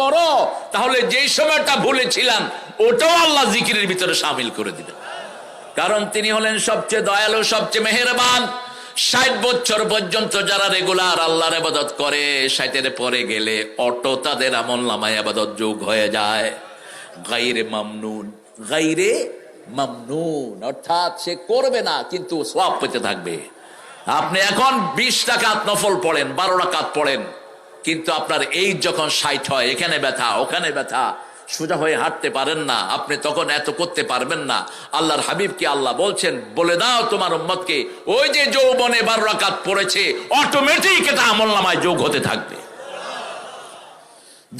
করো, তাহলে যেই সময়টা ভুলেছিলাম ওটাও আল্লাহ জিকিরের ভিতরে শামিল করে দিবেন। কারণ তিনি হলেন সবচেয়ে দয়ালু, সবচেয়ে মেহেরবান। 60 বছর পর্যন্ত যারা রেগুলার আল্লাহর ইবাদত করে, 60-এর পরে গেলে অটো তাদের আমলনামায় ইবাদত যোগ হয়ে যায়। গায়রে মামনুন, গায়রে মামনুন, অর্থাৎ সে করবে না কিন্তু সওয়াব পেতে থাকবে। আপনি এখন 20 রাকাত নফল পড়েন, 12 রাকাত পড়েন, কিন্তু আপনার এই যখন 60 হয়, এখানে ব্যথা ওখানে ব্যথা, সোজা হয়ে হাঁটতে পারেন না, আপনি তখন এত করতে পারবেন না। আল্লাহর হাবিবকে আল্লাহ বলছেন, বলে দাও তোমার উম্মতকে, ওই যে যৌবনে 12 রাকাত পড়েছে, অটোমেটিক এটা আমলনামায় যোগ হতে থাকবে।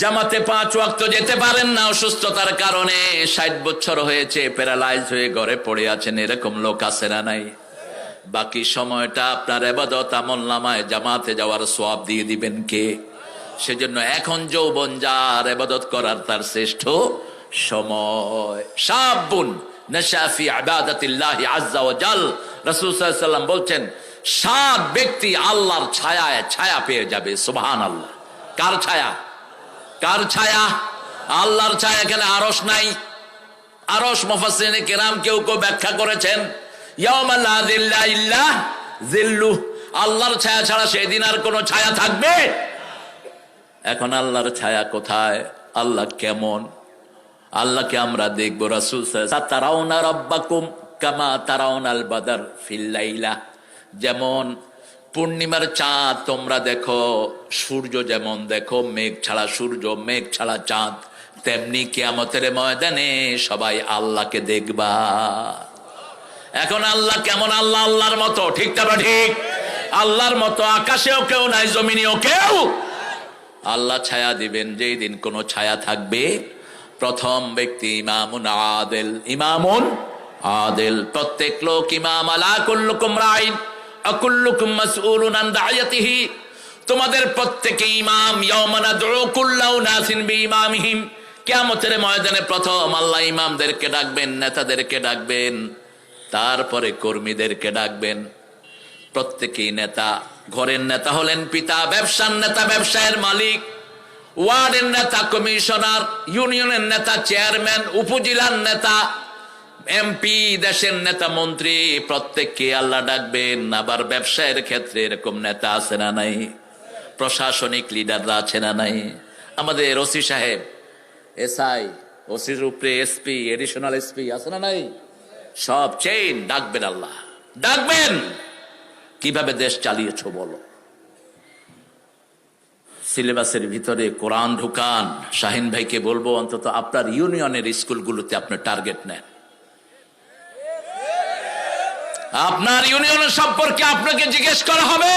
জামাতে 5 ওয়াক্ত যেতে পারেন না অসুস্থতার কারণে, 60 বছর হয়েছে, প্যারালাইজ হয়ে ঘরে পড়ে আছেন, এরকম লোক আছে না নাই? বাকি সময়টা আপনার ইবাদত আমলনামায় জামাতে যাওয়ার সওয়াব দিয়ে দিবেন কে? সেজন্য এখন যৌবন যার, ইবাদত করার তার শ্রেষ্ঠ সময়। শাবুন নাশা ফি ইবাদাতিল্লাহি আযজা ওয়া জাল, রাসূল সাল্লাল্লাহু আলাইহি ওয়াসাল্লাম বলছেন 7 ব্যক্তি আল্লাহর ছায়ায় ছায়া পেয়ে যাবে। সুবহানাল্লাহ। কার ছায়া? কার ছায়া? আল্লাহর ছায়া। এখানে আরশ নাই। আরশ মুফাসসিরিনে কিরাম কেউ কেউ ব্যাখ্যা করেছেন ইয়াউমা লা যিল্লা ইল্লা যিল্লুহ, আল্লাহর ছায়া ছাড়া সেদিন আর কোনো ছায়া থাকবে? এখন আল্লাহর ছায়া কোথায়? আল্লাহ কেমন? আল্লাহকে আমরা দেখবো। রাসূল তারাউনা রাব্বাকুম কামা তারাউনাল বাদর ফিল লাইলা, যেমন পূর্ণিমার চাঁদ তোমরা দেখো, সূর্য যেমন দেখো, মেঘ ছাড়া সূর্য, মেঘ ছাড়া চাঁদ, তেমনি কিয়ামতের ময়দানে সবাই আল্লাহকে দেখবা। এখন আল্লাহ কেমন? আল্লাহ আল্লাহর মতো, ঠিক না? ঠিক। আল্লাহর মতো আকাশেও কেউ নাই, জমিনেও কেউ। আল্লাহ ছায়া দিবেন যেই দিন কোন ছায়া থাকবে। প্রথম ব্যক্তি ইমামুন আদিল, ইমামুন আদিল, প্রত্যেক লোক ইমাম। আলা কুল্লুকুম রাইন ওয়া কুল্লুকুম মাসউলুন আন দাইয়াতিহি, তোমাদের প্রত্যেকে ইমাম। ইয়াওমা নাদউ কুল্লা উনাসিন বিইমামিহিম, কিয়ামতের ময়দানে প্রথম আল্লাহ ইমামদেরকে ডাকবেন, নেতাদেরকে ডাকবেন, তারপরে কর্মীদেরকে ডাকবেন। প্রত্যেকেই নেতা। ঘরের নেতা হলেন পিতা, ব্যবসার নেতা ব্যবসায়ের মালিক, ওয়ার্ডের নেতা কমিশনার, ইউনিয়নের নেতা চেয়ারম্যান, উপজেলার নেতা এমপি, দেশের নেতা মন্ত্রী, প্রত্যেককে আল্লাহ ডাকবেন। আবার ব্যবসায়ের ক্ষেত্রে এরকম নেতা আছে না নাই? প্রশাসনিক লিডাররা আছে না নাই? আমাদের ওসি সাহেব, এসআই, ওসির উপরে এসপি, এডিশনাল এসপি আছে না নাই? সব চেইন ডাকবেন, আল্লাহ ডাকবেন। কিভাবে দেশ চালিয়েছো বলো? সিলেবাসের ভিতরে কোরআন ঢুকান। শাহিন ভাইকে বলবো অন্তত আপনার ইউনিয়নের স্কুলগুলোতে আপনি টার্গেট নেন। আপনার ইউনিয়নের সম্পর্কে আপনাকে জিজ্ঞেস করা হবে।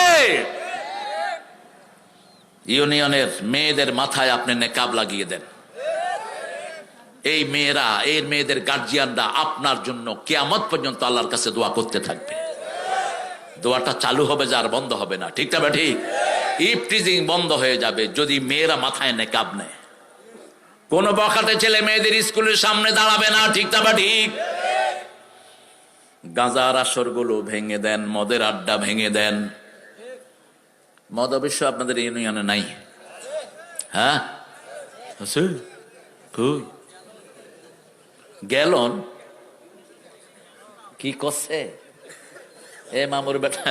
ইউনিয়নের মেয়েদের মাথায় আপনি নেকাব লাগিয়ে দেন। এই মেয়েরা, এই মেয়েদের গার্জিয়ানরা আপনার জন্য কিয়ামত পর্যন্ত আল্লাহর কাছে দোয়া করতে থাকবে। দোয়াটা চালু হবে, যার বন্ধ হবে না, ঠিক না? ঠিক। ইফটিজিং বন্ধ হয়ে যাবে যদি মেয়েরা মাথায় নেকাব নেয়। কোন বখাটে ছেলে মেয়েদের স্কুলের সামনে দাঁড়াবে না, ঠিক না? ঠিক। গাঁজার আসর গুলো ভেঙে দেন, মদের আড্ডা ভেঙে দেন। মদ অবশ্য আপনাদের ইউনিয়নে নাই? হ্যাঁ আছে। গেলন কি করছে এ মামুর বেটা?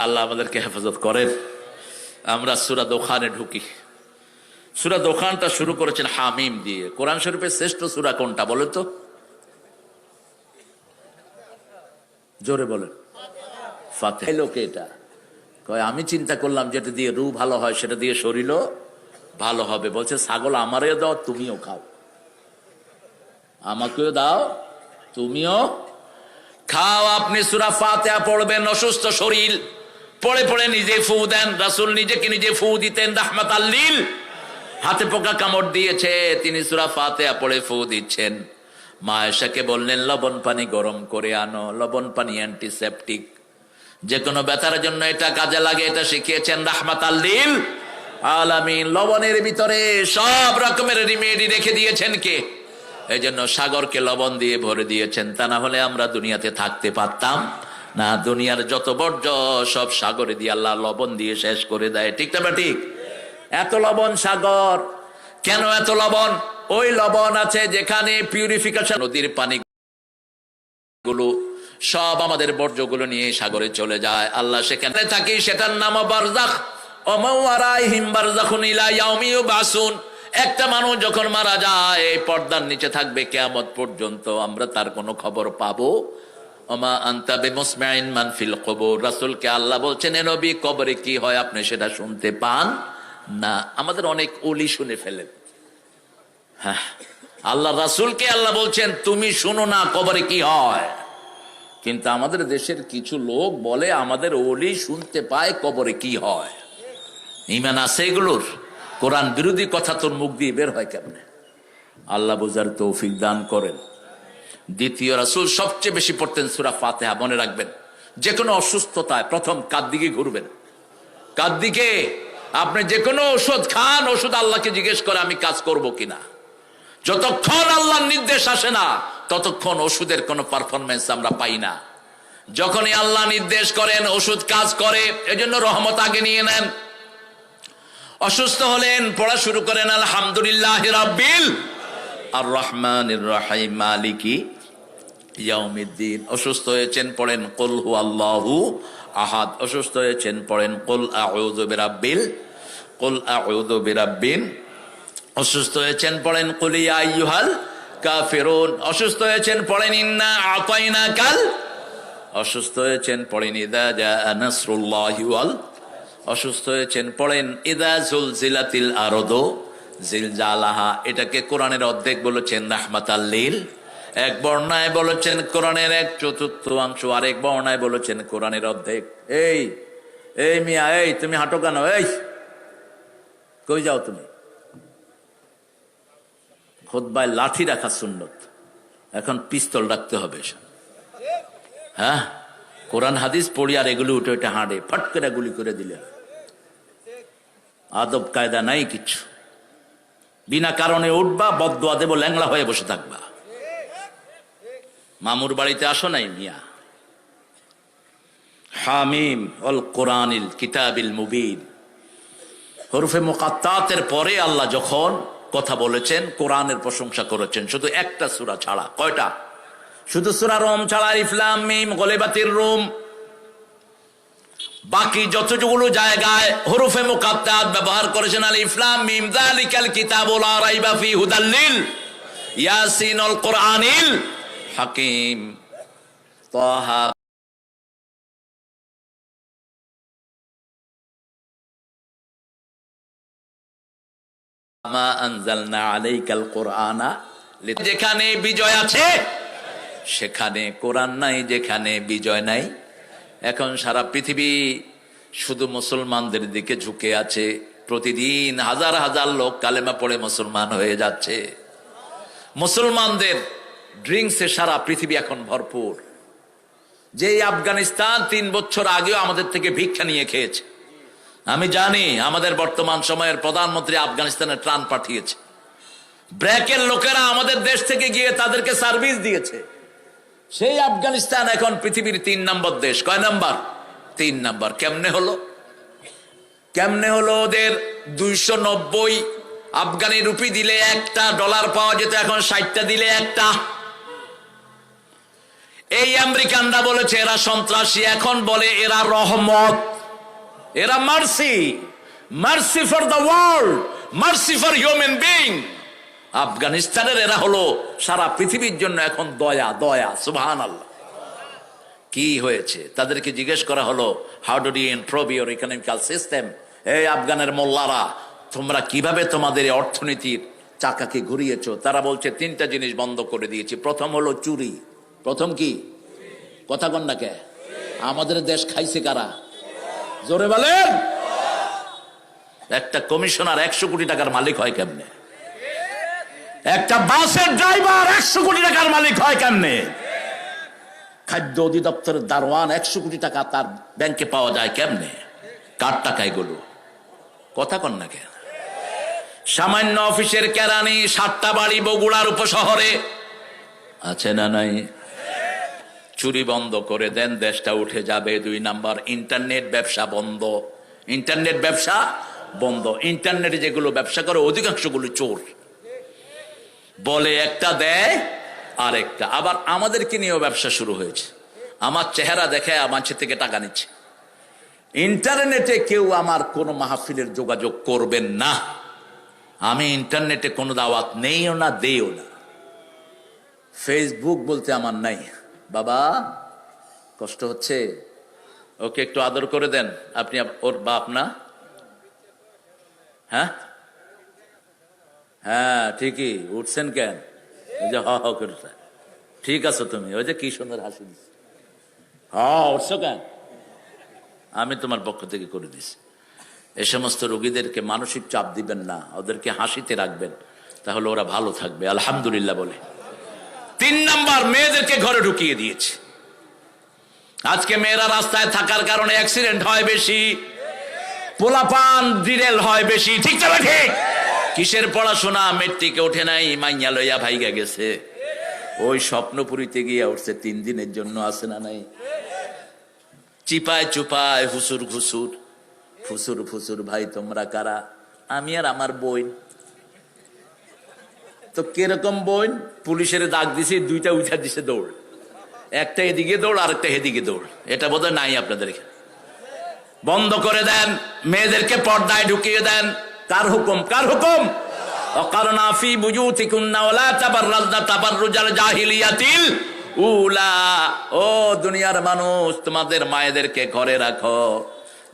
আল্লাহ আমাদেরকে হেফাজত করেন। আমরা সূরা দোখানে ঢুকি। সূরা দোখানটা শুরু করেছেন হামিম দিয়ে। কোরআন শরীফের শ্রেষ্ঠ সূরা কোনটা বলেন তো? জোরে বলেন। ফাতিহা। লোকে এটা কয় আমি চিন্তা করলাম যেটা দিয়ে রূহ ভালো হয় সেটা দিয়ে শরীরও ভালো হবে। বলছে ছাগল আমারও দাও, তুমিও খাও, আমাকেও দাও, তুমিও খাও। আপনি সূরা ফাতিহা পড়বেন, অসুস্থ শরীর পড়ে পড়ে নিজে ফু দেন। রাসূল নিজেকে নিজে ফু দিতেন রাহমাতাল লিল। হাতে পোকা কামড় দিয়েছে, তিনি সূরা ফাতিহা পড়ে ফু দিচ্ছেন। মা আয়েশাকে বললেন লবণ পানি গরম করে আনো। লবণ পানি অ্যান্টিসেপটিক, যে কোনো ব্যথার জন্য এটা কাজে লাগে, এটা শিখিয়েছেন রাহমাতাল লিল আলামিন। লবণের ভিতরে সব রকমের রিমেডি রেখে দিয়েছেন কে? এই জন্য সাগরকে লবণ দিয়ে ভরে দিয়েছেন। তা না হলে আমরা দুনিয়াতে থাকতে পারতাম না। দুনিয়ার যত বর্জ্য সব সাগরে দিয়ে আল্লাহ লবণ দিয়ে শেষ করে দেয়, ঠিক না? ঠিক। এত লবণ সাগর কেন? এত লবণ, ওই লবণ আছে যেখানে পিউরিফিকেশন, নদীর পানি গুলো সব আমাদের বর্জ্যগুলো নিয়ে সাগরে চলে যায়, আল্লাহ সেখানে থাকি, সেটার নাম বারজাখ। একটা মানুষ যখন মারা যায় এই পর্দার নিচে থাকবে কিয়ামত পর্যন্ত, আমরা তার কোনো খবর পাবো? ওমা আনতা বিমুসমিইন মান ফিল কুবুর, রাসূলকে আল্লাহ বলছেন, এ নবী, কবরে কি হয় আপনি সেটা শুনতে পান না? আমাদের অনেক ওলি শুনে ফেলেন। হ্যাঁ, আল্লাহ রাসূলকে আল্লাহ বলছেন তুমি শুনো না কবরে কি হয়, কিন্তু আমাদের দেশের কিছু লোক বলে আমাদের ওলি শুনতে পায় কবরে কি হয়। ঈমান আছে এগুলোর? কোরআন বিরোধী কথা তোর মুখ দিয়ে বের হয় কেমনে? আল্লাহ বুঝার তৌফিক দান করেন। দ্বিতীয়, রাসূল সবচেয়ে বেশি পড়তেন সূরা ফাতিহা। মনে রাখবেন, যে কোনো অসুস্থতায় প্রথম কার দিকে ঘুরবেন? কার দিকে? আপনি যে কোনো ওষুধ খান, ওষুধ আল্লাহকে জিজ্ঞেস করে আমি কাজ করব কিনা। যতক্ষণ আল্লাহর নির্দেশ আসে না ততক্ষণ ওষুধের কোনো পারফরমেন্স আমরা পাই না। যখনই আল্লাহ নির্দেশ করেন ওষুধ কাজ করে, এজন্য রহমত আগে নিয়ে নেন। অসুস্থ হলেন, পড়া শুরু করেন আলহামদুলিল্লাহি রাব্বিল আর রহমানির রহিম মালিকি ইয়াউমিদ্দিন। অসুস্থ হয়েছেন, পড়েন কুল হুয়াল্লাহু আহাদ। অসুস্থ হয়েছেন, পড়েন কুল আউযু বিরাব্বিন। অসুস্থ হয়েছেন, পড়েন কুল ইয়া আইয়ুহাল কাফিরুন। অসুস্থ হয়েছেন, পড়েন ইন্না আতাইনাকাল। অসুস্থ হয়েছেন, পড়েন ইযা জাআ নাসরুল্লাহি ওয়াল। অসুস্থ হয়েছেন, পড়েন ইযা জুলজিলাতিল আরদু জিলজালাহা। এটাকে কোরআনের অর্ধেক বলেছেন রাহমাতাল লিল, এক বর্ণায় বলেছেন কোরআনের 1/4, আরেক বর্ণায় বলেছেন কোরআনের অর্ধেক। এই এই মিয়া, এই তুমি হাঁটো কেন? এই কই যাও তুমি? খুতবায় লাঠি রাখা সুন্নত, এখন পিস্তল রাখতে হবে। হ্যাঁ, কোরআন হাদিস পড়ি আর এগুলো উঠে উঠে হাঁটে, ফট করে গুলি করে দিলে। আদব কায়দা নাই কিছু। বিনা কারণে উঠবা, বদদোয়া দেব, ল্যাংলা হয়ে বসে থাকবা। মামুর বাড়িতে আসো নাই মিয়া? হামিম অল কোরআনিল কিতাবিল মুবিন, হরফে মুকাত্তাতের পরে আল্লাহ যখন কথা বলেছেন, কোরআনের প্রশংসা করেছেন, শুধু একটা সূরা ছাড়া। কয়টা? শুধু সূরা রুম ছাড়া, আলিফ লাম মিম গলিবাতির রুম। বাকি যতগুলো জায়গায় হরফে মুকাত্তাত ব্যবহার করেছেন, আলিফ লাম মিম যালিকাল কিতাবু লা রাইবা ফি হুদাল লিল ইয়াসিন আল কোরআনিল হাকিম তাহা। মা আনজালনা আলাইকাল কোরআনা, যেখানে বিজয় আছে সেখানে কোরআন নাই, যেখানে বিজয় নাই। এখন সারা পৃথিবী শুধু মুসলমানদের দিকে ঝুঁকে আছে। প্রতিদিন হাজার হাজার লোক কালেমা পড়ে মুসলমান হয়ে যাচ্ছে। মুসলমানদের ড্রিঙ্কসে সারা পৃথিবী এখন ভরপুর। যে আফগানিস্তান 3 বছর আগেও আমাদের থেকে ভিক্ষা নিয়ে খেয়েছে। আমি জানি আমাদের বর্তমান সময়ের প্রধানমন্ত্রী আফগানিস্তানে ত্রাণ পাঠিয়েছে। ব্র্যাকের লোকেরা আমাদের দেশ থেকে গিয়ে তাদেরকে সার্ভিস দিয়েছে। সেই আফগানিস্তান এখন পৃথিবীর 3 নম্বর দেশ। কয় নাম্বার? 3 নম্বর। কেমনে হলো? কেমনে হলো? ওদের 290 আফগানি রুপি দিলে একটা ডলার পাওয়া যেত, এখন 60টা দিলে একটা। এই আমেরিকানরা বলেছে এরা সন্ত্রাসী, এখন বলে এরা রহমত, এরা mercy, mercy for the world, mercy for human being. আফগানিস্তানের এরা হলো সারা পৃথিবীর জন্য এখন দয়া, দয়া। সুবহানাল্লাহ। কি হয়েছে? তাদেরকে জিজ্ঞেস করা হলো, how do you improve your economical system? এই আফগানের মোল্লারা, তোমরা কিভাবে তোমাদের অর্থনীতির চাকাকে ঘুরিয়েছো? তারা বলছে 3টা জিনিস বন্ধ করে দিয়েছি। প্রথম হলো চুরি। প্রথম কি? কথা কন না কে? আমাদের দেশ খাইছে কারা? জোরে বলেন। একটা কমিশনার 100 কোটি টাকার মালিক হয় কেমনে? একটা বাসের ড্রাইভার 100 কোটি টাকার মালিক হয় কেমনে? খাদ্য অধিদপ্তরের দারোয়ান 100 কোটি টাকা তার ব্যাংকে পাওয়া যায় কেমনে? কার টাকা এগুলো? কথা কন না কেন? সামান্য অফিসের কেরানি 7টা বাড়ি বগুড়ার উপশহরে আছে না নাই? চুরি বন্ধ করে দেন, দেশটা উঠে যাবে। 2 নাম্বার, ইন্টারনেট ব্যবসা বন্ধ। ইন্টারনেট ব্যবসা বন্ধ। ইন্টারনেটে যেগুলো ব্যবসা করে অধিকাংশগুলো চোর, বলে একটা দেয় আরেকটা। আবার আমাদেরকে নিয়েও ব্যবসা শুরু হয়েছে, আমার চেহারা দেখে আমার থেকে টাকা নিচ্ছে। ইন্টারনেটে কেউ আমার কোনো মাহফিলের যোগাযোগ করবেন না, আমি ইন্টারনেটে কোনো দাওয়াত নেইও না, দেইও না। ফেসবুক বলতে আমার নাই। বাবা কষ্ট হচ্ছে, ওকে একটু আদর করে দেন। আপনি ওর বাপ না? হ্যাঁ হ্যাঁ ঠিকই উঠছেন কেন? ওই যে হ হ করছে, ঠিক আছে তুমি, ওই যে কি সুন্দর হাসি দিচ্ছে, উঠছো কেন? আমি তোমার পক্ষ থেকে করে দিছি। এই সমস্ত রোগীদেরকে মানসিক চাপ দিবেন না, ওদেরকে হাসিতে রাখবেন, তাহলে ওরা ভালো থাকবে। আলহামদুলিল্লাহ বলে। 3 নাম্বার, মেয়েদেরকে ঘরে ঢুকিয়ে দিয়েছে। আজকে মেয়েরা রাস্তায় থাকার কারণে অ্যাক্সিডেন্ট হয় বেশি, পোলাপান ডিরেল হয় বেশি, ঠিক তবে ঠিক। কিসের পড়াশোনা? মেট্রিকে ওঠে নাই, মাইয়া লইয়া ভাইগা গেছে, ওই স্বপ্নপুরীতে গিয়ে উঠছে 3 দিনের জন্য, আছে না নাই? চিপায় চুপায় হুসুর ঘুসুর, ফুসুর ফুসুর। ভাই তোমরা কারা? আমি আর আমার বোন। তো কিরকম বোন? পুলিশের ডাক দিছে, 2টা উঠা দিছে দৌড়, একটা এদিকে দৌড় আরেকটা এদিকে দৌড়। এটা বোধহয় নাই আপনাদের এখানে। বন্ধ করে দেন, মেয়েদেরকে পর্দায় ঢুকিয়ে দেন। কার হুকুম? কার হুকুম? ওয়াকারনা ফি বুয়ুতিকুন্না ওয়ালা তাবাররাজনা তাবাররুজাল জাহিলিয়াতিল উলা। ও দুনিয়ার মানুষ, তোমাদের মায়েদেরকে ঘরে রাখো,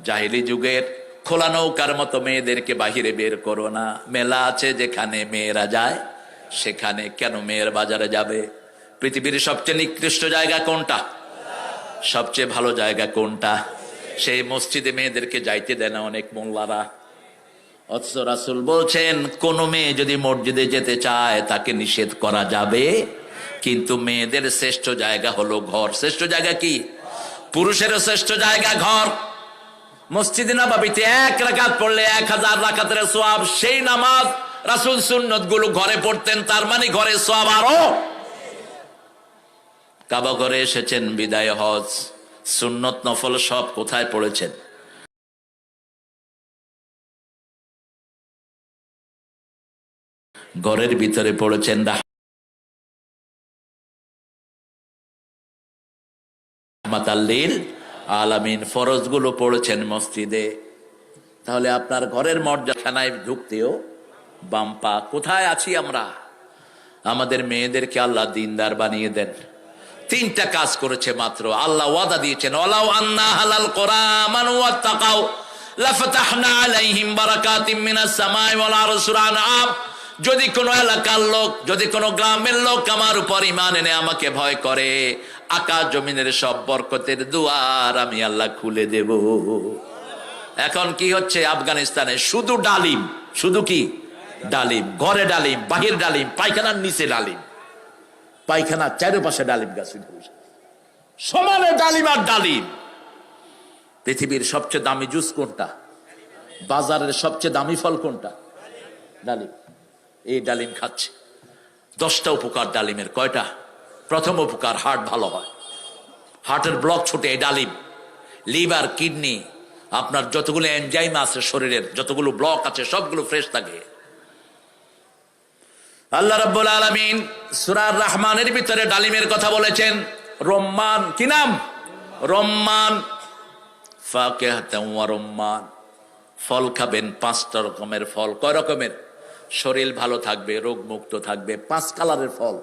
জাহিলি যুগের খোলা নৌকার মতো মেয়েদেরকে বাহিরে বের করো না। মেলা আছে যেখানে মেয়েরা যায়, সেখানে কেন মেয়ের বাজারে যাবে? পৃথিবীর সবচেয়ে নিকৃষ্ট জায়গা কোনটা? সবচেয়ে ভালো জায়গা কোনটা? সেই মসজিদে মেয়েদেরকে যাইতে দেয় না অনেক মোল্লারা। অথচ রাসূল বলছেন, কোন মেয়ে যদি মসজিদে যেতে চায় তাকে নিষেধ করা যাবে, কিন্তু মেয়েদের শ্রেষ্ঠ জায়গা হলো ঘর। শ্রেষ্ঠ জায়গা কি? পুরুষের শ্রেষ্ঠ জায়গা ঘর। মসজিদে নববীতে 1 রাকাত পড়লে 1000 রাকাতের সওয়াব। সেই নামাজ রাসূল সুন্নত গুলো ঘরে পড়তেন, তার মানে ঘরে সওয়াব আরো। কাবা ঘরে এসেছেন, বিদায় হজ, সুন্নত নফল সব কোথায় পড়েছেন? ঘরের ভিতরে পড়েছেন। রাহমাতাল্লিল আলামিন ফরজ গুলো পড়েছেন মসজিদে। তাহলে আপনার ঘরের মর্যাদায় ঢুকতেও বাম পা। কোথায় আছি আমরা? আমাদের মেয়েদেরকে আল্লাহ দিনদার বানিয়ে দেন। 3টা কাজ করেছে মাত্র, আল্লাহ ওয়াদা দিয়েছেন, ওয়ালাউ আন্না হালাল কোরআন ওয়াত্তাকাউ লাফাতাহনা আলাইহিম বারাকাতিম মিনাস সামাই ওয়াল আরশিল আনআম। যদি কোন এলাকার লোক, যদি কোন গ্রামের লোক আমার উপর ঈমান এনে আমাকে ভয় করে, আকাশ জমিনের সব বরকতের দুয়ার আমি আল্লাহ খুলে দেব। এখন কি হচ্ছে আফগানিস্তানে? শুধু ডালিম, শুধু কি ডালিম, ঘরে ডালিম, বাহির ডালিম, পায়খানার নিচে ডালিম, পায়খানার চারপাশে ডালিম গাছ, সমানে ডালিম আর ডালিম। পৃথিবীর সবচেয়ে দামি জুস কোনটা? বাজারের সবচেয়ে দামি ফল কোনটা? ডালিম। এই ডালিম খাচ্ছে। 10টা উপকার ডালিমের। কয়টা? প্রথম উপকার, হার্ট ভালো হয়, হার্টের ব্লক ছোটে এই ডালিম। লিভার, কিডনি, আপনার যতগুলো এনজাইম আছে শরীরের, যতগুলো ব্লক আছে সবগুলো ফ্রেশ থাকে। আল্লাহ রাব্বুল আলামিন সূরা রহমানের ভিতরে ডালিমের কথা বলেছেন। রম্মান, কি নাম? রম্মান, ফাকিহাতান ওয়া রম্মান। ফল খাবেন 5টা রকমের ফল। কয় রকমের? শরীর ভালো থাকবে, রোগ মুক্ত থাকবে। 5 কালারের ফল।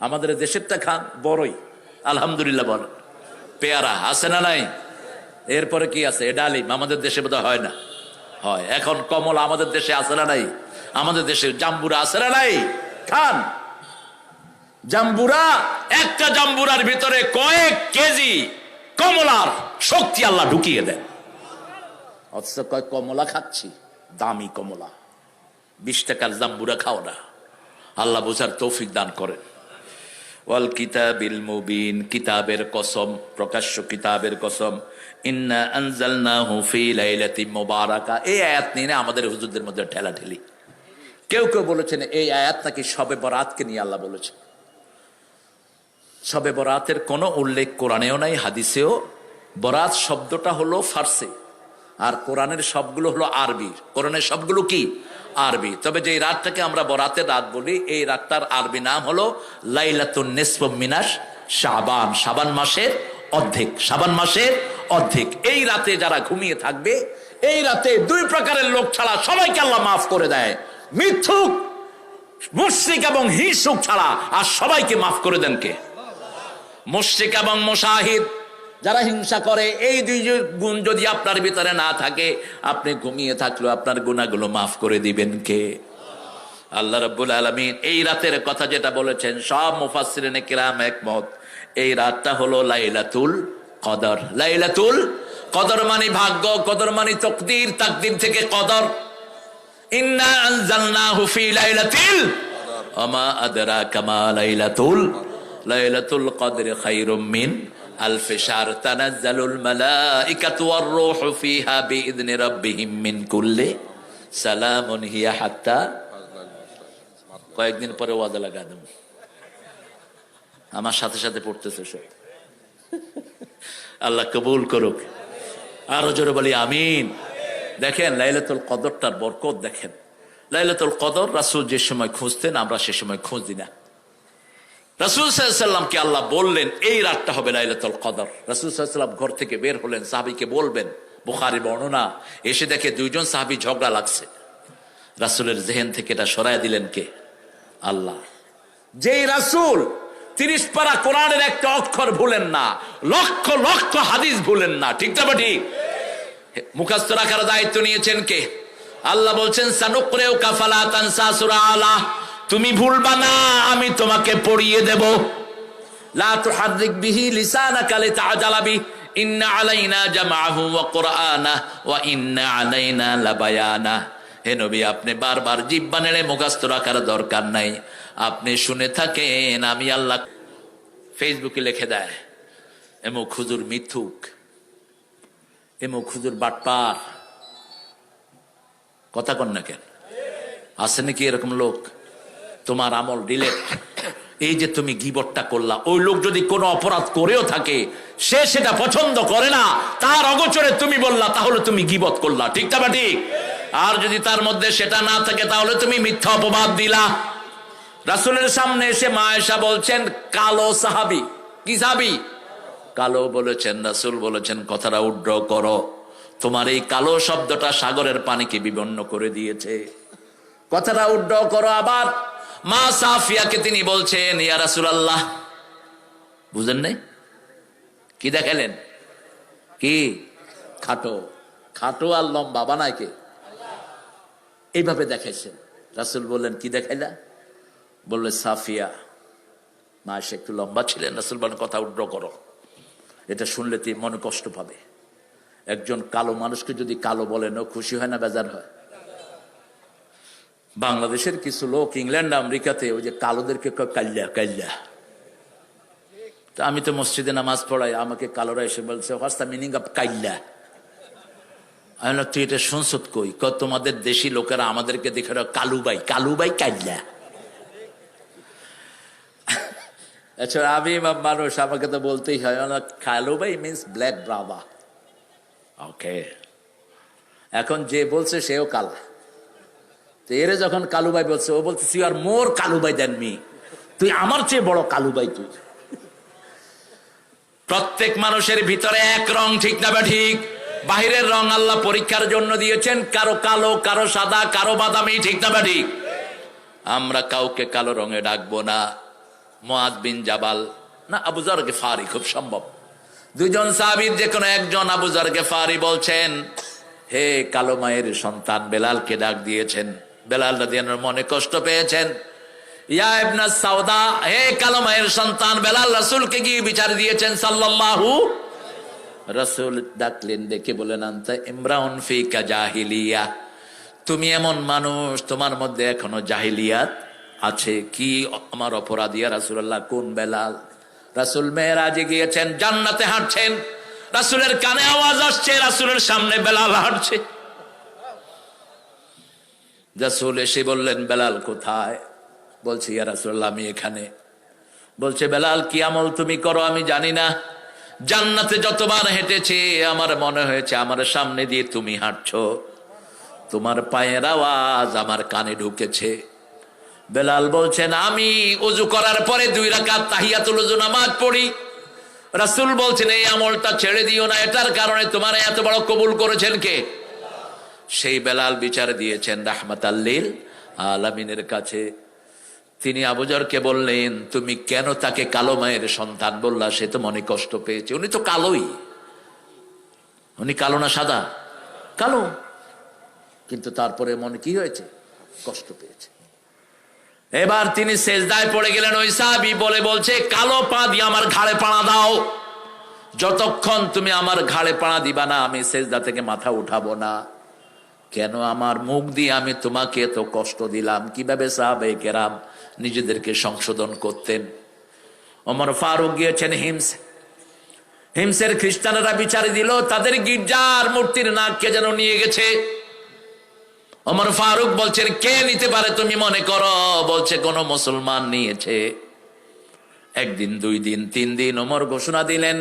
আমাদের দেশেরটা খান, বড়ই আলহামদুলিল্লাহ বলেন, পেয়ারা আছে না নাই? এরপরে কি আছে? ডালিম। আমাদের দেশে বোধহয় হয় না, হয়। এখন কমলা আমাদের দেশে আছে না নাই? আমাদের দেশে জাম্বুরা আছে না নাই? খান জাম্বুরা। একটা জাম্বুরার ভিতরে কয়েক কেজি কমলার শক্তি আল্লাহ ঢুকিয়ে দেন। অথচ কয় কমলা খাচ্ছি, দামি কমলা। 20 টাকার জাম্বুরা খাও না। আল্লাহ বোঝার তৌফিক দান করেন। ওয়াল কিতাবিল মুবিন, কিতাবের কসম, প্রকাশ্য কিতাবের কসম। ইন্না আনজালনাহু ফি লাইলাতিন মুবারাকা। এই আয়াত নিয়ে আমাদের হুজুরদের মধ্যে ঠেলাঠেলি। কেউ কেউ বলেছেন এই আয়াত নাকি শবে বরাতকে নিয়ে আল্লাহ বলেছেন। শবে বরাতের কোনো উল্লেখ কোরআনেও নাই, হাদিসেও। বরাত শব্দটা হলো ফার্সি, আর কোরআনের সবগুলো হলো আরবি। কোরআনের সবগুলো কি? আরবি। তবে যে রাতটাকে আমরা বরাতের রাত বলি, এই রাতটার আরবি নাম হলো লাইলাতুন নিসফ মিনাশ শাবান, শাবান মাসের অর্ধেক, শাবান মাসের অর্ধেক। এই রাতে যারা ঘুমিয়ে থাকবে, এই রাতে দুই প্রকারের লোক ছাড়া সবাইকে আল্লাহ মাফ করে দেয়। মিথ্যুক, মুশরিক এবং হিংসুক ছাড়া আর সবাইকে মাফ করে দেন কে? মুশরিক এবং মুশাহিদ, যারা হিংসা করে। এই দুই গুণ যদি আপনার ভিতরে না থাকে, আপনি ঘুমিয়ে থাকলেও আপনার গুনাহগুলো মাফ করে দিবেন কে? আল্লাহ রাব্বুল আলামিন এই রাতের কথা যেটা বলেছেন, সব মুফাসসিরিনে কিরাম একমত, এই রাতটা হলো লাইলাতুল কদর। লাইলাতুল কদর মানে ভাগ্য, কদর মানে তাকদীর, তাকদীর থেকে কদর। ইন্না আনজালনাহু ফি লাইলাতিল ওয়া মা আদরাকা মা লাইলাতুল কদর খায়রুম মিন আলফি শাহর তানাজ্জালুল মালাইকাতু ওয়ার রূহু ফিহা বিইذনি রাব্বিহিম মিন কুল্লি সালামুন হিয়া হাত্তা। কয়েকদিন পরে ওয়াদা লাগা দেব, আমার সাথে সাথে পড়তেছে সব। আল্লাহ কবুল করুক। আরো জোরে বলি আমিন। দেখেন লাইলাতুল কদরটার বরকত দেখেন। লাইলাতুল কদর রাসূল যে সময় খুঁজতেন, আমরা সে সময় খুঁজি না। রাসূল সাল্লাল্লাহু আলাইহি ওয়াসাল্লামকে আল্লাহ বললেন এই রাতটা হবে লাইলাতুল কদর। রাসূল সাল্লাল্লাহু আলাইহি ওয়াসাল্লাম ঘর থেকে বের হলেন, সাহাবীকে বলবেন, বুখারী বর্ণনা, এসে দেখে দুইজন সাহাবী ঝগড়া লাগছে। রাসূলের জেহেন থেকে এটা সরায় দিলেন কে? আল্লাহ। যেই রাসূল 30 পারা কোরআনের একটা অক্ষর ভুলেন না, লক্ষ লক্ষ হাদিস ভুলেন না, ঠিক না ঠিক? মুখস্থ রাখার দায়িত্ব নিয়েছেন কে? আল্লাহ বলছেন সানুকরিউকা ফালা তানসা, সূরা আলা, তুমি ভুলবা না, আমি তোমাকে পড়িয়ে দেব। লা তুহাররিক বিহি লিসানাকা লিতাআজালা বি, ইন্না আলাইনা জামাআহু ওয়া কুরআনাহু ওয়া ইন্না আলাইনা লাবায়ানা। হে নবী, আপনি বারবার জিহ্বা নেড়ে মুখস্থ রাখার দরকার নাই, আপনি শুনে থাকেন। আমি আল্লাহ ফেসবুকে লিখে দেয় এমুক হুজুর মিথ্যুক, এমুক হুজুর বাটপার। কথা কন না কেন? আছে নাকি এরকম লোক? তোমার আমল ডিলেট। এই যে তুমি গীবতটা করলা, ওই লোক যদি কোনো অপরাধ করেও থাকে, সে সেটা পছন্দ করে না, তার অগোচরে তুমি বললা, তাহলে তুমি গীবত করলা, ঠিক না ঠিক? আর যদি তার মধ্যে সেটা না থাকে, তাহলে তুমি মিথ্যা অপবাদ দিলা। রাসূলের সামনে এসে মা আয়েশা বলছেন কালো সাহাবী। কি সাহাবী? কালো বলেছেন। রাসূল বলেছেন কথাটা উড্র করো, তোমার এই কালো শব্দটা সাগরের পানিকে বিবন্ন করে দিয়েছে, কথাটা উড্র করো। আবার মা সাফিয়াকে তিনি বলছেন ইয়া রাসূলুল্লাহ, বুঝেন নাই? কি দেখালেন? কি খাটো? খাটো আর লম্বা বানায় কে? এইভাবে দেখাইছেন। রাসূল বললেন কি দেখাইলা? বললে সাফিয়া। মা সে একটু লম্বা ছিলেন। রাসূল বলেন কথা উড্র করো, এটা শুনলে তুই মনে কষ্ট পাবে। একজন কালো মানুষকে যদি কালো বলেন, ও খুশি হয় না বেজার হয়? বাংলাদেশের কিছু লোক ইংল্যান্ড আমেরিকাতে ওই যে কালোদেরকে কাল্লা কাল্লা। তা আমি তো মসজিদে নামাজ পড়াই, আমাকে কালোরা এসে বলছে হোয়াটস দ্য মিনিং অফ কাল্লা। আমি বললাম তুই এটা শুনছত কই? তোমাদের দেশি লোকেরা আমাদেরকে দেখে কালুবাই, কালুবাই কাল্লা। আচ্ছা আমি মানুষ, আমাকে তো বলতেই হয়, কালুবাই মিন্স ব্ল্যাক ব্রাভা। ওকে, এখন যে বলছে সেও কালা। তো এরে যখন কালুবাই বলছে, ও বলছে you R more কালুবাই than me, তুই আমার চেয়ে বড় কালুবাই তুই। প্রত্যেক মানুষের ভিতরে এক রং, ঠিক না বা ঠিক? বাহিরের রং আল্লাহ পরীক্ষার জন্য দিয়েছেন, কারো কালো, কারো সাদা, কারো বাদামি, ঠিক না বা ঠিক? আমরা কাউকে কালো রঙে ডাকবো না। মুআদ বিন জাবাল না আবু যর গিফারি, খুব সম্ভব দুইজন সাহাবীর যে কোনো একজন আবু যর গিফারি বলছেন, হে কালো মায়ের সন্তান, বেলালকে ডাক দিয়েছেন। বেলাল রাদিয়াল্লাহু আনহু মনে কষ্ট পেয়েছেন। ইয়া ইবনা সাউদা, হে কালো মায়ের সন্তান। বেলাল রাসূলকে গিয়ে বিচার দিয়েছেন সাল্লাল্লাহু। রাসূল ডাকলেন, ডেকে বলেন আনতা ইমরাউন ফিকা জাহিলিয়া, তুমি এমন মানুষ, তোমার মধ্যে এখনো জাহিলিয়াত আছে। কি আমার অপরাধ ইয়া রাসূলুল্লাহ? কোন বেলাল? রাসূল মেরাজে গিয়েছেন, জান্নাতে হাঁটছেন, রাসূলের কানে আওয়াজ আসছে, রাসূলের সামনে বেলাল হাঁটছে। রাসূল এসে বললেন বেলাল কোথায়? বলছে ইয়া রাসূলুল্লাহ আমি এখানে। বলছে বেলাল কি আমল তুমি করো আমি জানি না, জান্নাতে যতবার হেঁটেছে আমার মনে হয়েছে আমার সামনে দিয়ে তুমি হাঁটছো, তোমার পায়ের আওয়াজ আমার কানে ঢুকেছে। বেলাল বলছেন আমি ওযু করার পরে 2 রাকাত তাহিয়াতুল ওযু নামাজ পড়ি, রাসূল বলছেন এই আমলটা ছেড়ে দিও না, এটার কারণে তোমার এত বড় কবুল করেছেন কে? সেই বেলাল বিচার দিয়েছেন রাহমাতাল লিল আলামিনের কাছে। তিনি আবু যরকে বললেন তুমি কেন তাকে কালো মায়ের সন্তান বললা? সে তো মনে কষ্ট পেয়েছে। উনি তো কালোই, উনি কালো না সাদা? কালো, কিন্তু তারপরে মনে কি হয়েছে? কষ্ট পেয়েছে। এবার তিনি সেজদায় পড়ে গেলেন। ওই সাহাবী বলছে কালো পা দিয়ে আমার ঘাড়ে পাড়া দাও, যতক্ষণ তুমি আমার ঘাড়ে পাড়া দিবা না আমি সেজদা থেকে মাথা উঠাবো না। কেন আমার মুখ দিয়ে আমি তোমাকে এত কষ্ট দিলাম? কিভাবে সাহাবায়ে কেরাম নিজেদেরকে সংশোধন করতেন। ওমর ফারুক গিয়েছেন হিমসের খ্রিস্টানেরা বিচার দিল, তাদের গির্জার মূর্তির নাক কে যেন নিয়ে গেছে। ওমর ফারুক বলছেন কে নিতে পারে তুমি মনে করো? বলছে কোন মুসলমান নিয়েছে। 1 দিন 2 দিন 3 দিন ওমর ঘোষণা দিলেন।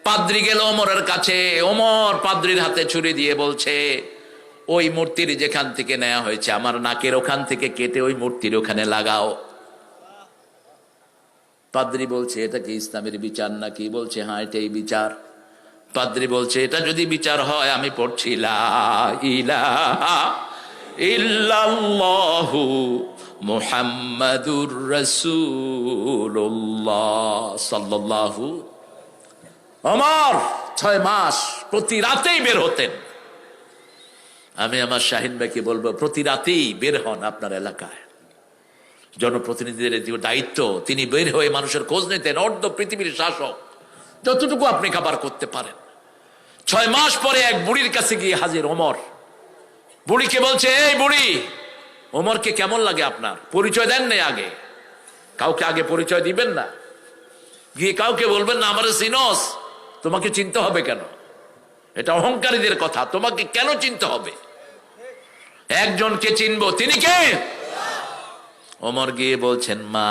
পাদ্রী গেল ওমরের কাছে। ওমর পাদ্রীর হাতে ছুরি দিয়ে বলছে ওই মূর্তির যেখান থেকে নেওয়া হয়েছে আমার নাকের ওখান থেকে কেটে ওই মূর্তির ওখানে লাগাও। পাদ্রী বলছে এটা কি ইসলামের বিচার নাকি? বলছে হ্যাঁ এটাই বিচার। পাদ্রী বলছে এটা যদি বিচার হয় আমি পড়ছি লা ইলাহা ইল্লাল্লাহু মুহাম্মাদুর রাসূলুল্লাহ সাল্লাল্লাহু। ওমর 6 মাস প্রতি রাতেই বের হতেন। আমি আমার শাহিন ভাইকে বলবো প্রতি রাতেই বের হন আপনার এলাকায়। জনপ্রতিনিধিদের দায়িত্ব, তিনি বের হয়ে মানুষের খোঁজ নিতেন। অর্ধ পৃথিবীর শাসক, যতটুকু আপনি খাবার করতে পারেন। 6 মাস পরে এক বুড়ির কাছে গিয়ে হাজির ওমর। বুড়িকে বলছে এই বুড়ি, ওমরকে কেমন লাগে আপনার? পরিচয় দেন নাই আগে, কাউকে আগে পরিচয় দিবেন না, গিয়ে কাউকে বলবেন না আমার সিনস। তোমাকে চিনতে হবে কেন? এটা অহংকারীদের কথা। তোমাকে কেন চিনতে হবে? একজনকে চিনবো, তিনি কে? ওমর গিয়ে বলছেন মা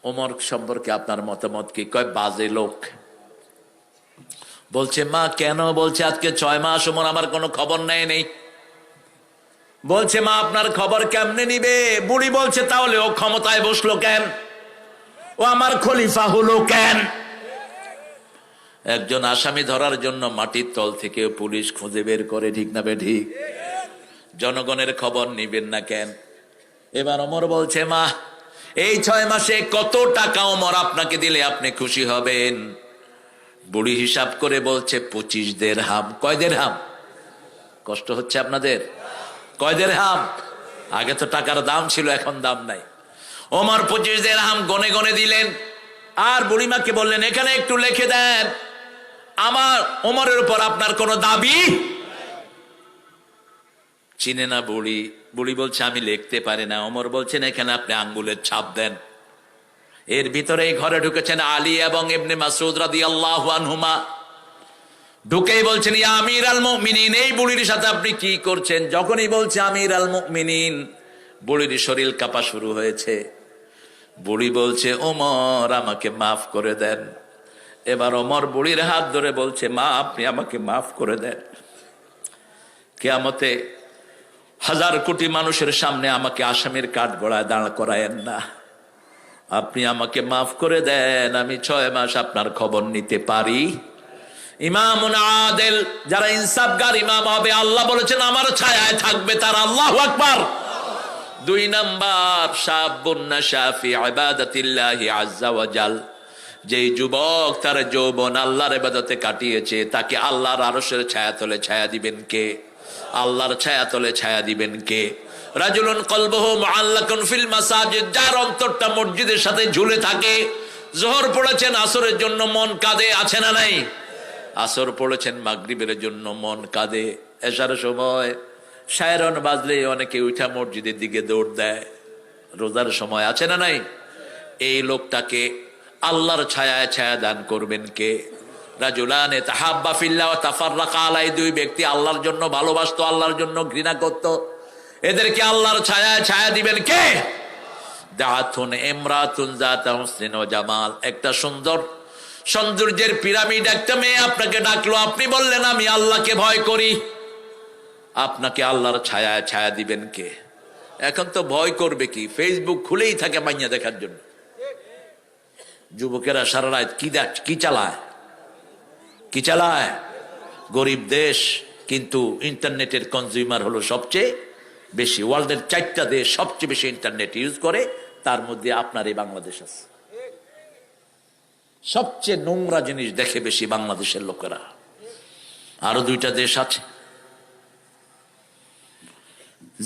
ওমর সম্পর্কে আপনার মতামত কি? কয় বাজে লোক। বলছে মা কেন? বলছে আজকে 6 মাস ওমর আমার কোনো খবর নেই। বলছে মা আপনার খবর কেমনে নিবে? বুড়ি বলছে তাহলে ও ক্ষমতায় বসলো কেন? ও আমার খলিফা হলো কেন? একজন আসামি ধরার জন্য মাটির তল থেকে পুলিশ খুঁজে বের করে, ঠিক না বেঠিক? জনগণের খবর নিবেন না কেন? এবার ওমর বলছে মা এই 6 মাসে কত টাকা ওমর আপনাকে দিলে আপনি খুশি হবেন? বুড়ি হিসাব করে বলছে 25 দিরহাম। কয় দিরহাম? কষ্ট হচ্ছে আপনাদের? কয় দিরহাম? আগে তো টাকার দাম ছিল, এখন দাম নাই। ওমর 25 দিরহাম গনে গনে দিলেন। আর বুড়িমাকে বললেন এখানে একটু লিখে দেন আমার ওমরের উপর আপনার কোনো দাবি। চিনে না বুড়ি। বুড়ি বলছে আমি লিখতে পারি না। ওমর বলছেন এখানে আপনি আঙ্গুলের ছাপ দেন। এর ভিতরে ঘরে ঢুকেছেন আলী এবং ইবনে মাসউদ রাদিয়াল্লাহু আনহুমা। ঢুকেই বলছেন ইয়া আমিরাল মুমিনিন, এই বুড়ির সাথে আপনি কি করছেন? যখনই বলছে আমিরাল মুমিনিন, বুড়ির শরীর কাঁপা শুরু হয়েছে। বুড়ি বলছে ওমর আমাকে মাফ করে দেন। এবার ওমর বুড়ির হাত ধরে বলছে মা আপনি আমাকে মাফ করে দেন। কিয়ামতে 1000 কোটি মানুষের সামনে আমাকে আসামির কাঠগড়ায় দাঁড় করায়েন না। আপনি আমাকে মাফ করে দেন, আমি 6 মাস আপনার খবর নিতে পারি। ইমামুন আদিল, যারা ইনসাফগার ইমাম হবে, আল্লাহ বলেছেন আমার ছায়ায় থাকবে তারা। আল্লাহু আকবার। 2 নাম্বার শাবুন নাশা ফি ইবাদাতিল্লাহি আযজা ওয়া জাল, যেই যুবক তার যৌবন আল্লাহর ইবাদতে কাটিয়েছে তাকে আল্লাহর আরশের ছায়াতলে ছায়া দিবেন কে? আল্লাহর ছায়াতলে ছায়া দিবেন কে? রাজুলুন কলবুহু মুআল্লাকুন ফিল মাসাজিদ, যার অন্তরটা মসজিদের সাথে ঝুলে থাকে। যোহর পড়েছেন আসরের জন্য মন কাঁদে, আছে না নাই? আসর পড়েছেন মাগরিবের জন্য মন কাঁদে। এশার সময় শায়রন বাজলে অনেকে উঠা মসজিদের দিকে দৌড় দেয়। রোজার সময়, আছে না নাই? এই লোকটাকে আল্লাহর ছায়ায় ছায়া দান করবেন কে? রাজুলানে তাহাব্বা ফিল্লাহ ওয়া তাফাররাকা আলাই, 2 ব্যক্তি আল্লাহর জন্য ভালোবাসতো, আল্লাহর জন্য ঘৃণা করত, এদেরকে আল্লাহর ছায়ায় ছায়া দিবেন কে? দাআতুন ইমরাতুন যাতা হুসনিন ওয়া জামাল, একটা সুন্দর সৌন্দর্যের পিরামিড একটা মেয়ে আপনাকে ডাকলো, আপনি বললেন আমি আল্লাহকে ভয় করি। আপনাকে আল্লাহর ছায়ায় ছায়া দিবেন কে? এখন তো ভয় করবে কি, ফেসবুক খুলেই থাকে মাইয়া দেখার জন্য। যুবকেরা সারা রাত কি চালায়, গরিব দেশ, কিন্তু ইন্টারনেটের কনজিউমার হলো সবচেয়ে বেশি। ওয়ার্ল্ডের 4টা দেশ সবচেয়ে বেশি ইন্টারনেট ইউজ করে, তার মধ্যে আপনার এই বাংলাদেশ আছে। সবচেয়ে নোংরা জিনিস দেখে বেশি বাংলাদেশের লোকেরা। আরো 2টা দেশ আছে।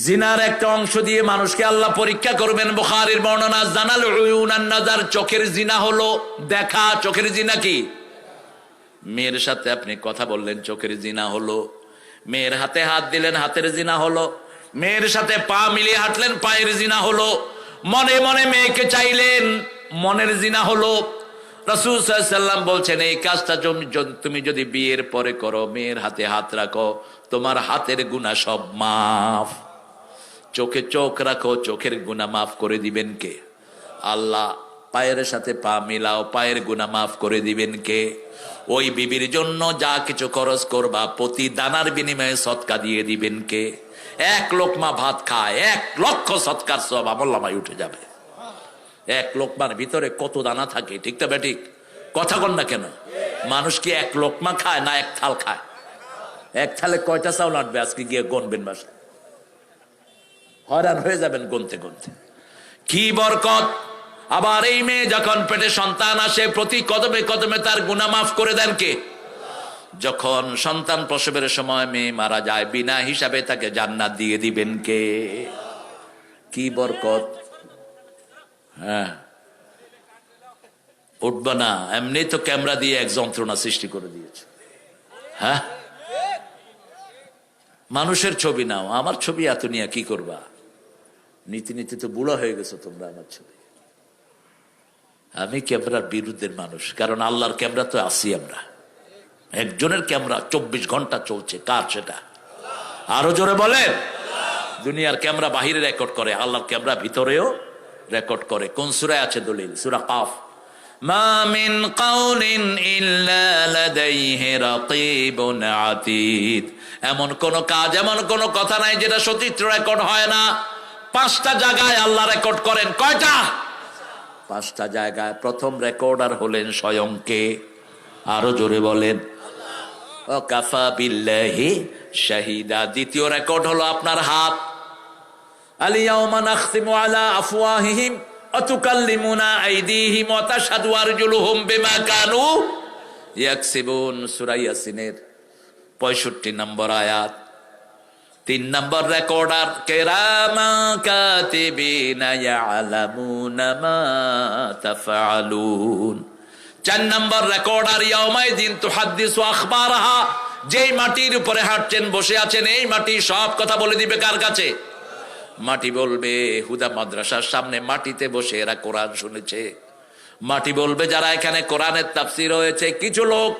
জিনার একটা অংশ দিয়ে মানুষকে আল্লাহ পরীক্ষা করবেন। বুখারীর বর্ণনা, জানাল উয়ুনান নাজার, চোখের জিনা হলো দেখা। চোখের জিনা কি? মেয়ের সাথে আপনি কথা বললেন, চোখের জিনা হলো। মেয়ের হাতে হাত দিলেন, হাতের জিনা হলো। মেয়ের সাথে পা মিলিয়ে হাঁটলেন, পায়ের জিনা হলো। মনে মনে মেয়েকে চাইলেন, মনের জিনা হলো। রাসূল সাল্লাল্লাহু আলাইহি ওয়াসাল্লাম বলছেন, এই কাজটা তুমি যদি বিয়ের পরে করো, মেয়ের হাতে হাত রাখো, তোমার হাতের গুনাহ সব মাফ। চোখে চোখ রাখো, চোখের গুনাহ মাফ করে দিবেন কে? আল্লাহ। পায়ের সাথে পা মিলাও, পায়ের গুনাহ মাফ করে দিবেন কে? ওই বিবির জন্য যা কিছু খরচ করবা, প্রতি দানার বিনিময়ে সদকা দিয়ে দিবেন কে? 1 লোকমা ভাত খায়, 1 লক্ষ সদকার সওয়াব আমলনামায় উঠে যাবে। 1 লোকমার ভিতরে কত দানা থাকে, ঠিক তো বেঠিক? কথা কন না কেন? মানুষ কি 1 লোকমা খায় না 1 থাল খায়? 1 থালে কয়টা চাউল আটবে আজকে গিয়ে গণবেন, বাসা হয়রান হয়ে যাবেন গুনতে গুনতে। কি বরকত! আবার এই মেয়ে যখন পেটে সন্তান আসে, প্রতি কদমে কদমে তার গুনাহ মাফ করে দেন কে? যখন সন্তান প্রসবের সময় মেয়ে মারা যায়, বিনা হিসাবে তাকে জান্নাত দিয়ে দিবেন কে? কি বরকত! হ্যাঁ, উঠবে না। এমনি তো ক্যামেরা দিয়ে এক যন্ত্রণা সৃষ্টি করে দিয়েছে। হ্যাঁ, মানুষের ছবি নাও, আমার ছবি এত নিয়ে কি করবা? নীতি নীতি তো বুড়া হয়ে গেছো তোমরা আমার ছবি। আমি ক্যামেরার বিরুদ্ধের মানুষ, কারণ আল্লাহর ক্যামেরা তো আসি আমরা। একজনের ক্যামেরা 24 ঘন্টা চলছে, কার সেটা? আরো জোরে বলেন। দুনিয়ার ক্যামেরা বাহিরে রেকর্ড করে, আল্লাহর ক্যামেরা ভিতরেও রেকর্ড করে। কোন সূরায় আছে দলিল? সূরা কাফ। মা মিন কাউলিন ইল্লা লাদাইহি রাকিবুন আতীদ। এমন কোন কাজ, এমন কোন কথা নাই যেটা সচিত্র রেকর্ড হয় না। 5টা জায়গায় আল্লাহ রেকর্ড করেন। কয়টা? 5টা জায়গায়। প্রথম রেকর্ডার হলেন স্বয়ং কে? আরো জোরে বলেন। ও কাফা বিল্লাহি শাহিদা। দ্বিতীয় রেকর্ড হলো আপনার হাত। আলিয়াউমা নাখতিমু আলা আফওয়াহিহিম ওয়া তুকাল্লিমুনা আইদিহিম ওয়া তাশহাদু আরজুলুহুম বিমা কানু ইয়াকসিবুন। সূরা ইয়াসিনের 65 নম্বর আয়াত। 3 নম্বর রেকর্ডার কিরামা কাতিবিনা ইয়ালামুনা মা তাফআলুন। 4 নম্বর রেকর্ডার ইয়াউমাইদিন তুহাদ্দিসু আখবারাহা। যেই মাটির উপরে হাঁটছেন, বসে আছেন, এই মাটি সব কথা বলে দিবে কার কাছে? মাটি বলবে, হুদা মাদ্রাসার সামনে মাটিতে বসে এরা কোরআন শুনেছে। মাটি বলবে, যারা এখানে কোরআনের তাফসীর হয়েছে, কিছু লোক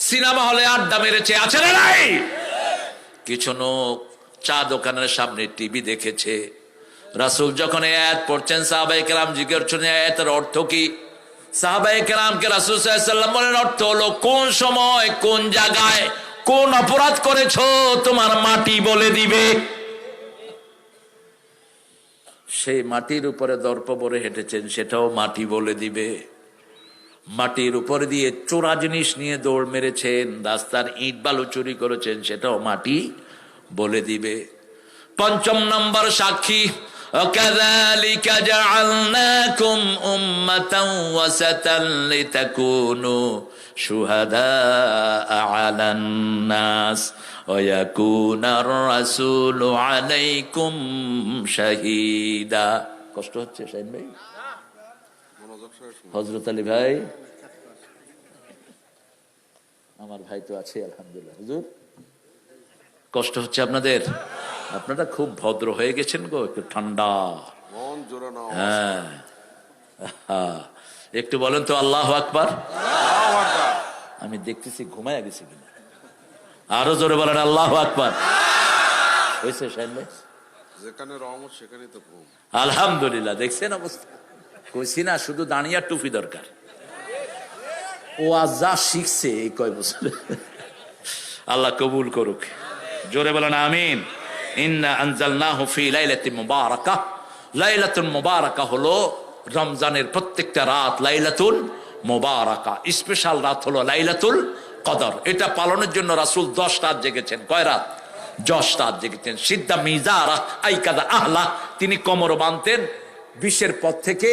সিনেমা হলে আড্ডা মেরেছে, আছে না নাই? কিছু লোক চা দোকানের সামনে টিভি দেখেছে। রাসূল যখন এই আয়াত পড়ছেন, সাহাবায়ে কেরাম জিজ্ঞেস করছেন, আয়াতের অর্থ কি? সাহাবায়ে কেরামকে রাসূল সাল্লাল্লাহু আলাইহি ওয়াসাল্লাম বলেন, অর্থ হলো কোন সময়, কোন জায়গায়, কোন অপরাধ করেছো, তোমার মাটি বলে দিবে। সেই মাটির উপরে দর্প পরে হেঁটেছেন, সেটাও মাটি বলে দিবে। মাটির উপর দিয়ে চোরা জিনিস নিয়ে দৌড় মেরেছেন, রাস্তার ইট বালু চুরি করেছেন, সেটাও মাটি বলে দিবে। 5ম নম্বর সাক্ষী, وَكَذَلِكَ جَعَلْنَاكُمْ أُمَّةً وَسَطًا لِتَكُونُوا شُهَدَاءَ عَلَى النَّاسِ وَيَكُونَ الرَّسُولُ عَلَيْكُمْ شَهِيدًا। কষ্ট হচ্ছে শাহিন ভাই? হযরত আলী ভাই, আমার ভাই তো আছে আলহামদুলিল্লাহ। হুজুর, কষ্ট হচ্ছে আপনাদের? আপনারা খুব ভদ্র হয়ে গেছেন গো, একটু ঠান্ডা। হ্যাঁ, একটু বলেন তো আল্লাহু আকবার। আমি দেখতেছি ঘুমায় গেছি কিনা। আরো জোরে বলেন আল্লাহু আকবার। হয়েছে শাহিন ভাই? যেখানে রহমত সেখানে তো ঘুম। আলহামদুলিল্লাহ। দেখছেন অবস্থা? কইছি না, শুধু দাঁড়িয়ে টুপি দরকার। ও আজ যা শিখছে এই কয় বছর, আল্লাহ কবুল করুক। জোরে বলেন আমিন। ইন্না আনজালনাহু ফি লাইলাতিন মুবারাকাহ। লাইলাতুল মুবারাকা হলো রমজানের প্রত্যেকটা রাত লাইলাতুল মুবারাকা, স্পেশাল রাত হলো লাইলাতুল কদর। এটা পালনের জন্য রাসূল 10 রাত জেগেছেন। কয় রাত? 10 রাত জেগেছেন। সিদ্ধা মিজারা আইকাদা আহলা, তিনি কোমর বাঁধতেন, 20-এর পর থেকে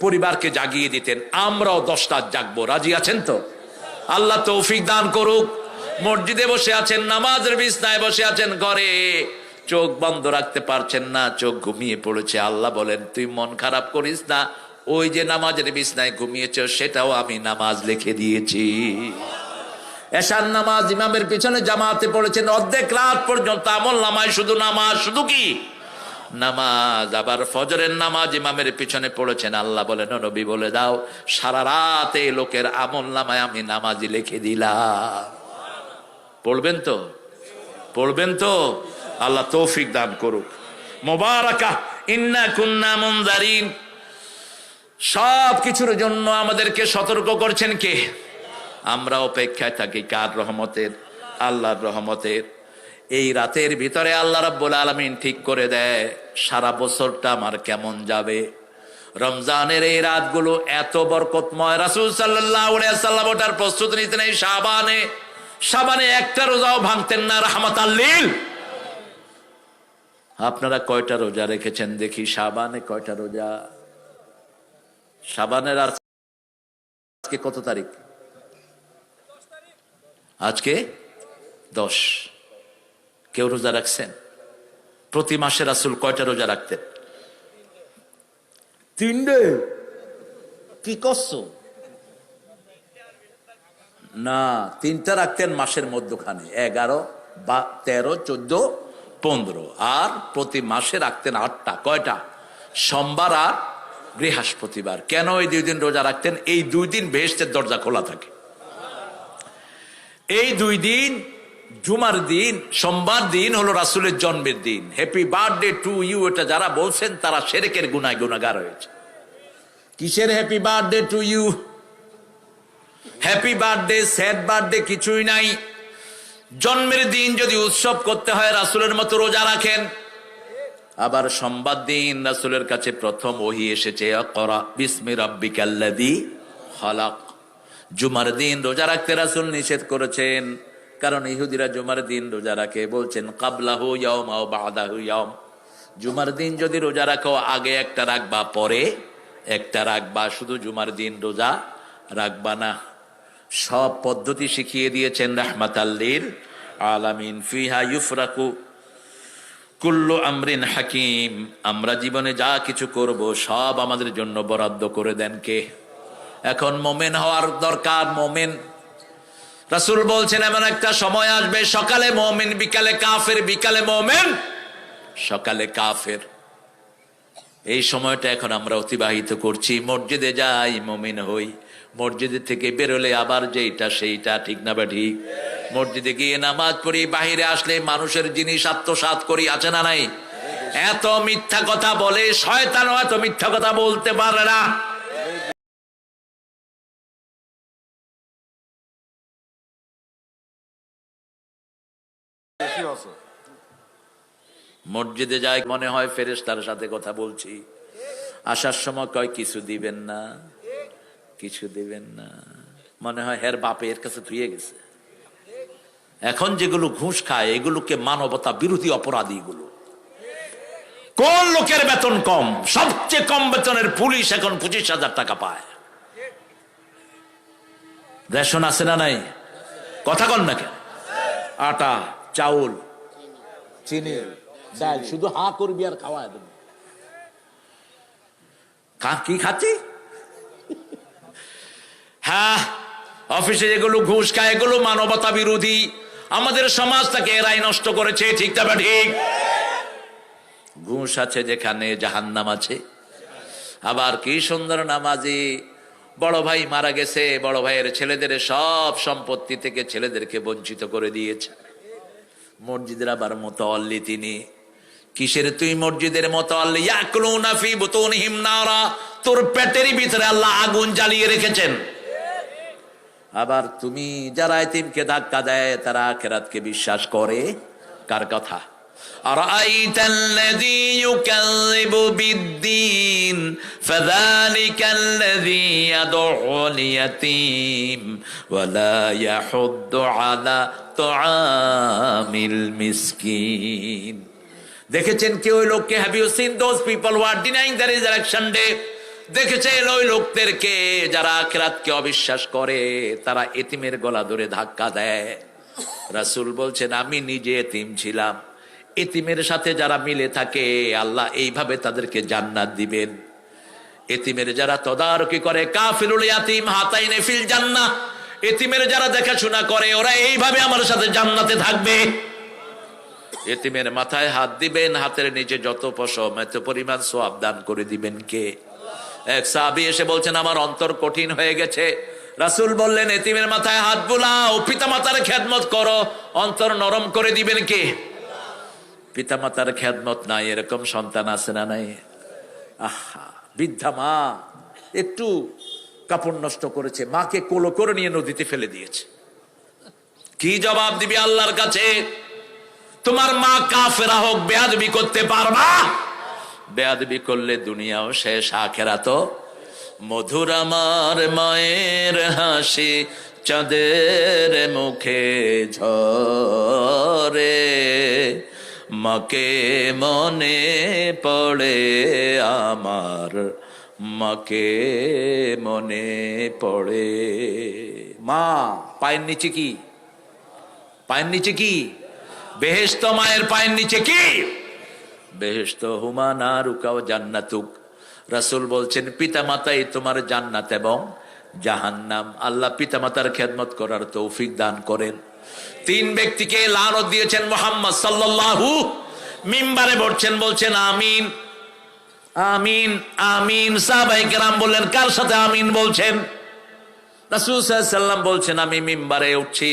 পরিবারকে জাগিয়ে দিতেন। আমরাও 10 রাত জাগবো, রাজি আছেন তো? আল্লাহ তৌফিক দান করুক। মসজিদে বসে আছেন, নামাজের বিছনায় বসে আছেন, ঘরে চোখ বন্ধ রাখতে পারছেন না, চোখ ঘুমিয়ে পড়েছে। আল্লাহ বলেন তুই মন খারাপ করিস না, ওই যে নামাজের বিছনায় ঘুমিয়েছ সেটাও আমি নামাজ লিখে দিয়েছি। এশার নামাজ ইমামের পিছনে জামাতে পড়েছেন, অর্ধেক রাত পর্যন্ত আমল নামায় শুধু নামাজ, শুধু কি নামাজ। আবার ফজরের নামাজ ইমামের পিছনে পড়েছেন। আল্লাহ বলেন ও নবী বলে দাও সারা রাত এই লোকের আমল নামায় আমি নামাজি লিখে দিলাম। পড়বেন তো? পড়বেন তো? আল্লাহ তৌফিক দান করুক। মুবারাকা ইন্না কুন্না মুনজারিন, সব কিছুর জন্য আমাদেরকে সতর্ক করছেন কে? আমরা অপেক্ষায় থাকি কার রহমতের? আল্লাহর রহমতের। এই রাতের ভিতরে আল্লাহ রাব্বুল আলামিন ঠিক করে দেয় সারা বছরটা আমার কেমন যাবে। রমজানের এই রাতগুলো এত বরকতময়। রাসূল সাল্লাল্লাহু আলাইহি ওয়াসাল্লাম ওটার প্রস্তুতি নিতেন এই শাবানে একটা রোজাও ভাঙতেন না, রাহমাতাল লিল। আপনারা কয়টা রোজা রেখেছেন দেখি? শাবানে কয়টা রোজা? শাবানের আজকে কত তারিখ? আজকে 10। কেউ রোজা রাখছেন? প্রতি মাসে রাসূল কয়টা রোজা রাখতেন? 3 কি করছো? না, 3টা রাখতেন মাসের মধ্যখানে, 11, 13, 14, 15। আর প্রতি মাসে রাখতেন 8টা। কয়টা? সোমবার আর বৃহস্পতিবার। কেন এই 2 দিন রোজা রাখতেন? এই 2 দিন বেহেশতের দরজা খোলা থাকে। এই 2 দিন, জুমার দিন, সোমবার দিন হলো রাসূলের জন্মের দিন। হ্যাপি বার্থডে টু ইউ, এটা যারা বলছেন তারা শিরকের গুনাহগার হয়েছে। কিসের happy birthday to you? Happy birthday, sad birthday কিছুই নাই। জন্মের দিন যদি উৎসব করতে হয় রাসূলের মতো রোজা রাখেন। আবার সোমবার দিন রাসূলের কাছে প্রথম ওহী এসেছে, ইকরা বিসমি রাব্বিকাল্লাযী খালাক। জুমার দিন রোজা রাখতে রাসূল নিষেধ করেছেন, কারণ ইহুদিরা জুমার দিন রোজা রাখে, বলছেন কাবলাহু ইয়াওম আও বাদাহু ইয়াওম। জুমার দিন যদি রোজা রাখো আগে একটা রাখবা, পরে একটা রাখবা, শুধু জুমার দিন রোজা রাখবা না। সব পদ্ধতি শিখিয়ে দিয়েছেন রাহমাতাল লিল আলামিন। ফিহা ইউফরাকু কুল্লু আমরিন হাকিম। আমরা জীবনে যা কিছু করব সব আমাদের জন্য বরাদ্দ করে দেন কে? এখন মোমেন হওয়ার দরকার। মোমেন, রাসূল বলছেন এমন একটা সময় আসবে সকালে মোমেন, বিকালে কাফের, বিকালে মোমেন, সকালে কাফের। এই সময়টা এখন আমরা অতিবাহিত করছি। মসজিদে যাই, মোমেন হই, মসজিদে থেকে বেরোলে আবার যেইটা সেইটা, ঠিক না বা ঠিক? মসজিদে গিয়ে নামাজ পড়ি, বাহিরে আসলে মানুষের জিনিস আত্মসাৎ করি, আছে না নাই? এত মিথ্যা কথা বলে, শয়তান এত মিথ্যা কথা বলতে পারে না। মসজিদে যাই মনে হয় ফেরেশতার সাথে কথা বলছি, আসার সময় কয় কিছু দিবেন না, কিছু দিবেন না, মনে হয় হের বাপের কাছে ধুয়ে গেছে। এখন যেগুলো ঘুষ খায় এগুলোকে মানবতা বিরোধী অপরাধী। এগুলো কোন লোকের বেতন কম? সবচেয়ে কম বেতনের পুলিশ এখন 25,000 টাকা পায়। রেশন আছে না নাই? কথা কন না কেন? আটা, চাউল, চিনি, ডাল, শুধু হা করবি আর খাওয়া দেবে। কি খাচ্ছি? হ্যাঁ, অফিসে যেগুলো ঘুষ খায় এগুলো মানবতা বিরোধী। আমাদের সমাজটাকে এরাই নষ্ট করেছে, ঠিক না ঠিক? ঘুষ আছে যেখানে জাহান্নাম আছে। আবার কি সুন্দর নামাজি, বড় ভাই মারা গেছে, বড় ভাইয়ের ছেলেদের সব সম্পত্তি থেকে ছেলেদেরকে বঞ্চিত করে দিয়েছে। মসজিদের আবার মুতাওয়াল্লি তিনি। কিসের তুই মসজিদের মুতাওয়াল্লি? ইয়াকুলুনা ফি বুতুনিহিম নারা, তোর পেটের ভিতরে আল্লাহ আগুন জ্বালিয়ে রেখেছেন। আবার তুমি যারা এতিমকে ধাক্কা দেয় তারা আখিরাতকে বিশ্বাস করে? কার কথা? أرأيت الذي يكذب بالدين فذلك الذي يدع اليتيم ولا يحض على طعام المسكين. দেখেছেন কি ওই লোককে? Have you seen those people who are denying the resurrection day? দেখেছেন ওই লোকদেরকে যারা আখিরাতকে অবিশ্বাস করে, তারা এতিমের গলা ধরে ধাক্কা দেয়। রাসূল বলছেন আমি নিজে এতিম ছিলাম, এতিমের সাথে যারা মিলে থাকে আল্লাহ এইভাবে তাদেরকে জান্নাত দিবেন। এতিমের যারা তদারকি করে, কাফিলুল ইয়াতিম হাতাইনে ফিল জান্নাহ, এতিমের যারা দেখাশোনা করে ওরা এইভাবে আমার সাথে জান্নাতে থাকবে। এতিমের মাথায় হাত দিবেন, হাতের নিচে যত পশম এত পরিমাণ সওয়াব দান করে দিবেন কে? এক সাহাবী এসে বলছেন আমার অন্তর কঠিন হয়ে গেছে। রাসূল বললেন এতিমের মাথায় হাত বুলাও, পিতামাতার খেদমত করো, অন্তর নরম করে দিবেন কে? পিতামাতার খেদমত নাই এরকম সন্তান আছে না নাই? আহা, বৃদ্ধা মা একটু কাপড় নষ্ট করেছে, মাকে কোলো করে নিয়ে নদীতে ফেলে দিয়েছে। কি জবাব দিবি আল্লাহর কাছে? তোমার মা কাফেরা হোক, বেয়াদবি করতে পারবা? বেয়াদবি করলে দুনিয়াও শেষ, আখিরাতও। মধুর আমার মায়ের হাসি চাঁদের মুখে ঝরে, মাকে মনে পড়ে আমার, মাকে মনে পড়ে। মা পায়ের নিচে কি? পায়ের নিচে কি? বেহেশত মায়ের পায়ের নিচে কি? বেহেশত হুমা নারুকা ওয়া জান্নাতুক। রাসূল বলছেন পিতামাতাই তোমার জান্নাত এবং জাহান্নাম। আল্লাহ পিতামাতার খেদমত করার তৌফিক দান করেন। তিন ব্যক্তিকে লানত দিয়েছেন মুহাম্মদ সাল্লাল্লাহু, মিম্বারে বলছেন, বলছেন আমিন আমিন আমিন। সাহাবায়ে কেরাম বললেন কার সাথে আমিন বলছেন? রাসূল সাল্লাল্লাহু আলাইহি সাল্লাম বলছেন আমি মিম্বারে উঠছি,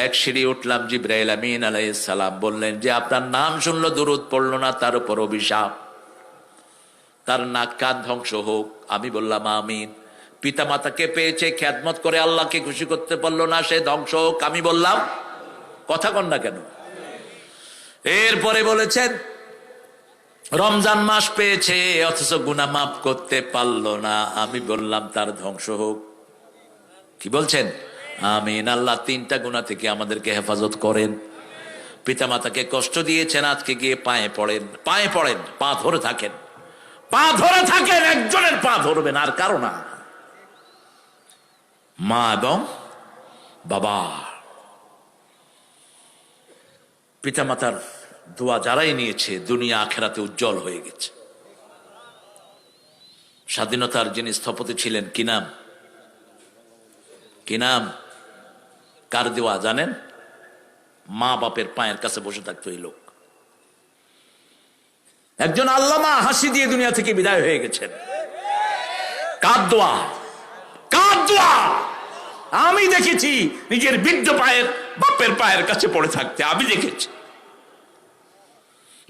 এক সিঁড়ি উঠলাম, জিবরাইল আমিন আলাইহিস সালাম বললেন যে আপনার নাম শুনলো দুরূদ পড়লো না, তার উপর অভিশাপ, তার নাক কান ধ্বংস হোক। আমি বললাম আমিন। পিতামাতাকে পেয়েছে, খেদমত করে আল্লাহকে খুশি করতে পারলো না, সে ধ্বংস হোক। আমি বললাম, কথা কন না কেন? এরপরে বলেছেন রমজান মাস পেয়েছে অথচ গুনাহ মাফ করতে পারলো না, আমি বললাম তার ধ্বংস হোক। কি বলছেন? আমিন। আল্লাহ তিনটা গুনাহ থেকে আমাদেরকে হেফাজত করেন। পিতামাতাকে কষ্ট দিয়েছেন, আজকে গিয়ে পায়ে পড়েন, পায়ে পড়েন, পা ধরে থাকেন, পা ধরে থাকেন, একজনের পা ধরবেন আর কারো না। মা এবং বাবা, পিতামাতার দোয়া যারাই নিয়েছে দুনিয়া আখেরাতে উজ্জ্বল হয়ে গেছে। স্বাধীনতার যিনি স্থপতি ছিলেন, কি নাম? কি নাম? কার দেওয়া জানেন? মা বাপের পায়ের কাছে বসে থাকতো এই লোক। একজন আল্লামা হাসি দিয়ে দুনিয়া থেকে বিদায় হয়ে গেছেন। কার দোয়া? কার দোয়া? আমি দেখেছি নিজের বৃদ্ধ পায়ের বাপের পায়ের কাছে পড়ে থাকতে, আমি দেখেছি।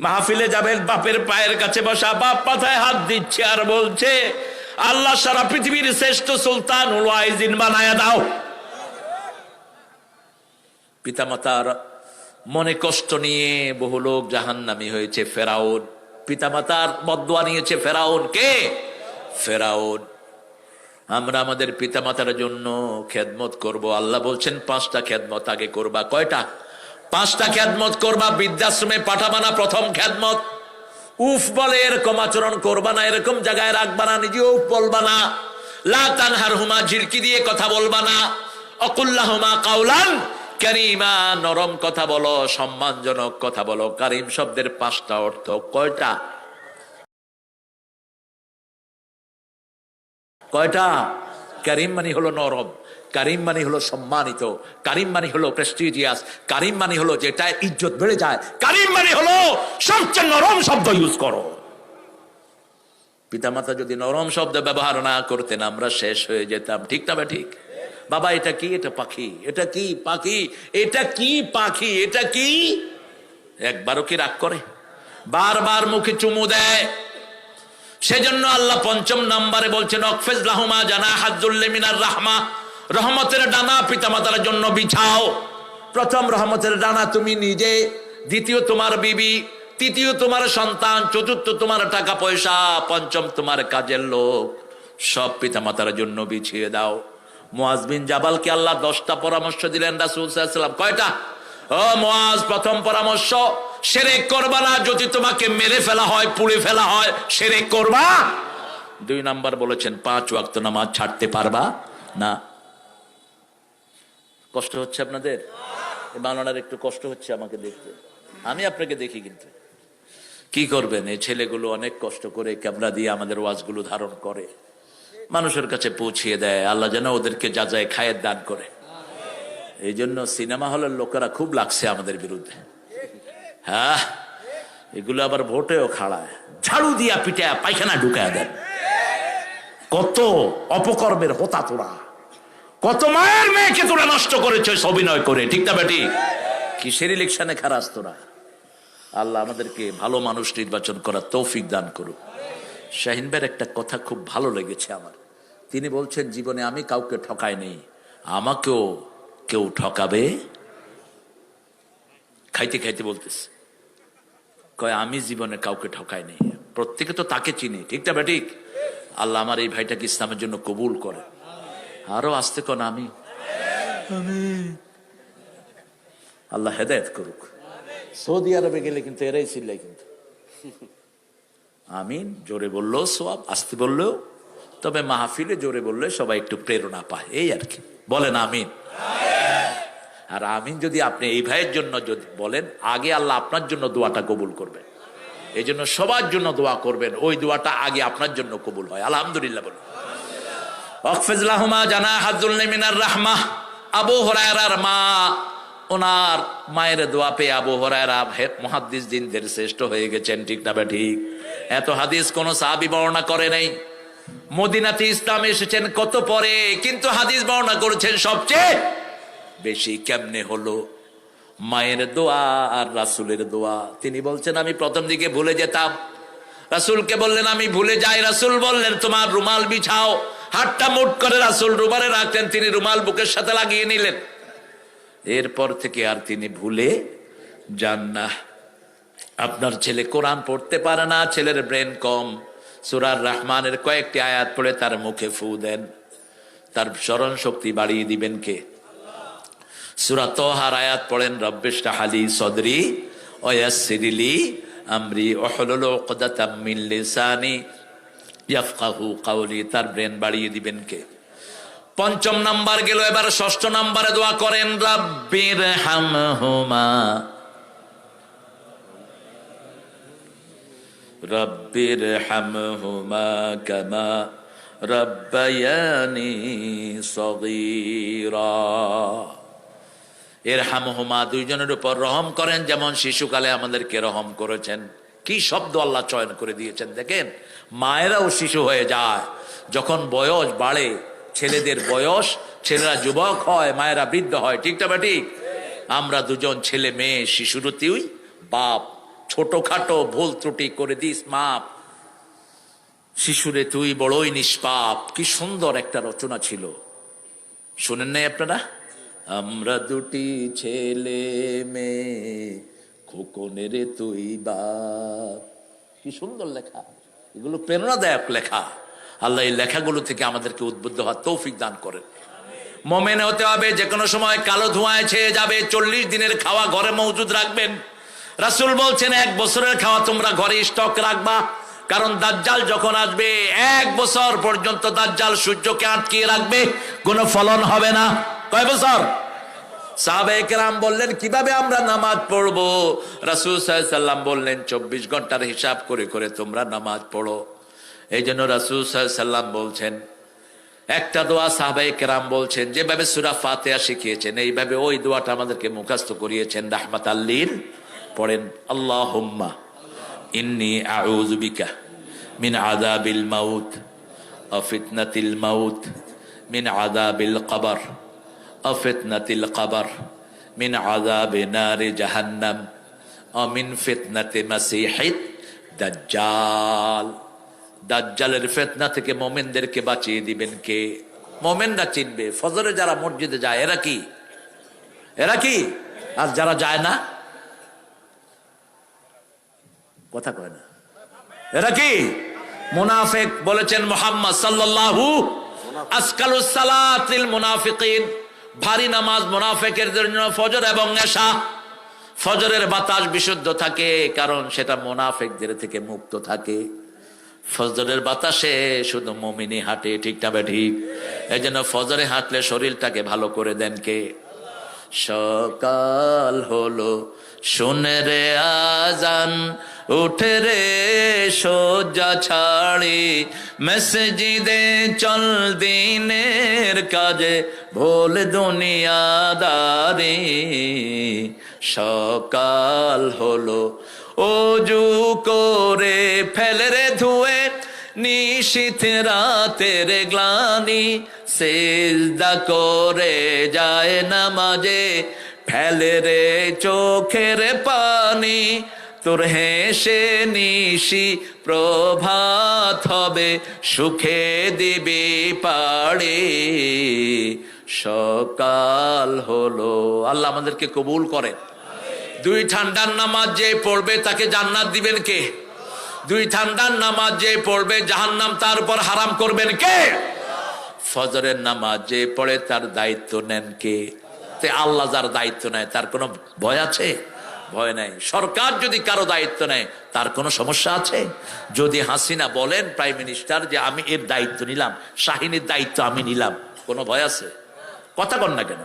মাহফিলে যাবেন, বাপের পায়ের কাছে বসা, বাপ মাথায় হাত দিচ্ছে আর বলছে আল্লাহ সারা পৃথিবীর শ্রেষ্ঠ সুলতান উল আইজিন বানায়া দাও। পিতামাতার মনে কষ্ট নিয়ে বহু লোক জাহান্নামী হয়েছে। ফেরাউন পিতামাতার বদদোয়া নিয়েছে। ফেরাউন কে? ফেরাউন। আমরা আমাদের পিতামাতার জন্য খেদমত করব। আল্লাহ বলছেন 5টা খেদমত আগে করবা। কয়টা? 5টা খেদমত করবা। বৃদ্ধাশ্রমে পাঠাবা না, প্রথম খেদমত। উফ বলে এরকম আচরণ করবা না, এরকম জায়গায় রাখবা না, নিজে উফ বলবা না। লা তানহারহুমা, ঝিরকি দিয়ে কথা বলবা না। অকুল্লাহুমা কাউলান কারীমা, নরম কথা বলো, সম্মানজনক কথা বলো। কারীম শব্দের 5টা অর্থ। কয়টা? কয়টা? কারীম মানে হলো নরম, কারীম মানে হলো সম্মানিত, কারীম মানে হলো প্রেস্টিজিয়াস, কারীম মানে হলো যেটা ইজ্জত বেড়ে যায়, কারীম মানে হলো সবচেয়ে নরম শব্দ ইউজ করো। পিতামাতা যদি নরম শব্দ ব্যবহার না করতেন আমরা শেষ হয়ে যেতাম। ঠিক না? ঠিক। বাবা এটা কি? এটা পাখি। এটা কি? পাখি। এটা কি? পাখি। এটা কি? একবারও কি রাগ করে? বারবার মুখে চুমু দেয়। সেজন্য আল্লাহ 5ম নম্বরে বলছেন অকফিজ লাহুমা জানাহাজ যুল্লি মিনার রাহমা, রহমতের ডানা পিতামাতার জন্য বিছাও। প্রথম রহমতের ডানা তুমি নিজে, দ্বিতীয় তোমার বিবি, তৃতীয় তোমার সন্তান, চতুর্থ তোমার টাকা পয়সা, পঞ্চম তোমার কাজের লোক, সব পিতামাতার জন্য বিছিয়ে দাও। মুআজ বিন জাবালকে আল্লাহ 10টা পরামর্শ দিলেন রাসূল সাল্লাল্লাহু আলাইহি ওয়াসাল্লাম। কয়টা? ও মুআজ, প্রথম পরামর্শ, শিরক করবা না। যদি তোমাকে মেরে ফেলা হয়, পুড়ে ফেলা হয়, শিরক করবা। 2 নাম্বার বলেছেন 5 ওয়াক্ত নামাজ ছাড়তে পারবা না। কষ্ট হচ্ছে আপনাদের? বাংলার একটু কষ্ট হচ্ছে আমাকে দেখতে, আমি আপনাকে দেখি, কিন্তু কি করবেন, এই ছেলেগুলো অনেক কষ্ট করে ক্যামেরা দিয়ে আমাদের ওয়াজগুলো ধারণ করে, মানুষের কাছে পৌঁছিয়ে দেয়। আল্লাহ যেন ওদেরকে যা যায় খায়ের দান করে। এই জন্য সিনেমা হলের লোকেরা খুব লাগছে আমাদের বিরুদ্ধে। হ্যাঁ, এগুলো আবার ভোটেও খাড়ায়, ঝাড়ু দিয়া পিঠা পায়খানা ঢুকায় দেন। কত অপকর্মের হোতা তোরা, কত মায়ের মেয়েকে তোরা নষ্ট করেছে অভিনয় করে, ঠিক না বেটি? কিসের ইলেকশনে খারাস তোরা? আল্লাহ আমাদেরকে ভালো মানুষ নির্বাচন করার তৌফিক দান করুক। শাহিন ভাইয়ের একটা কথা খুব ভালো লেগেছে আমার। তিনি বলছেন, জীবনে আমি কাউকে ঠকাই নেই, আমাকেও কেউ ঠকাবে। খাইতে খাইতে বলতেছে, কয় আমি জীবনে কাউকে ঠকাই নেই, প্রত্যেকে তো তাকে চিনি, ঠিক না বেঠিক? আল্লাহ আমার এই ভাইটাকে ইসলামের জন্য কবুল করে। আরো আসতে কোন আমি আল্লাহ হেদায়েত করুক। সৌদি আরবে গেলে কিন্তু এরাই চিল্লাই, কিন্তু আমিন জোরে বললেও সওয়াব, আসতে বললেও, তবে মাহফিলে জোরে বললে সবাই একটু প্রেরণা পায়, এই আর কি। বলেন আমিন। আর আমিন যদি আপনি এই ভাইয়ের জন্য যদি বলেন, আগে আল্লাহ আপনার জন্য দোয়াটা কবুল করবেন। এই জন্য সবার জন্য দোয়া করবেন, ওই দোয়াটা আগে আপনার জন্য কবুল হয়। আলহামদুলিল্লাহ বলুন। ওয়াকফিজ লাহুমা জানাহা যুল্লি মিনার রাহমাহ। আবু হুরায়রার মা, ওনার মায়ের দোয়া পেয়ে আবু হুরায়রা মুহাদ্দিস দিনদের শ্রেষ্ঠ হয়ে গেছেন, ঠিক না ঠিক? এত হাদিস কোন সাহাবী বর্ণনা করে নাই। মদিনাতে ইসলাম এসেছেন কত পরে, কিন্তু হাদিস বর্ণনা করেছেন সবচেয়ে বেশি। কেমনে হলো? মায়ের দোয়া আর রাসূলের দোয়া। তিনি বলছেন, আমি প্রথম দিকে ভুলে যেতাম, রাসূলকে বললেন আমি ভুলে যাই, রাসূল বললেন তোমার রুমাল বিছাও। হাতটা মুঠ করে রাসূল রুমালে রাখলেন, তিনি রুমাল বুকের সাথে লাগিয়ে নিলেন। এরপর থেকে আর তিনি ভুলে যান না। আপনার ছেলে কোরআন পড়তে পারে না, ছেলের ব্রেন কম, সূরা রহমানের কয়েকটি আয়াত পড়ে তার মুখে ফু দেন, তার স্মরণ শক্তি বাড়িয়ে দিবেন কে? সূরা তাহার আয়াত পড়েন, রব্বিশরাহ লি সদরি ওয়া ইয়াসসির লি আমরি ওয়াহলুল উকদাতাম মিন লিসানি ইয়াফকাহু কাওলি, তার ব্রেন বাড়িয়ে দিবেন কে? 5 নাম্বার গেল, এবার 6 নাম্বারে দোয়া করেন, রাব্বির হামহুমা রব্বির হামহুমা কামা রাব্বায়ানি সগীরা। ইরহামহুমা, দুইজনের উপর রহম করেন যেমন শিশুকালে আমাদেরকে রহম করেছেন। কি শব্দ আল্লাহ চয়ন করে দিয়েছেন দেখেন। মায়েরাও শিশু হয়ে যায় যখন বয়স বাড়ে, ছেলেদের বয়স, ছেলেরা যুবক হয়, মায়েরা বৃদ্ধ হয়, ঠিকটা বা ঠিক? আমরা দুজন ছেলে মেয়ে শিশুরতিই বাপ, ছোটখাটো ভুল ত্রুটি করে দিস মাপ, শিশুরে তুই বড়ই নিষ্পাপ। কি সুন্দর একটা রচনা ছিল, শুনেন নাই আপনারা? আমরা দুটি ছেলে মেয়ে, খোকনের তুই বাপ। কি সুন্দর লেখা, এগুলো প্রেরণাদায়ক লেখা। আল্লাহ এই লেখাগুলো থেকে আমাদেরকে উদ্বুদ্ধ হওয়ার তৌফিক দান করেন। মোমেন হতে হবে, যে কোনো সময় কালো ধোঁয়ায় ছেয়ে যাবে। 40 দিনের খাওয়া ঘরে মজুদ রাখবেন। রাসূল বলছেন 1 বছরের খাওয়া তোমরা ঘরে স্টক রাখবা, কারণ দাজ্জাল যখন আসবে 1 বছর পর্যন্ত দাজ্জাল সূর্যকে আটকিয়ে রাখবে, কোনো ফলন হবে না। কয় বছর? সাহাবায়ে কেরাম বললেন কিভাবে আমরা নামাজ পড়বো? রাসূল সাল্লাল্লাহু আলাইহি ওয়াসাল্লাম বললেন 24 ঘন্টার হিসাব করে করে তোমরা নামাজ পড়ো। এই জন্য রাসূল সাল্লাল্লাহু আলাইহি ওয়াসাল্লাম বলছেন একটা দোয়া, সাহাবায়ে কেরাম বলছেন যেভাবে সূরা ফাতিহা শিখিয়েছেন এইভাবে ওই দোয়াটা আমাদেরকে মুখস্থ করিয়েছেন। রাহমাতাল লিল পড়েন, আল্লাহুম্মা ইন্নী আউযু বিকা মিন আযাবিল মাউত ওয়া ফিতনাতিল মাউত মিন আযাবিল কবর ওয়া ফিতনাতিল কবর মিন আযাবি নারি জাহান্নাম ওয়া মিন ফিতনাতি মাসিহিদ দাজ্জাল। দাজ্জালের ফিতনা থেকে মুমিনদেরকে বাঁচিয়ে দিবেন কে? মোমেনরা চিনবে। ফজরে যারা মসজিদে যায় এরা কি, এরা কি? আর যারা যায় না, কথা কয় না, এরা কি? মুনাফিক। বলেছেন মুহাম্মদ সাল্লাল্লাহু আসকালুস সালাতিল মুনাফিকিন, ভারী নামাজ মুনাফিকের জন্য ফজর এবং এশা। ফজরের বাতাস বিশুদ্ধ থাকে, কারণ সেটা মুনাফিকদের থেকে মুক্ত থাকে। ফজরের বাতাসে শুধু মুমিনই হাঁটে, ঠিক না ঠিক? এই জন্য ফজরে হাঁটলে শরীরটাকে ভালো করে দেন কে? সকাল হলো শুনে রে আজান, উঠে রে শয্যা ছাড়ি, মসজিদে চল দিনের কাজে, ভুল দুনিয়াদারি। সকাল হলো ওযু করে ফেলে রে ধুয়ে, নিশীথ রাতের গ্লানি, সিজদা করে যায় নামাজে, ফেলে রে চোখের পানি। তোর হেসে নিশি প্রভাত হবে, সুখে দিবি পাড়ি। সকাল হলো। আল্লাহ আমাদেরকে কবুল করেন। দুই ঠান্ডার নামাজ যে পড়বে তাকে জান্নাত দিবেন কে? দুই ঠান্ডার নামাজ যে পড়বে জাহান্নাম তার উপর হারাম করবেন কে? ফজরের নামাজ যে পড়ে তার দায়িত্ব নেন কে? আল্লাহ যার দায়িত্ব নেয় তার কোনো ভয় আছে? ভয় নাই। সরকার যদি কারো দায়িত্ব নেয় তার কোনো সমস্যা আছে? যদি হাসিনা বলেন প্রাইম মিনিস্টার যে আমি এর দায়িত্ব নিলাম, শাহিনের দায়িত্ব আমি নিলাম, কোনো ভয় আছে? কথা কন না কেন?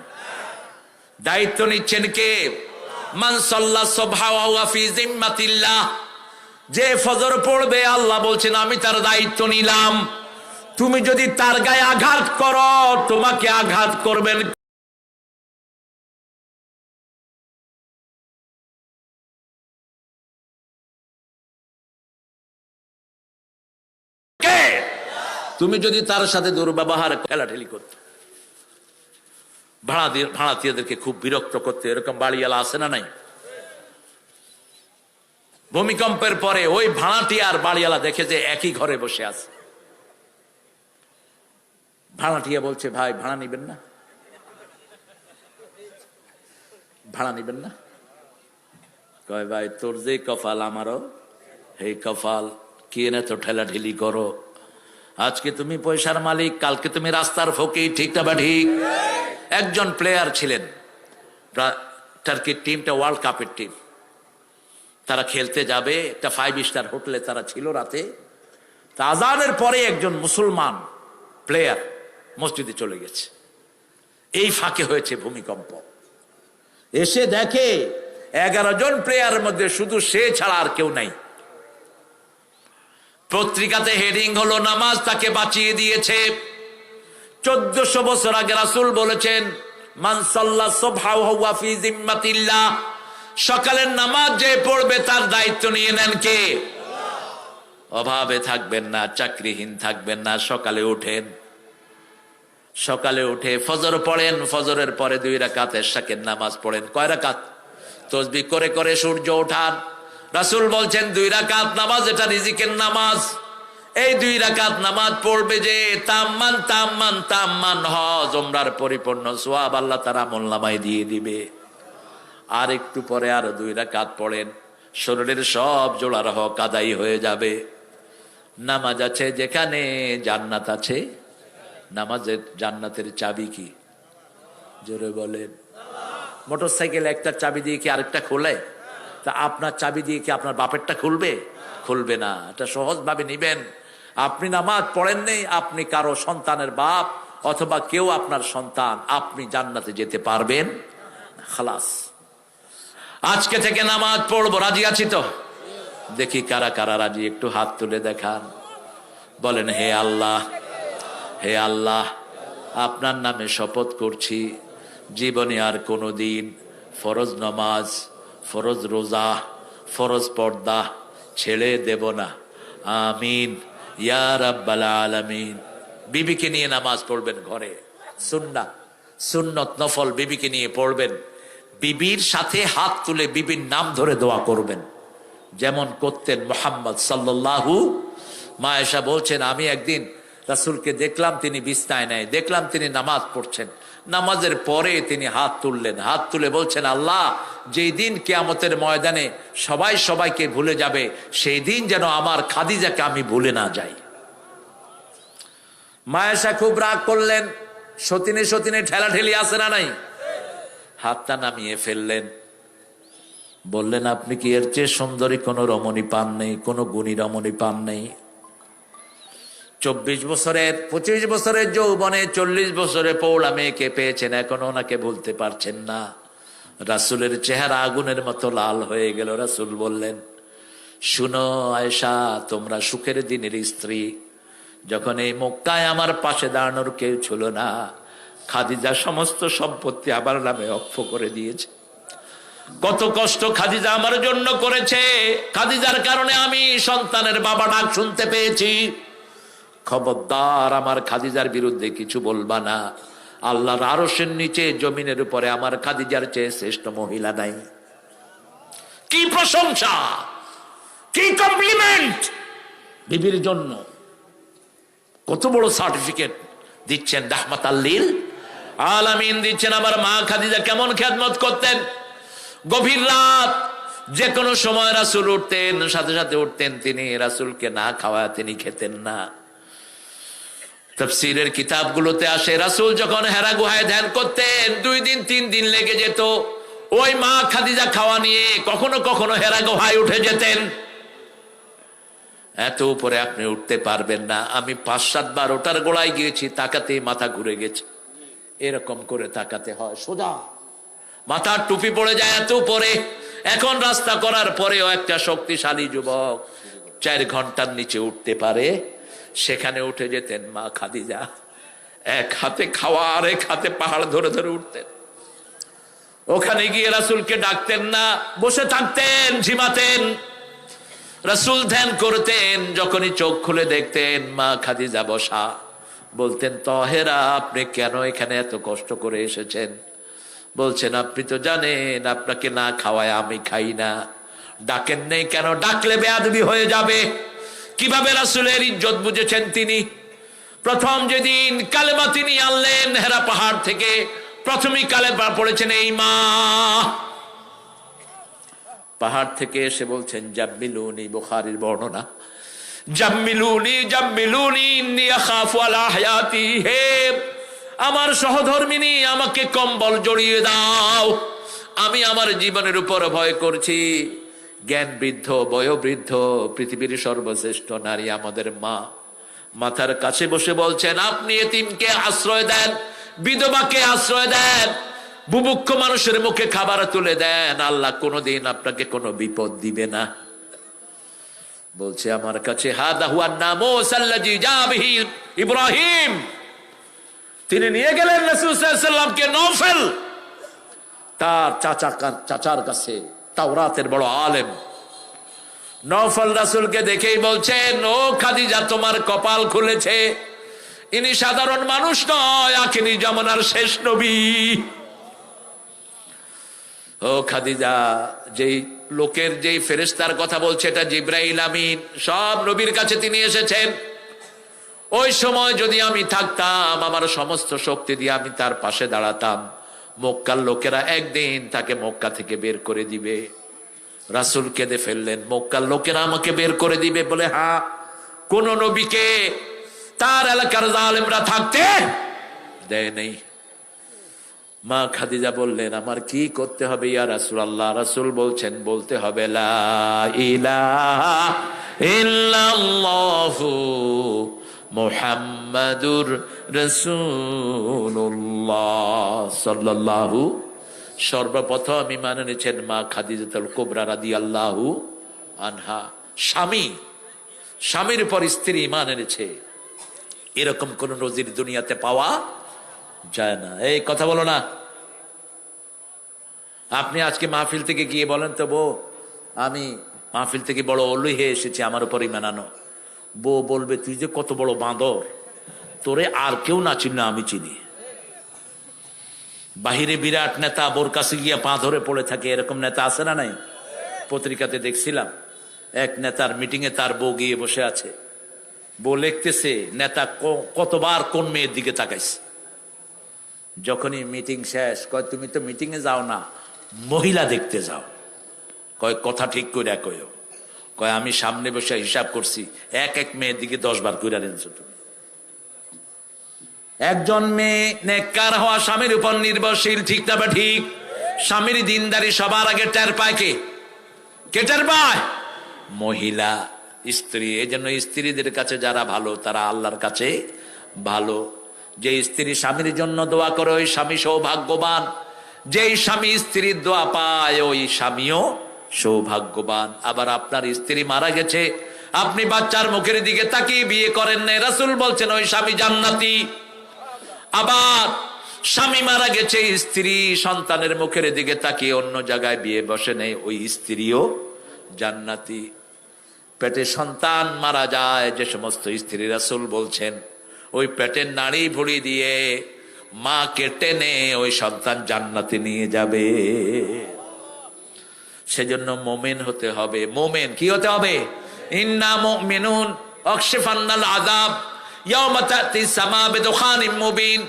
দায়িত্ব নিচ্ছেন কে? মান সাল্লা সুবহানাহু ওয়া ফি জিম্মাতিল্লাহ, যে ফজর পড়বে আল্লাহ বলছেন আমি তার দায়িত্ব নিলাম। তুমি যদি তার গায়ে আঘাত করো তোমাকে আঘাত করবেন কে? তুমি যদি তার সাথে দুর্ব্যবহার ঠেলাঠেলি করতে, ভাড়াটিয়াদেরকে খুব বিরক্ত করতে, এরকম বাড়িওয়ালা আছে না নাই? ভূমিকম্পের পরে ওই ভাড়াটিয়ার বাড়িওয়ালা দেখে যে একই ঘরে বসে আছে। ভাড়াটিয়া বলছে ভাই ভাড়া নিবেন না? ভাড়া নিবেন না? কয় ভাই তোর যে কপাল আমারও এই কপাল, কি না তো ঠেলাঠেলি করো। আজকে তুমি পয়সার মালিক, কালকে তুমি রাস্তার ফকির, ঠিক না ঠিক? একজন প্লেয়ার ছিলেন, টার্কির টিমটা ওয়ার্ল্ড কাপের টিম, তারা খেলতে যাবে একটা 5 স্টার হোটেলে তারা ছিল রাতে। তা আজানের পরে একজন মুসলমান প্লেয়ার মসজিদে চলে গেছে। এই ফাঁকে হয়েছে ভূমিকম্প। এসে দেখে 11 জন প্লেয়ারের মধ্যে শুধু সে ছাড়া আর কেউ নাই। পত্রিকাতে হেডিং হলো নামাজ তাকে বাঁচিয়ে দিয়েছে। 1400 বছর আগে রাসূল বলেছেন মান সাল্লা সুবহানাহু ওয়া ফি জিম্মাতিল্লাহ, সকালের নামাজ যে পড়বে তার দায়িত্ব নিয়ে নেন কে? অভাবে থাকবেন না, চাকরিহীন থাকবেন না। সকালে উঠেন, সকালে উঠে ফজর পড়েন, ফজরের পরে 2 রাকাত এশাকের নামাজ পড়েন। কয় রাকাত? তাসবিহ করে করে সূর্য ওঠান। রাসূল বলছেন 2 রাকাত নামাজ এটা রিজিকের নামাজ। এই 2 রাকাত নামাজ পড়বে যে তাম্মান তাম্মান তাম্মান হজ উমরার পরিপূর্ণ সওয়াব আল্লাহ তাআলা আমলনামায় দিয়ে দিবে। আর একটু পরে আরো 2 রাকাত পড়েন, শরীরের সব জোড়ার হক আদায় হয়ে যাবে। নামাজ আছে যেখানে জান্নাত আছে। নামাজের জান্নাতের চাবি কি? জোরে বলেন। মোটরসাইকেল একটা চাবি দিয়ে কি আরেকটা খোলে? তা আপনার চাবি দিয়ে কি আপনার বাপেরটা খুলবে? খুলবে না। এটা সহজ ভাবে নিবেন। আপনি নামাজ পড়েন নেই, আপনি কারো সন্তানের বাপ অথবা কেউ আপনার সন্তান, আপনি জান্নাতে যেতে পারবেন না। খালাস। আজকে থেকে নামাজ পড়বো, রাজি আছি তো? দেখি কারা কারা রাজি, একটু হাত তুলে দেখান। বলেন হে আল্লাহ, হে আল্লাহ, আপনার নামে শপথ করছি জীবনে আর কোনোদিন ফরজ নামাজ, ফরজ রোজা, ফরজ পর্দা ছেড়ে দেব না। আমিন ইয়া রাব্বাল আলামিন। বিবিকে নিয়ে নামাজ পড়বেন ঘরে, সুন্নাত সুন্নত নফল বিবিকে নিয়ে পড়বেন। বিবির সাথে হাত তুলে বিবির নাম ধরে দোয়া করবেন, যেমন করতেন মুহাম্মদ সাল্লাল্লাহু। মা আয়েশা বলছেন আমি একদিন রাসূলকে দেখলাম তিনি বিছনায় নেই, দেখলাম তিনি নামাজ পড়ছেন। নামাজের পরে তিনি হাত তুললেন, হাত তুলে বলছেন, আল্লাহ, যেই দিন কিয়ামতের ময়দানে সবাই সবাইকে ভুলে যাবে, সেই দিন যেন আমার খাদিজাকে আমি ভুলে না যাই। মা আয়েশা খুব রাগ করলেন, সতিনে সতিনে ঠেলাঠেলি আছে না নাই, হাতটা নামিয়ে ফেললেন। বললেন, আপনি কি এর চেয়ে সুন্দরী কোন রমণী পান নেই, কোন গুণী রমণী পান নেই? 24 বছরের 25 বছরের যৌবনে 40 বছরে পৌলা মেয়েকে পেয়েছেন, এখনো ওনাকে ভুলতে পারছেন না। রাসূলের চেহারা আগুনের মতো লাল হয়ে গেল। রাসূল বললেন, শুনো আয়েশা, তোমরা সুখের দিনের স্ত্রী। যখন এই মক্কায় আমার পাশে দাঁড়ানোর কেউ ছিল না, খাদিজা সমস্ত সম্পত্তি আমার নামে ওয়াকফ করে দিয়েছে। কত কষ্ট খাদিজা আমার জন্য করেছে, খাদিজার কারণে আমি সন্তানের বাবা ডাক শুনতে পেয়েছি। খবরদার আমার খাদিজার বিরুদ্ধে কিছু বলবা না। আল্লাহর আরশের নিচে জমিনের উপরে আমার খাদিজার চেয়ে শ্রেষ্ঠ মহিলা নাই। কি প্রশংসা, কি কমপ্লিমেন্ট বিবির জন্য! কত বড় সার্টিফিকেট দিচ্ছেন, রাহমাতাল লিল আলামিন দিচ্ছেন। আমার মা খাদিজা কেমন খেদমত করতেন। গভীর রাত যে কোনো সময় রাসূল উঠতেন, সাথে সাথে উঠতেন তিনি। রাসূলকে না খাওয়া তিনি খেতেন না। তাফসীরের কিতাবগুলোতে আসে, রাসূল যখন হেরা গুহায় ধ্যান করতেন, 2 দিন 3 দিন লেগে যেত। ওই মা খাদিজা খাওয়া নিয়ে কখনো কখনো হেরা গুহায় উঠে যেতেন। এত উপরে আপনি উঠতে পারবেন না। আমি 5-7 বার ওটার গোড়ায় গিয়েছি, তাকাতেই মাথা ঘুরে গেছে। এরকম করে তাকাতে হয়, সোজা মাথার টুপি পড়ে যায় এত উপরে। এখন রাস্তা করার পরেও একটা শক্তিশালী যুবক 4 ঘন্টার নিচে উঠতে পারে। সেখানে উঠে যেতেন মা খাদিজা। এক হাতে খাওয়া আর এক হাতে পাহাড় ধরে ধরে উঠতেন। ওখানে গিয়ে রাসূলকে ডাকতেন না, বসে থাকতেন, ঝিমাতেন। রাসূল ধ্যান করতেন, যখনই চোখ খুলে দেখতেন মা খাদিজা বসা, বলতেন, তহেরা, আপনি কেন এখানে এত কষ্ট করে এসেছেন? বলছেন, আপনি তো জানেন আপনাকে না খাওয়ায় আমি খাই না। ডাকেন নেই কেন? ডাকলে বেয়াদবি হয়ে যাবে। কিভাবে রাসূলের ইজ্জত বুঝেছেন তিনি? প্রথম যেদিন কালেমা তিনি আনলেন হেরা পাহাড় থেকে, প্রথমেই কালেমা পড়েছেন এই মা। পাহাড় থেকে এসে বলছেন, জাম্মিলুনি, বুখারীর বর্ণনা, জাম্মিলুনি জাম্মিলুনি ইন্নী আখাফু আলা হায়াতি। হে আমার সহধর্মিনী, আমাকে কম্বল জড়িয়ে দাও, আমি আমার জীবনের উপর ভয় করছি। জ্ঞান বৃদ্ধ, বয়োবৃদ্ধ, পৃথিবীর সর্বশ্রেষ্ঠ নারী আমাদের মা, মাথার কাছে বসে বলছেন, আপনি এতিমকে আশ্রয় দেন, বিধবাকে আশ্রয় দেন, বুভুক্ষ মানুষের মুখে খাবার তুলে দেন, আল্লাহ কোনোদিন আপনাকে কোনো বিপদ দিবে না। বলছে, আমার কাছে হাদা হুয়া নামুস আল্লাযী জা বিহি ইব্রাহিম। তিনি নিয়ে গেলেন রাসূল সাল্লাল্লাহু আলাইহি ওয়াসাল্লামকে নওফল, তার চাচার কাছে, তাওরাতের বড় আলেম। নওফল রাসূলকে দেখেই বলছেন, ও খাদিজা, তোমার কপাল খুলেছে, ইনি সাধারণ মানুষ নয়, আখিরি জামানার শেষ নবী। ও খাদিজা, যেই লোকের, যেই ফেরেশতার কথা বলছে, এটা জিবরাইল আমিন, সব নবীর কাছে তিনি এসেছেন। ওই সময় যদি আমি থাকতাম, আমার সমস্ত শক্তি দিয়ে আমি তার পাশে দাঁড়াতাম, মক্কার লোকেরা একদিন তাকে মক্কা থেকে বের করে দিবে। রাসূল কেঁদে ফেললেন, মক্কার লোকেরা আমাকে বের করে দিবে? বলে, হ্যাঁ, কোন নবীকে তার এলাকার জালেমরা থাকতে দেয় নেই। মা খাদিজা বললেন, আমার কি করতে হবে ইয়া রাসূলুল্লাহ? রাসূল বলছেন, বলতে হবে লা ইলাহা ইল্লাল্লাহু মুহাম্মাদুর রাসূলুল্লাহ সাল্লাল্লাহু। সর্বপ্রথম ঈমান এনেছেন মা খাদিজাতুল কুবরা রাদিয়াল্লাহু আনহা। স্বামীর পর স্ত্রী ঈমান এনেছে, এরকম কোন নজির দুনিয়াতে পাওয়া যায় না। এই কথা বলো না। আপনি আজকে মাহফিল থেকে গিয়ে বলেন তো, বউ, আমি মাহফিল থেকে বড় অলি হয়ে এসেছি, আমার উপর ঈমান আনো। বউ বলবে, তুই যে কত বড় বাঁদর, তোরে আর কেউ না চিনি, আমি চিনি। বাহিরে বিরাট নেতা, বোর কাছে গিয়ে পা ধরে পড়ে থাকে, এরকম নেতা আছে না নাই? পত্রিকাতে দেখছিলাম, এক নেতার মিটিং এ তার বউ গিয়ে বসে আছে, বউ লিখতেছে নেতা কতবার কোন মেয়ের দিকে তাকাইছে। যখনই মিটিং শেষ কয় তুমি তো মিটিং এ যাও না, মহিলা দেখতে যাও। কয় কথা ঠিক করে কয়ও। কয় আমি সামনে বসে হিসাব করছি, এক এক মেয়ের দিকে 10 বার কইরা নিয়েছো তুমি। একজন মেয়ে নেককার হওয়া স্বামীর উপর নির্ভরশীল, ঠিক না বা ঠিক? স্বামীর দিনদারি সবার আগে টের পায় কে? কে টের পায়? মহিলা, স্ত্রী। এই জন্য স্ত্রীদের কাছে যারা ভালো তারা আল্লাহর কাছে ভালো। যে স্ত্রী স্বামীর জন্য দোয়া করে ওই স্বামী সৌভাগ্যবান। যেই স্বামী স্ত্রীর দোয়া পায় ওই স্বামীও সৌভাগ্যবান। আবার আপনার স্ত্রী মারা গেছে, আপনি বাচ্চার মুখের দিকে তাকিয়ে বিয়ে করেন না, রাসূল বলছেন ওই স্বামী জান্নাতি। আবার স্বামী মারা গেছে, স্ত্রী সন্তানের মুখের দিকে তাকিয়ে অন্য জায়গায় বিয়ে বসে নেই, ওই স্ত্রীও জান্নাতি। পেটে সন্তান মারা যায় যে সমস্ত স্ত্রী, রাসূল বলছেন ওই পেটের নাড়ি ভুড়ি দিয়ে মা কেটে নে ওই সন্তান জান্নাতে নিয়ে যাবে। সেজন্য মোমেন হতে হবে। মোমেন কি হতে হবে? ইন্না মুমিনুন আকশিফান্নাল আযাব ইয়াওমা তাতি সামা বিদুখানিম মুবিন।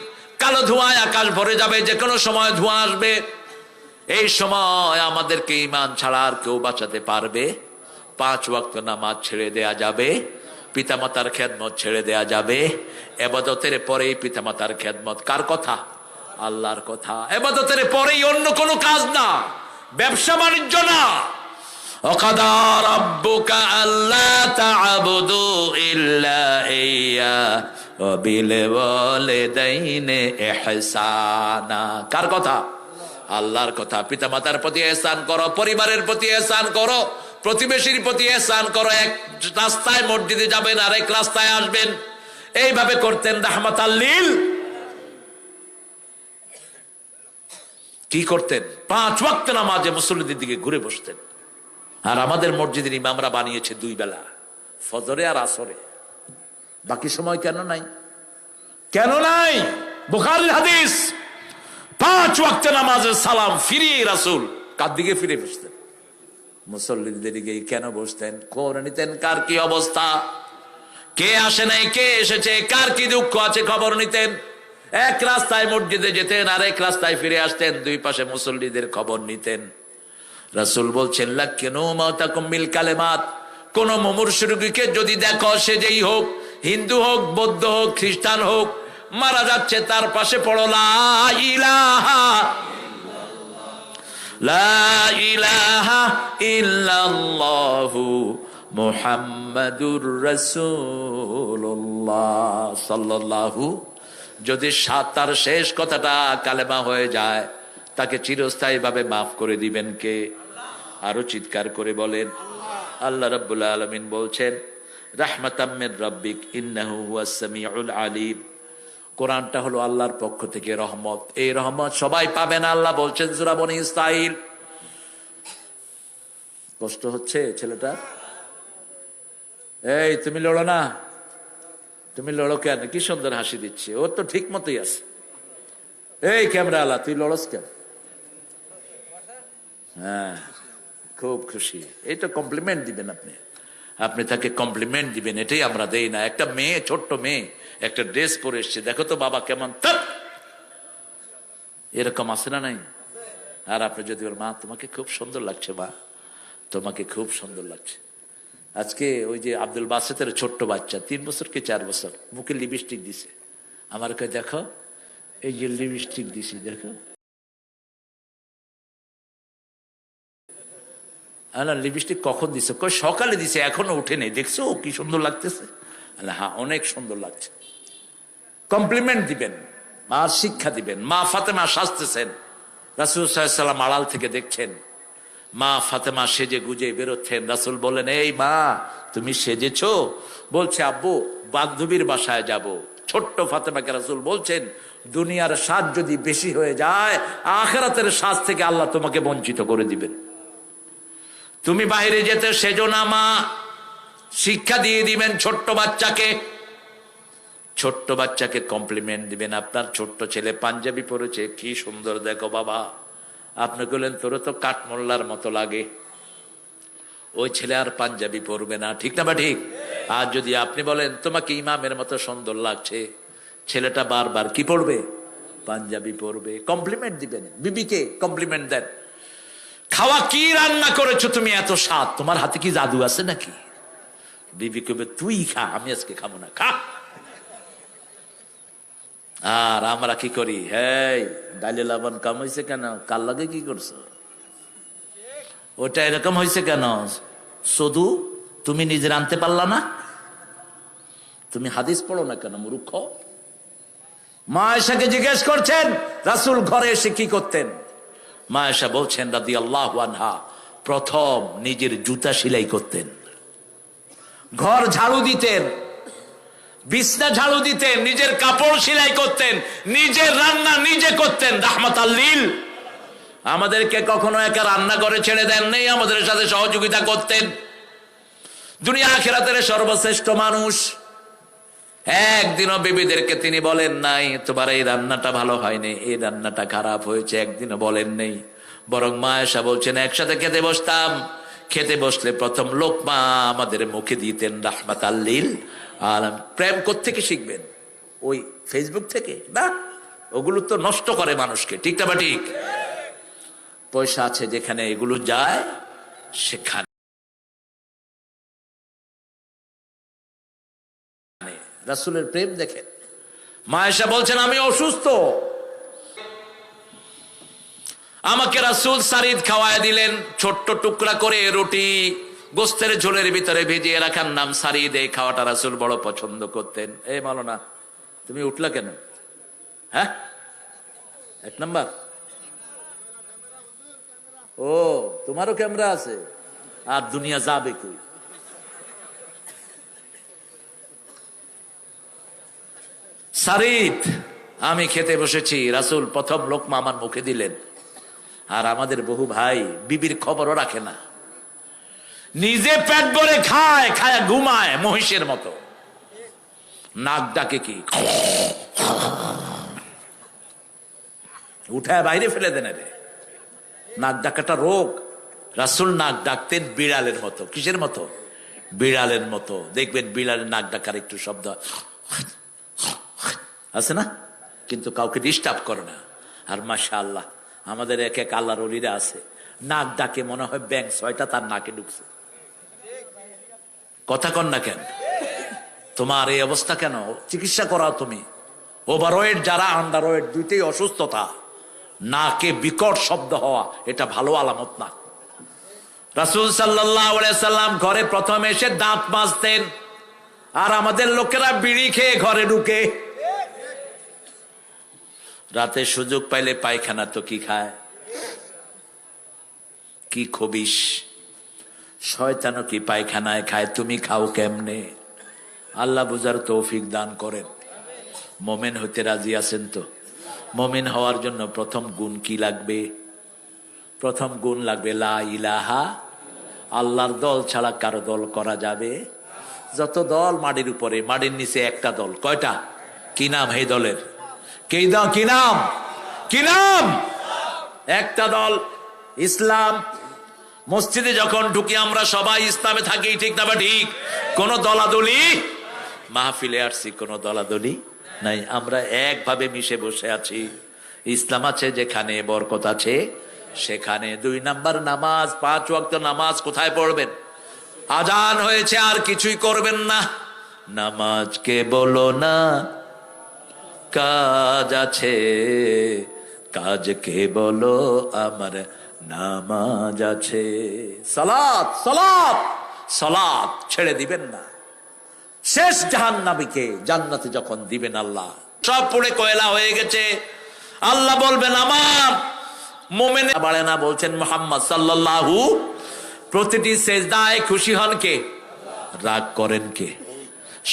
কালো ধোঁয়ায় আকাশ ভরে যাবে, যে কোনো সময় ধোঁয়া আসবে। এই সময় আমাদেরকে ঈমান ছাড়া আর কেউ বাঁচাতে পারবে? 5 ওয়াক্ত নামাজ ছেড়ে দেয়া যাবে, পিতামাতার খেদমত ছেড়ে দেয়া যাবে। ইবাদতের পরেই পিতামাতার খেদমত। কার কথা? আল্লাহর কথা। ইবাদতের পরেই অন্য কোনো কাজ না, ব্যবসা বাণিজ্য না। ওয়াকাদা রাব্বুকা আল্লা তা'বুদু ইল্লা ইয়্যা ওয়া বিল ওয়ালিদাইনি ইহসানা। কার কথা? আল্লাহর কথা। পিতামাতার প্রতি ইহসান করো, পরিবারের প্রতি ইহসান করো, প্রতিবেশীর প্রতি ইহসান করো। এক রাস্তায় মসজিদে যাবেন, আরেক রাস্তায় আসবেন, এইভাবে করতেন রাহমাতাল লিল। কি করতেন? 5 ওয়াক্ত নামাজে মুসল্লিদের দিকে ঘুরে বসতেন। আর আমাদের মসজিদের ইমামরা বানিয়েছে 2 বেলা, ফজরে আর আসরে। বাকি সময় কেন নাই? কেন নাই? বুখারীর হাদিস, 5 ওয়াক্ত নামাজের সালাম ফিরিয়ে রাসূল কার দিকে ফিরে বসতেন? মুসল্লিদের দিকে। কেন বসতেন? খবর নিতেন কার কি অবস্থা, কে আসে নাই, কে এসেছে, কার কি দুঃখ আছে খবর নিতেন। এক রাস্তায় মসজিদে যেতেন, আরেক রাস্তায় ফিরে আসতেন, 2 পাশে মুসল্লিদের খবর নিতেন। রাসূল বলছেন লাকিনু মাউতাকুম বিল কালেমাত। কোন মুমূর্ষু রোগীকে যদি দেখো, সে যেই হোক, হিন্দু হোক, বৌদ্ধ হোক, খ্রিস্টান হোক, মারা যাচ্ছে, তার পাশে পড়ো লা ইলাহা লা ইলাহা ইল্লাল্লাহু মুহাম্মাদুর রাসূলুল্লাহ সাল্লাল্লাহু। যদি তার শেষ কথাটা কালেমা হয়ে যায়, তাকে চিরস্থায়ী ভাবে মাফ করে দিবেন কে? আরো চিৎকার করে বলেন। আল্লাহ রাব্বুল আলামিন বলছেন রাহমাতাম মির রাব্বিক ইন্নাহু হুয়াস সামিউল আলিম। কোরআনটা হলো আল্লাহর পক্ষ থেকে রহমত। এই রহমত সবাই পাবে না। আল্লাহ বলছেন সূরা বনী ইসরাঈল। কষ্ট হচ্ছে ছেলেটা? এই তুমি লড়ো না, তুমি লড়ো কেন? কি সুন্দর হাসি দিচ্ছে, ওর তো ঠিক মতোই আছে। এই ক্যামেরা আলা, তুই লড়স কেন? হ্যাঁ, খুব খুশি। এইটা কমপ্লিমেন্ট দিবেন আপনি, আপনি তাকে কমপ্লিমেন্ট দিবেন। এটাই আমরা দেই না। একটা মেয়ে, ছোট্ট মেয়ে একটা ড্রেস পরে এসছে, দেখো তো বাবা কেমন, এরকম আছে না নাই? আর আপনি যদি বলেন মা তোমাকে খুব সুন্দর লাগছে, মা তোমাকে খুব সুন্দর লাগছে। আজকে ওই যে আব্দুল বাসেতের ছোট্ট বাচ্চা, 3 বছর কি 4 বছর, মুখে লিপস্টিক দিছে। আমার কে দেখো, এই যে লিপস্টিক দিছি দেখো। লিপস্টিক কখন দিছে? কই সকালে দিছে, এখনো উঠে নেই। দেখছো কি সুন্দর লাগতেছে? হ্যাঁ, অনেক সুন্দর লাগছে। কমপ্লিমেন্ট দিবেন আর শিক্ষা দিবেন। মা ফাতেমা সাজতেছেন, রাসূল সাল্লাল্লাহু আলাইহি ওয়াসাল্লাম আড়াল থেকে দেখছেন। মা ফাতেমা সেজে গুজে বেরোচ্ছেন। রাসূল বলেন এই মা তুমি সেজেছো? বলছে আব্বু বান্ধবীর বাসায় যাব। ছোট্ট ফাতেমাকে রাসূল বলছেন দুনিয়ার সাজ যদি বেশি হয়ে যায়, আখিরাতের সাজ থেকে আল্লাহ তোমাকে বঞ্চিত করে দিবেন। তুমি বাইরে যেতে সেজো না মা। শিক্ষা দিয়ে দিবেন ছোট্ট বাচ্চাকে। ছোট্ট বাচ্চাকে কমপ্লিমেন্ট দিবেন। আপনার ছোট্ট ছেলে পাঞ্জাবি পরেছে, কি সুন্দর দেখো বাবা। আপনি বললেন তোর তো কাঠমোল্লার মতো লাগে। ওই ছেলে আর পাঞ্জাবি পরবে না, ঠিক না বা ঠিক? আর যদি আপনি বলেন তোমাকে ইমামের মতো সুন্দর লাগছে, ছেলেটা বারবার কি পড়বে? পাঞ্জাবি পড়বে। কমপ্লিমেন্ট দিবেন, বিবিকে কমপ্লিমেন্ট দেন। খাওয়া কি রান্না করেছো তুমি, এত স্বাদ, তোমার হাতে কি জাদু আছে নাকি? বিবি কবে তুই খা, আমি আজকে খাবো না, খা। আর আমরা কি করি? হ্যাঁ, ডালে লবণ কম হয়েছে কেন? কাল লাগে কি করছো? ওটা এরকম হয়েছে কেন? শুধু তুমি নিজে আনতে পারলা না? তুমি হাদিস পড়ো না কেন মূর্খ? মা আয়েশাকে জিজ্ঞেস করছেন রাসূল ঘরে এসে কি করতেন? মা আয়েশা বলছেন রাদিয়াল্লাহু আনহা, প্রথম নিজের জুতা সেলাই করতেন, ঘর ঝাড়ু দিতেন, বিছনা ঝাড়ু দিতেন, নিজের কাপড় সেলাই করতেন, নিজের রান্না নিজে করতেন। রাহমাতাল লিল। আমাদেরকে কখনো একা রান্না করে ছেড়ে দেন নেই, আমাদের সাথে সহযোগিতা করতেন। দুনিয়া আখিরাতের সর্বশ্রেষ্ঠ মানুষ। একদিনও বিবিদেরকে তিনি বলেন নাই তোমার এই রান্নাটা ভালো হয়নি, এই রান্নাটা খারাপ হয়েছে, একদিনও বলেন নেই। বরং মা আয়েশা বলছেন একসাথে খেতে বসতাম, খেতে বসলে প্রথম লোকমা আমাদের মুখে দিতেন রাহমাতাল লিল আলামিন। প্রেম কোত্থেকে শিখবেন? ওই ফেসবুক থেকে না? ওগুলো তো নষ্ট করে মানুষকে, ঠিক না? ঠিক। পয়সা আছে যেখানে এগুলো যায় সেখানে রাসূলের প্রেম দেখেন। মা আয়েশা বলছেন আমি অসুস্থ, আমাকে রাসূল সারিদ খাওয়ায় দিলেন, ছোট্ট টুকরা করে রুটি গোস্তের ঝোলের ভিতরে ভিজিয়ে রাখার নাম সারিদ। এই খাওয়াটা রাসূল বড় পছন্দ করতেন। এই মাওলানা তুমি উঠলা কেন? হ্যাঁ, এক নাম্বার। ও, তোমারও ক্যামেরা আছে? আর দুনিয়া যাবে কই? সারিদ আমি খেতে বসেছি, রাসূল প্রথম লোকমা আমার মুখে দিলেন। আর আমাদের বহু ভাই বিবির খবরও রাখে না, নিজে পেট ভরে খায়, খায় ঘুমায় মহিষের মতো। নাক ডাকে কি উঠায় বাইরে ফেলে দেন রে। নাক ডাকাটা রোগ। রাসূল নাক ডাকতেন বিড়ালের মতো। কিসের মতো? বিড়ালের মতো। দেখবেন বিড়ালের নাক ডাকার একটু শব্দ আছে না, কিন্তু কাউকে ডিস্টার্ব করে না। আর মাশাআল্লাহ আমাদের এক এক আল্লাহর ওলিরা আছে, নাক ডাকে মনে হয় ব্যাঙ ৬টা তার নাকে ঢুকছে। কথা কন না কেন? তোমার এই অবস্থা কেন? চিকিৎসা করাও তুমি। ওভারওয়েট যারা, আন্ডারওয়েট, দুইটাই অসুস্থতা। নাকে বিকট শব্দ হওয়া এটা ভালো আলামত না। রাসূল সাল্লাল্লাহু আলাইহি সাল্লাম ঘরে প্রথম এসে দাঁত মাজতেন, আর আমাদের লোকেরা বিড়ি খেয়ে ঘরে ঢুকে। রাতে সুযোগ পাইলে পায়খানা তো কি খায়, কি খবিস। শয়তানও কি পায়খানায় খায়, তুমি খাও কেমনে? আল্লাহ বুঝার তৌফিক দান করেন। মোমেন হতে রাজি আছেন তো? মোমেন হওয়ার জন্য প্রথম গুণ কি লাগবে? প্রথম গুণ লাগবে লা ইলাহা। আল্লাহর দল ছাড়া কারো দল করা যাবে? যত দল মাটির উপরে, মাটির নিচে একটা দল। কয়টা? কি নাম এই দলের? কি নাম? কি নাম? একটা দল, ইসলাম। মসজিদে যখন ঢুকি আমরা সবাই ইসলামে থাকি, ঠিক না? বা ঠিক। কোন দলাদলি, মাহফিলে আসছি কোন দলাদলি নাই, আমরা একভাবে মিশে বসে আছি। ইসলাম আছে যেখানে, বরকত আছে সেখানে। 2 নাম্বার নামাজ, 5 ওয়াক্ত নামাজ কোথায় পড়বেন? আজান হয়েছে আর কিছুই করবেন না। নামাজকে বলো না কাজ আছে, কাজকে বলো আমার নামাজ আছে। সালাত সালাত সালাত ছেড়ে দিবেন না। শেষ জাহান্নামীকে জান্নাতে যখন দিবেন আল্লাহ, সব পুড়ে কয়লা হয়ে গেছে, আল্লাহ বলবেন আমার মোমেনে বাড়ে না। বলছেন মুহাম্মদ সাল্লাল্লাহু, প্রতিটি সেজদায় খুশি হন কে? রাগ করেন কে?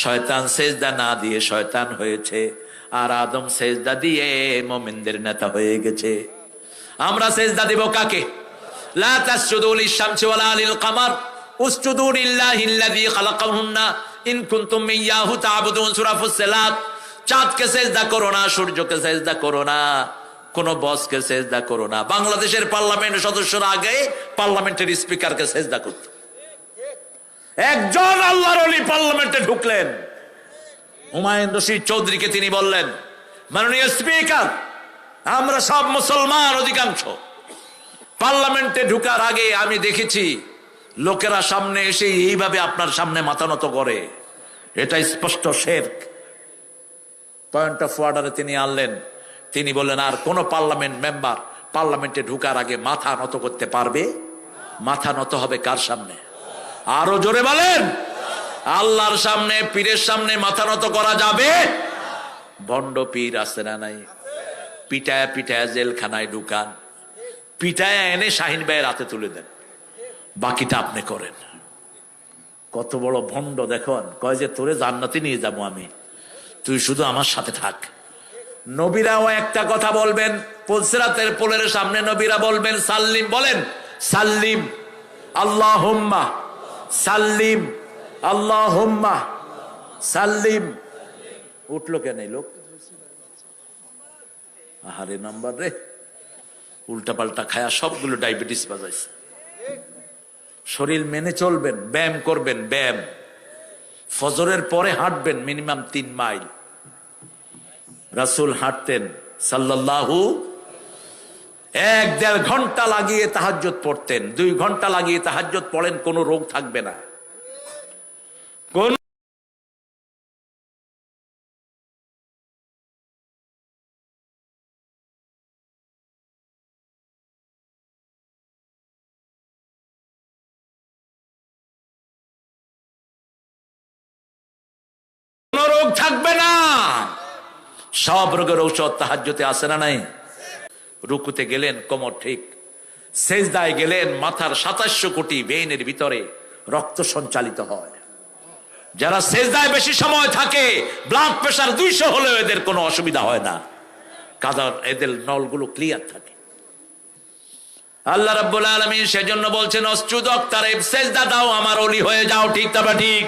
শয়তান সেজদা না দিয়ে শয়তান হয়েছে, আর আদম সেজদা দিয়ে মুমিনদের নেতা হয়ে গেছে। আমরা সেজদা দিব কাকে? লা তাসজুদু লিশ-শামসি ওয়ালা লিল কামার উসজুদু লিল্লাহিল্লাযী খালাকাহুন্না ইন কুনতুম ইয়্যাহু তা'বুদুন। সূরা ফুসসিলাত। চাঁদকে সেজদা করো না, সূর্যকে সেজদা করো না, কোন বসকে সেজদা করো না। বাংলাদেশের পার্লামেন্টের সদস্যরা আগে পার্লামেন্টের স্পিকারকে সেজদা করত। একজন আল্লাহর ওলি পার্লামেন্টে ঢুকলেন, হুমায়ুন রশিদ চৌধুরীকে তিনি বললেন, মাননীয় স্পিকার, আমরা সব মুসলমান অধিকাংশ, পার্লামেন্টে ঢুকার আগে আমি দেখেছি লোকেরা সামনে এসে এইভাবে আপনার সামনে মাথা নত করে, এটা স্পষ্ট শিরক। পয়েন্ট অফ অর্ডারে তিনি আনলেন, তিনি বললেন, আর কোন পার্লামেন্ট মেম্বার পার্লামেন্টে ঢুকার আগে মাথা নত করতে পারবে? মাথা নত হবে কার সামনে? আরো জোরে বলেন। আল্লাহর সামনে, পীরের সামনে মাথা নত করা যাবে? ভণ্ড পীর আছে না নাই? পিটায়া পিটায়া জেলখানায় ঢুকান, পিটায়া এনে শাহিন ভাইয়ের হাতে তুলে দেন, বাকিটা আপনি করেন। কত বড় ভণ্ড দেখুন। কয় যে তোরে জান্নাতে নিয়ে যাবো আমি, তুই শুধু আমার সাথে থাক। নবীরাও একটা কথা বলবেন, পুলসিরাতের পোলের সামনে নবীরা বলবেন সাল্লিম, বলেন সাল্লিম আল্লাহুম্মা সাল্লিম আল্লাহুম্মা সাল্লিম। উঠলো কেন এই লোক? আহারে নাম্বার রে, উল্টা পাল্টা খায়া সবগুলো ডায়াবেটিস বাজাইছে। শরীর মেনে চলবেন, ব্যায়াম করবেন, ব্যায়াম ফজরের পরে হাঁটবেন মিনিমাম 3 মাইল। রাসূল হাঁটতেন সাল্লাল্লাহু, 1-1.5 ঘন্টা লাগিয়ে তাহাজ্জুদ পড়তেন, 2 ঘন্টা লাগিয়ে তাহাজ্জুদ পড়েন, কোনো রোগ থাকবে না। কোন রোগ থাকবে না, সব রোগের ঔষধ তাহাজ্জুদে আছে না নাই? রুকুতে গেলেন কোমর ঠিক, সেজদায় গেলেন মাথার 2700 কোটি ভেইনের ভিতরে রক্ত সঞ্চালিত হয়। যারা সেজদায় বেশি সময় থাকে, ব্লাড প্রেসার 200 হলেও এদের কোনো অসুবিধা হয় না, কারণ এদের নলগুলো ক্লিয়ার থাকে। আল্লাহ রাব্বুল আলামিন সেজন্য বলছেন, অসজুদ ওয়াক্তারিব, সেজদা দাও, আমার ওলি হয়ে যাও। ঠিক তবে ঠিক,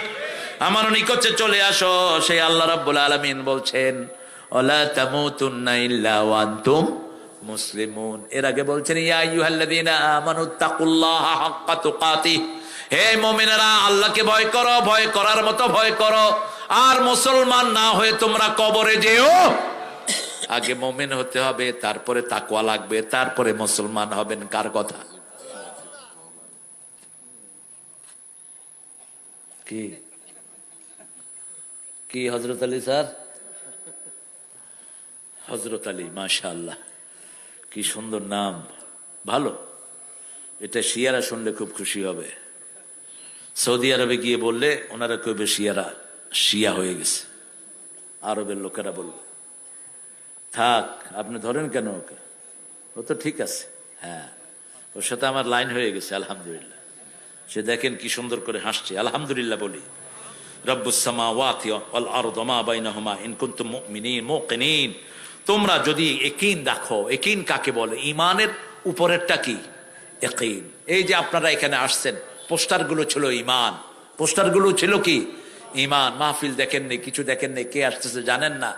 আমার নিকটে চলে আসো। সেই আল্লাহ রাব্বুল আলামিন বলছেন, ওয়ালা তামুতুন্না ইল্লা ওয়া আনতুম মুসলিমুন। এর আগে বলছেন, ইয়া আইয়ুহাল্লাযীনা আমানুত্তাকুল্লাহা হাক্কা তুকাতিহ, হে মুমিনেরা আল্লাহকে ভয় করো, ভয় করার মতো ভয় করো। আর মুসলমান না হয়ে তোমরা কবরে যেও। আগে মুমিন হতে হবে, তারপরে তাকওয়া লাগবে, তারপরে মুসলমান হবেন। কার কথা? কি কি হযরত আলী স্যার? হযরত আলী, মাশাআল্লাহ, কি সুন্দর নাম, ভালো। এটা শিয়ারা শুনলে খুব খুশি হবে। সৌদি আরবে গিয়ে বললে ওনারা কইবে শিয়ারা শিয়া হয়ে গেছে, আরবের লোকেরা বলবে। থাক, আপনি ধরেন কেন ওকে, ও তো ঠিক আছে। হ্যাঁ, ওর সাথে আমার লাইন হয়ে গেছে, আলহামদুলিল্লাহ। সে দেখেন কি সুন্দর করে হাসছে, আলহামদুলিল্লাহ বলি। রব্বুস সামাওয়াতি ওয়াল আরদি মা বাইনাহুমা ইন কুনতুম মুমিনিন মুকিনিন। তোমরা যদি ইয়াকিন দেখো, ইয়াকিন কাকে বলে? ঈমানের উপরেরটা কি? ইয়াকিন। এই যে আপনারা এখানে আসছেন, পোস্টারগুলো ছিল ঈমান, পোস্টারগুলো ছিল কি? ঈমান। মাহফিল দেখেননি, কিছু দেখেননি, কে আসতেছে জানেন না।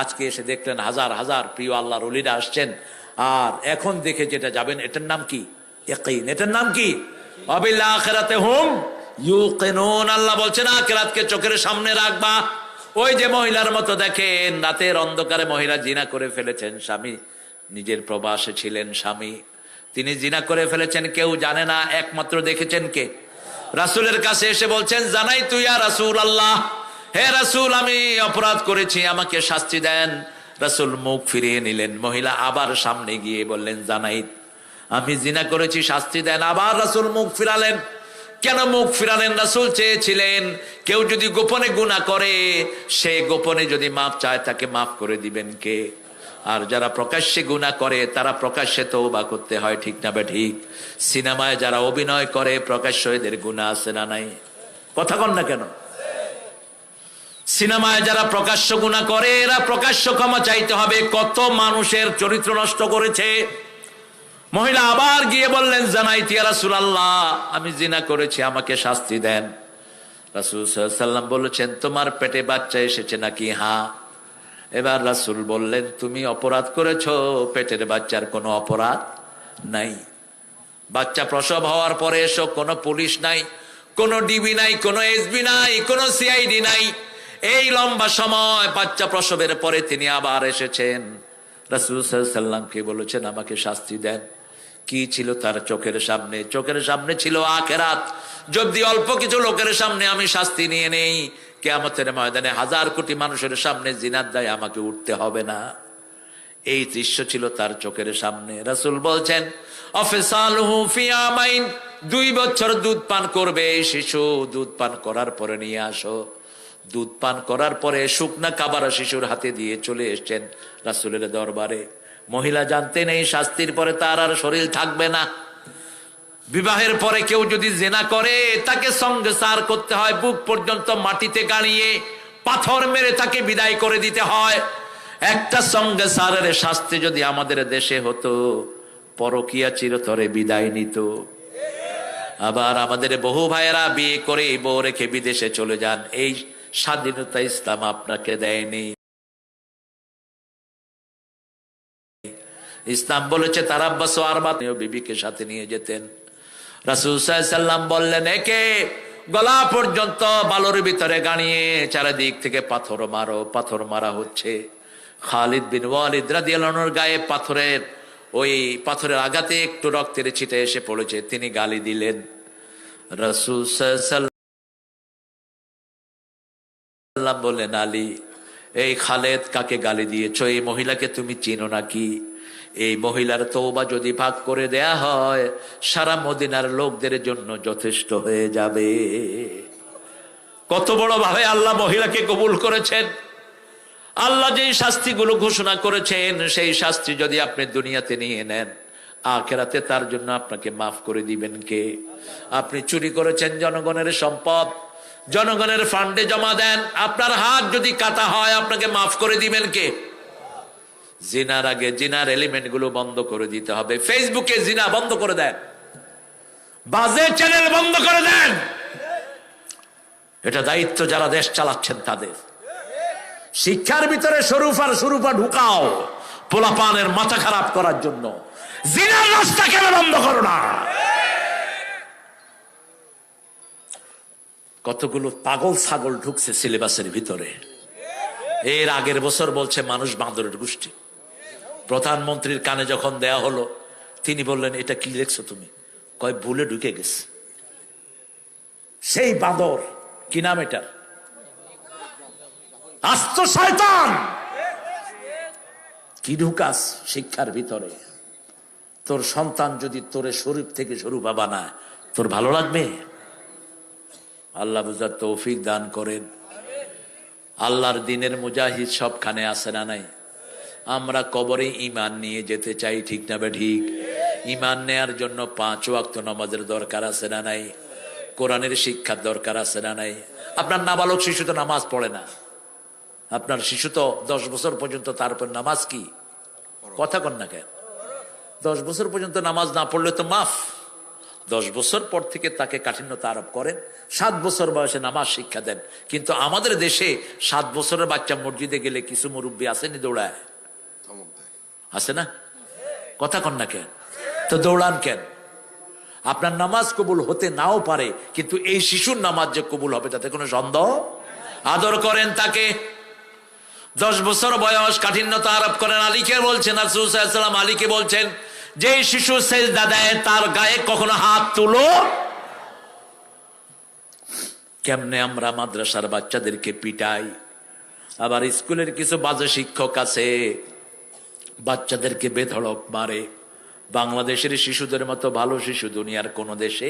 আজকে এসে দেখলেন হাজার হাজার প্রিয় আল্লাহর ওলিরা আসছেন, আর এখন দেখে যেটা যাবেন, এটার নাম কি? ইয়াকিন। এটার নাম কি? ওয়াবিল আখিরাতি হুম ইউকিনুন। আল্লাহ বলছেন আখিরাতকে চোখের সামনে রাখবা। ওই যে মহিলার মতো দেখেন, রাতের অন্ধকারে মহিলা জিনা করে ফেলেছেন, স্বামী নিজের প্রবাসে ছিলেন, স্বামী তিনি জিনা করে ফেলেছেন, কেউ জানে না, একমাত্র দেখেছেন কে? রাসূলের কাছে এসে বলছেন, জানাই তুই ইয়া রাসূলুল্লাহ, হে রাসূল আমি অপরাধ করেছি, আমাকে শাস্তি দেন। রাসূল মুখ ফিরিয়ে নিলেন। মহিলা আবার সামনে গিয়ে বললেন, জানাই আমি জিনা করেছি, শাস্তি দেন। আবার রাসূল মুখ ফিরালেন। কেন মুখ ফিরালেন? রাসূল চেয়েছিলেন কেউ যদি গোপনে গুনাহ করে, সে গোপনে যদি মাফ চায় তাকে মাফ করে দিবেন কে? আর যারা প্রকাশ্যে গুনাহ করে তারা প্রকাশ্যে তওবা করতে হয়, ঠিক না ঠিক? সিনেমায় যারা অভিনয় করে প্রকাশ্যে এদের গুনাহ আছে না নাই? কথা কন না কেন? সিনেমায় যারা প্রকাশ্য গুনাহ করে এরা প্রকাশ্য ক্ষমা চাইতে হবে। কত মানুষের চরিত্র নষ্ট করেছে। মহিলা আবার গিয়ে বললেন, জানাইতি ইয়া রাসূলুল্লাহ আমি জিনা করেছি, আমাকে শাস্তি দেন। রাসূল সাল্লাল্লাহু আলাইহি ওয়াসাল্লাম বলেছেন, তোমার পেটে বাচ্চা এসেছে নাকি? হ্যাঁ। এবার রাসূল বললেন, তুমি অপরাধ করেছো, পেটের বাচ্চার কোনো অপরাধ নাই। বাচ্চা প্রসব হওয়ার পরে এসো, কোনো পুলিশ নাই, কোনো ডিবি নাই, কোনো এসবি নাই, কোনো সিআইডি নাই। এই লম্বা সময় বাচ্চা প্রসবের পরে তিনি আবার এসেছেন, রাসূল সাল্লাল্লাহু আলাইহি ওয়াসাল্লামকে বলেছেন আমাকে শাস্তি দেন। কি ছিল তার চোখের সামনে? চোখের সামনে ছিল আখিরাত। যদি অল্প কিছু লোকের সামনে আমি শাস্তি নিয়ে নেই, কিয়ামতের ময়দানে হাজার কোটি মানুষের সামনে জিনার দায়ে আমাকে উঠতে হবে না। এই দৃশ্য ছিল তার চোখের সামনে। রাসূল বলছেন আফসালহু ফি আমাইন, 2 বছর দুধ পান করবে এই শিশু। দুধ পান করার পরে নিয়ে আসো। দুধ পান করার পরে শুকনা কাবারা শিশুর হাতে দিয়ে চলে এসেছেন রাসূলের দরবারে। মহিলা জানতেন এই শাস্তির পরে তার আর শরীর থাকবে না। বিবাহের পরে কেউ যদি জিনা করে তাকে সঙ্গে সার করতে হয়, বুক পর্যন্ত মাটিতে গাড়িয়ে পাথর মেরে তাকে বিদায় করে দিতে হয়। একটা সঙ্গে সারের শাস্তি যদি আমাদের দেশে হতো, পরকিয়া চিরতরে বিদায় নিত। আবার আমাদের বহু ভাইয়েরা বিয়ে করে বউ রেখে বিদেশে চলে যান। এই স্বাধীনতা ইসলাম আপনাকে দেয়নি। ইসলাম বলেছে তারাব্বাসু আরবা'তেও বিবিকে সাথে নিয়ে যেতেন। রাসূল সাল্লাল্লাহু আলাইহি ওয়াসাল্লাম বললেন একে গলা পর্যন্ত বালুর ভিতরে গাড়িয়ে চারিদিক থেকে পাথর মারো। পাথর মারা হচ্ছে। খালিদ বিন ওয়ালিদ রাদিয়াল্লাহু আনহুর গায়ে ওই পাথরের আঘাতে একটু রক্তের ছিটে এসে পড়েছে। তিনি গালি দিলেন। রাসূল সাল্লাল্লাহু আলাইহি ওয়াসাল্লাম বললেন আলী, এই খালেদ কাকে গালি দিয়েছ? এই মহিলাকে তুমি চিনো নাকি? এই মহিলার তওবা যদি ভাগ করে দেয়া হয় সারা মদিনার লোকদের জন্য যথেষ্ট হয়ে যাবে। কত বড় ভাবে আল্লাহ মহিলাকে কবুল করেছেন। আল্লাহ যে শাস্তিগুলো ঘোষণা করেছেন সেই শাস্তি যদি আপনি দুনিয়াতে নিয়ে নেন, আখিরাতে তার জন্য আপনাকে মাফ করে দিবেন কে? আপনি চুরি করেছেন জনগণের সম্পদ, জনগণের ফান্ডে জমা দেন, আপনার হাত যদি কাটা হয় আপনাকে মাফ করে দিবেন কে? জিনার আগে জিনার এলিমেন্ট গুলো বন্ধ করে দিতে হবে। ফেসবুকে জিনা বন্ধ করে দেন, বাজে চ্যানেল বন্ধ করে দেন। এটা দায়িত্ব যারা দেশ চালাচ্ছেন তাদের। শিক্ষার ভিতরে শরুফা ঢুকাও পোলাপানের মাথা খারাপ করার জন্য। জিনার রাস্তা কেন বন্ধ করো না? কতগুলো পাগল ছাগল ঢুকছে সিলেবাসের ভিতরে। এর আগের বছর বলছে মানুষ বাঁদরের গোষ্ঠী। প্রধানমন্ত্রীর কানে যখন দেয়া হলো তিনি বললেন এটা কি লেখছো তুমি? কয় ভুলে ঢুকে গেছে। সেই বাঁদর কি নাম এটার? আস্ত শয়তান। কি ঢুকাস শিক্ষার ভিতরে? তোর সন্তান যদি তোরে শরীফ থেকে শরুফা বানায় তোর ভালো লাগবে? আল্লাহ বুঝার তৌফিক দান করেন। আল্লাহর দিনের মুজাহিদ সবখানে আছে না নাই? আমরা কবরে ঈমান নিয়ে যেতে চাই, ঠিক না বে ঠিক? ঈমান নেয়ার জন্য 5 ওয়াক্ত নামাজের দরকার আছে না নাই? কোরআনের শিক্ষার দরকার আছে না নাই? আপনার নাবালক শিশু তো নামাজ পড়ে না। আপনার শিশু তো 10 বছর পর্যন্ত, তারপর নামাজ কি কথা কন না কেন? 10 বছর পর্যন্ত নামাজ না পড়লে তো মাফ। 10 বছর পর থেকে তাকে কাঠিন্যতা আরোপ করেন, 7 বছর বয়সে নামাজ শিক্ষা দেন। কিন্তু আমাদের দেশে 7 বছরের বাচ্চা মসজিদে গেলে কিছু মুরব্বী আসেনি দৌড়ায়, আছে না? কথা কন না কেন? তো দৌড়ান কেন? আপনার নামাজ কবুল হতে নাও পারে, কিন্তু এই শিশুর নামাজ যে কবুল হবে তাতে কোনো সন্দেহ। আদর করেন তাকে। 10 বছর বয়স, কাঠিন্যতা আরোপ করেন। আলীকে বলছেন রাসূল সাল্লাল্লাহু আলাইহি ওয়াসাল্লাম আলীকে বলছেন যে শিশু সেজদা দেয় তার গায়ে কখনো হাত তুলো। কেমনে আমরা মাদ্রাসার বাচ্চাদেরকে পিটাই, আবার স্কুলের কিছু বাজে শিক্ষক আছে বাচ্চাদেরকে বেধড়ক মারে। বাংলাদেশের শিশুদের মতো ভালো শিশু দুনিয়ার কোন দেশে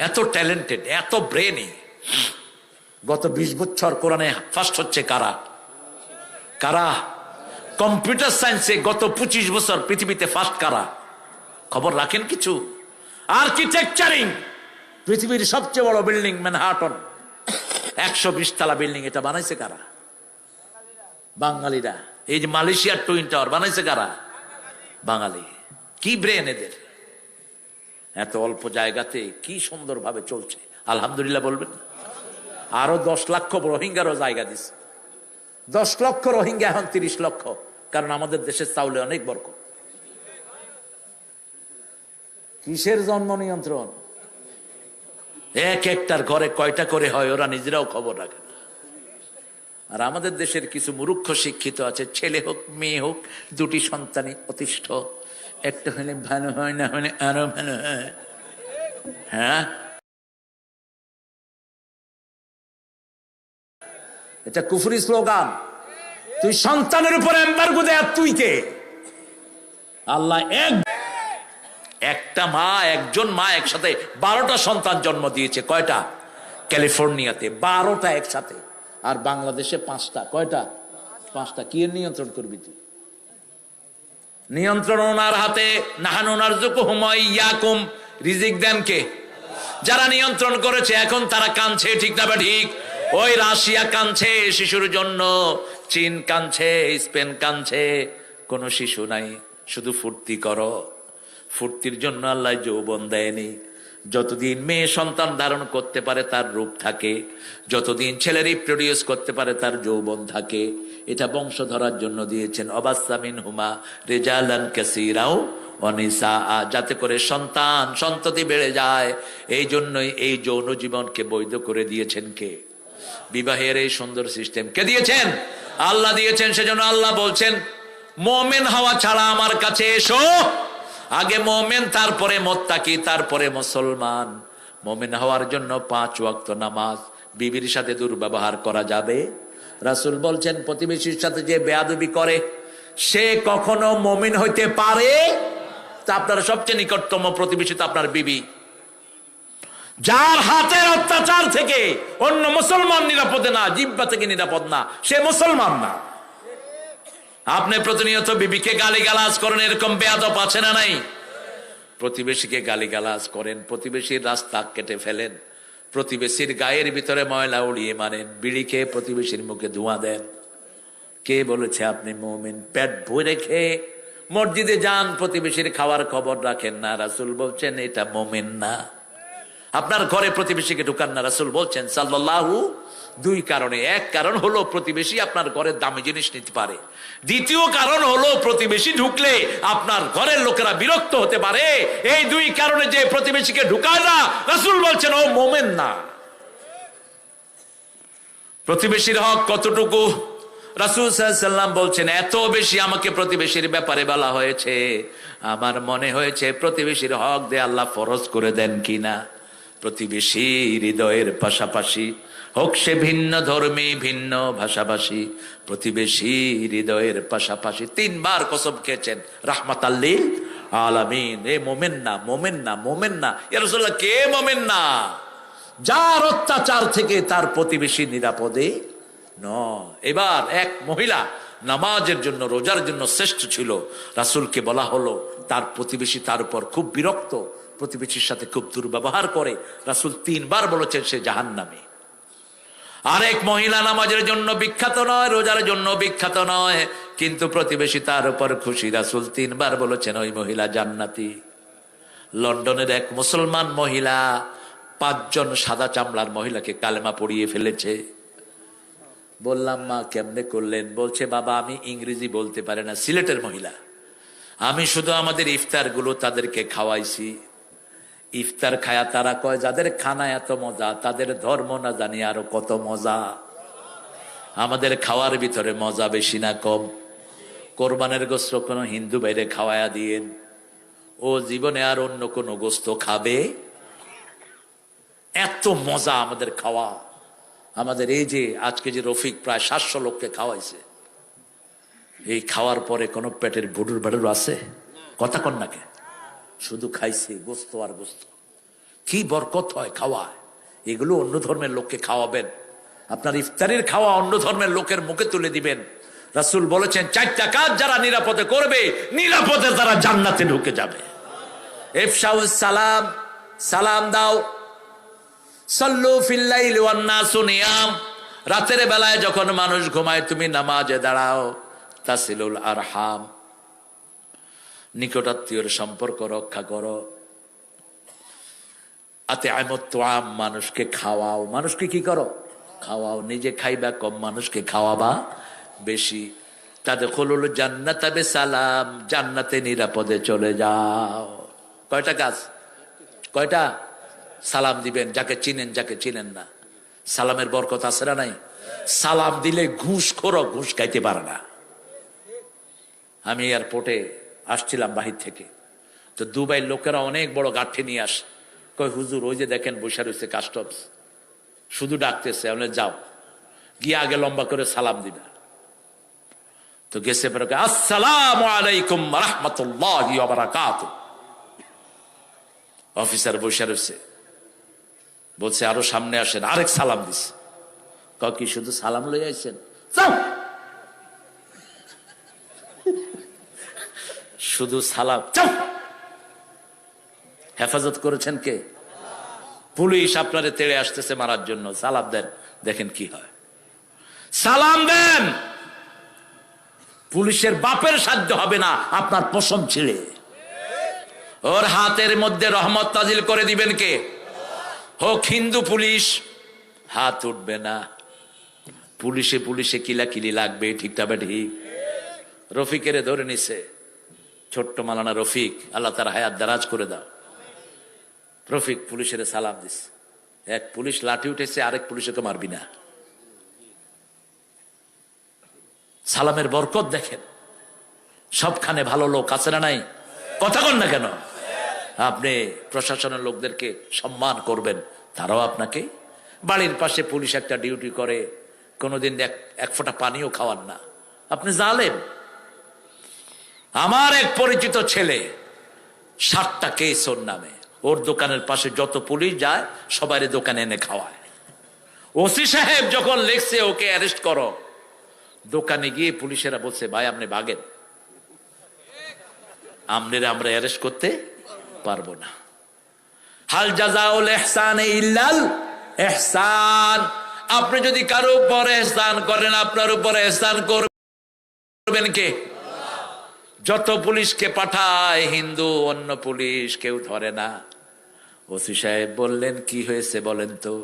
এত ট্যালেন্টেড, এত ব্রেনি। গত 20 বছর কোরআনে ফার্স্ট হচ্ছে কারা? কারা? কম্পিউটার সায়েন্সে গত 25 বছর পৃথিবীতে ফার্স্ট কারা? খবর রাখেন কিছু? আর্কিটেকচারিং পৃথিবীর সবচেয়ে বড় বিল্ডিং ম্যানহাটন, 120 তলা বিল্ডিং, এটা বানাইছে কারা? বাঙালিরা। এই যে মালয়েশিয়ার টুইন টাওয়ার বানাইছে কারা? বাঙালি। কি ব্রেন এদের! এত অল্প জায়গাতে কি সুন্দর ভাবে চলছে, আলহামদুলিল্লাহ বলবেন। আরো 10 লক্ষ রোহিঙ্গারও জায়গা দিচ্ছে। 10 লক্ষ রোহিঙ্গা এখন 30 লক্ষ, কারণ আমাদের দেশের চাউলে অনেক বরকত। কিসের জন্ম নিয়ন্ত্রণ? এক একটার ঘরে কয়টা করে হয় ওরা নিজেরাও খবর রাখে না। আর আমাদের দেশের কিছু মূর্খ শিক্ষিত আছে, ছেলে হোক মেয়ে হোক দুটি সন্তানই অতিষ্ঠ, একটা হলে ভালো হয় না হলে আরো ভালো হয়। হ্যাঁ, এটা কুফরি স্লোগান। তুই সন্তানের উপর এম্বার্গো দেয়, আর তুই কে? আল্লাহ একজন মা একসাথে 12টা সন্তান জন্ম দিয়েছে। কয়টা? ক্যালিফোর্নিয়াতে 12টা একসাথে, আর বাংলাদেশে 5টা। কয়টা? 5টা। কি নিয়ন্ত্রণ করবি তুই? নিয়ন্ত্রণ ওনার হাতে। নাহানু নারযুকুহুম ওয়া ইয়াকুম, রিজিক দেন কে? যারা নিয়ন্ত্রণ করেছে এখন তারা কাঁদছে, ঠিক না বা ঠিক? ওই রাশিয়া কাঁদছে শিশুর জন্য, চীন কাঁদছে, স্পেন কাঁদছে, কোন শিশু নাই। শুধু ফুর্তি করো। ফুর্তির জন্য আল্লাহ যৌবন দেয়নি। যতদিন মেয়ে সন্তান ধারণ করতে পারে তার রূপ থাকে, যতদিন ছেলে রিপ্রোডিউস করতে পারে তার যৌবন থাকে। এটা বংশ ধরার জন্য দিয়েছেন। অবাস্সা মিনহুমা রিজালান কাসীরাও ওয়া নিসাআ, যাতে করে সন্ততি বেড়ে যায়। এই জন্যই এই যৌন জীবনকে বৈধ করে দিয়েছেন কে? বিবাহের এই সুন্দর সিস্টেম কে দিয়েছেন? আল্লাহ দিয়েছেন। সেজন্য আল্লাহ বলছেন, মুমিন হওয়া ছাড়া আমার কাছে এসো। আগে মুমিন, তারপরে মুত্তাকি, তারপরে মুসলমান। মুমিন হওয়ার জন্য 5 ওয়াক্ত নামাজ। বিবির সাথে দুর্ব্যবহার করা যাবে? রাসূল বলছেন, প্রতিবেশীর সাথে যে বেয়াদবি করে সে কখনো মুমিন হইতে পারে? তা আপনার সবচেয়ে নিকটতম প্রতিবেশী তো আপনার বিবি। যার হাতের অত্যাচার থেকে অন্য মুসলমান নিরাপদে না, জিহ্বা থেকে নিরাপদ না, সে মুসলমান না। আপনি প্রতিনিয়ত বিবিকে গালিগালাজ করেন, এরকম বেয়াদব আছে না নাই? প্রতিবেশীকে গালিগালাজ করেন, প্রতিবেশীর রাস্তা কেটে ফেলেন, প্রতিবেশীর গায়ের ভিতরে ময়লা উড়িয়ে মারেন, বিড়ি খেয়ে প্রতিবেশীর মুখে ধোঁয়া দেন। কে বলেছে আপনি মুমিন? পেট ভরে খেয়ে মসজিদে যান, প্রতিবেশীর খাওয়ার খবর রাখেন না, রাসূল বলছেন এটা মুমিন না। আপনার ঘরে প্রতিবেশীকে ঢুকান না, রাসূল বলছেন সাল্লাল্লাহু। 2 কারণে। এক কারণ হলো প্রতিবেশী আপনার ঘরের দামি জিনিস নিতে পারে। দ্বিতীয় কারণ হলো প্রতিবেশী ঢুকলে আপনার ঘরের লোকেরা বিরক্ত হতে পারে। এই 2 কারণে যে প্রতিবেশীকে ঢুকায় না, রাসূল বলছেন ও মুমিন না। প্রতিবেশীর হক কতটুকু? রাসূল সাল্লাল্লাহু আলাইহি ওয়াসাল্লাম বলছেন, এত বেশি আমাকে প্রতিবেশীর ব্যাপারে বলা হয়েছে, আমার মনে হয়েছে প্রতিবেশীর হক দিয়ে আল্লাহ ফরজ করে দেন কিনা। প্রতিবেশী হৃদয়ের পাশাপাশি হোক সে ভিন্ন ধর্মী, ভিন্ন ভাষাভাষী, প্রতিবেশী হৃদয়ের পাশাপাশি। 3 বার কসম খেয়েছেন রাহমাতাল লিল আলামিন। এ মুমিন না, মুমিন না, মুমিন না। ইয়া রাসূলুল্লাহ, কে মুমিন না? যার অত্যাচার থেকে তার প্রতিবেশী নিরাপদে নয়। এবার এক মহিলা নামাজের জন্য, রোজার জন্য শ্রেষ্ঠ ছিল। রাসূলকে বলা হলো তার প্রতিবেশী তার উপর খুব বিরক্ত, প্রতিবেশীর সাথে খুব দুর্ব্যবহার করে। রাসূল 3 বার বলেছেন সে জাহান্নামী। আরেক মহিলা নামাজের জন্য বিখ্যাত নয়, রোজার জন্য বিখ্যাত নয়, কিন্তু প্রতিবেশী তার উপর খুশি। রাসূল 3 বার বলেছেন ওই মহিলা জান্নাতি। লন্ডনের এক মুসলমান মহিলা 5 জন সাদা চামড়ার মহিলাকে কালেমা পড়িয়ে ফেলেছে। বললাম, মা কেমনে করলেন? বলছে, বাবা আমি ইংরেজি বলতে পারি না। সিলেটের মহিলা। আমি শুধু আমাদের ইফতার গুলো তাদেরকে খাওয়াইছি। ইফতার খায়া তারা কয় যাদের খানা এত মজা, তাদের ধর্ম না জানি আরো কত মজা। আমাদের খাওয়ার ভিতরে মজা বেশি না কম? কোরবানের গোস্ত কোনো হিন্দু বাইরে খাওয়ায়া দিয়েন, ও জীবনে আর অন্য কোনো গোস্ত খাবে? এত মজা আমাদের খাওয়া। আমাদের এই যে আজকে যে রফিক প্রায় 700 লোককে খাওয়াইছে, এই খাওয়ার পরে কোনো পেটের বুডুর বাডুর আছে? কথা কন নাকে? শুধু খাইছে গোস্ত আর গোস্ত। কি বরকত হয় খাওয়ায়। এগুলো অন্য ধর্মের লোককে খাওয়াবেন। আপনার ইফতারের খাওয়া অন্য ধর্মের লোকের মুখে তুলে দিবেন। রাসূল বলেছেন 4টা কাজ যারা নিরাপদে করবে, নিরাপদে তারা জান্নাতে ঢুকে যাবে। ইফশাউস সালাম, সালাম দাও। সাল্লু ফিল লাইলি ওয়ান নাসু নিয়াম, রাতের বেলায় যখন মানুষ ঘুমায় তুমি নামাজে দাঁড়াও। তাসিলুল আরহাম, নিকটাত্মীয়র সম্পর্ক রক্ষা করো। আতিআমুত তুআম, মানুষকে খাওয়াও। মানুষকে কি করো? খাওয়াও। নিজে খাইবা কম, মানুষকে খাওয়াবা বেশি। তাদখুলুল জান্নাতা বিসালাম, জান্নাতে নিরাপদে চলে যাও। কয়টা কাজ? কয়টা? সালাম দিবেন, যাকে চিনেন যাকে চিনেন না। সালামের বরকত আছে না নাই? সালাম দিলে ঘুষখোরও ঘুষ খাইতে পারে না। আমি এয়ারপোর্টে আসছিলাম বাহির থেকে, তো দুবাইয়ের লোকেরা অনেক বড় গাঠি নিয়ে আসে, কয় হুজুর ওই যে দেখেন বসে রয়েছে কাস্টমস, শুধু ডাকতেছে, বলে যাও গিয়ে আগে লম্বা করে সালাম দিবে। তো গেছে পরে আসসালামু আলাইকুম রাহমাতুল্লাহি ওয়া বারাকাতুহু। অফিসার বসে রয়েছে, বলছে আরো সামনে আসেন, আরেক সালাম দিছে। কি শুধু সালাম লই আইছেন? শুধু সালাম। হেফাজত করেছেন কে? পুলিশ আপনারে তেড়ে আসতেছে মারার জন্য, সালাম দেন, দেখেন কি হয়। সালাম দেন, পুলিশের বাপের সাধ্য হবে না আপনার পশম ছিঁড়ে। ওর হাতের মধ্যে রহমত নাজিল করে দিবেন কে? হোক হিন্দু পুলিশ, হাত উঠবে না। পুলিশে পুলিশে কিলাকিলি লাগবে, ঠিকটা বা ঠিক? রফিকের ধরে নিছে, ছোট্ট মালানা রফিক, আল্লাহ তার হায়াত দারাজ করে দাও। রফিক পুলিশের সালাম দিস, এক পুলিশ লাঠি উঠেছে, আরেক পুলিশে তো মারবি না। সালামের বরকত দেখেন। সবখানে ভালো লোক আছে না নাই? কথা কন না কেন? আপনি প্রশাসনের লোকদেরকে সম্মান করবেন, তারাও আপনাকে। বাড়ির পাশে পুলিশ একটা ডিউটি করে, কোনোদিন এক ফোঁটা পানিও খাওয়ান না, আপনি জালেম। আমার এক পরিচিত ছেলে 7টা কেস ওর নামে, ওর দোকানের পাশে যত পুলিশ যায় সবাই দোকানে এনে খাওয়ায়। ওসি সাহেব যখন লেখছে ওকে অ্যারেস্ট করো, দোকানে গিয়ে পুলিশেরা বলছে ভাই আপনি ভাগেন, আমরা অ্যারেস্ট করতে পারবো না। হাল জাযাউল ইহসান ইল্লাল ইহসান। আপনি যদি কারো উপর ইহসান করেন, আপনার উপর ইহসান করবেন কে? যত পুলিশকে পাঠায় হিন্দু, অন্য পুলিশ কেউ ধরে না। ওসি সাহেব বললেন কি হয়েছে বলেন তো?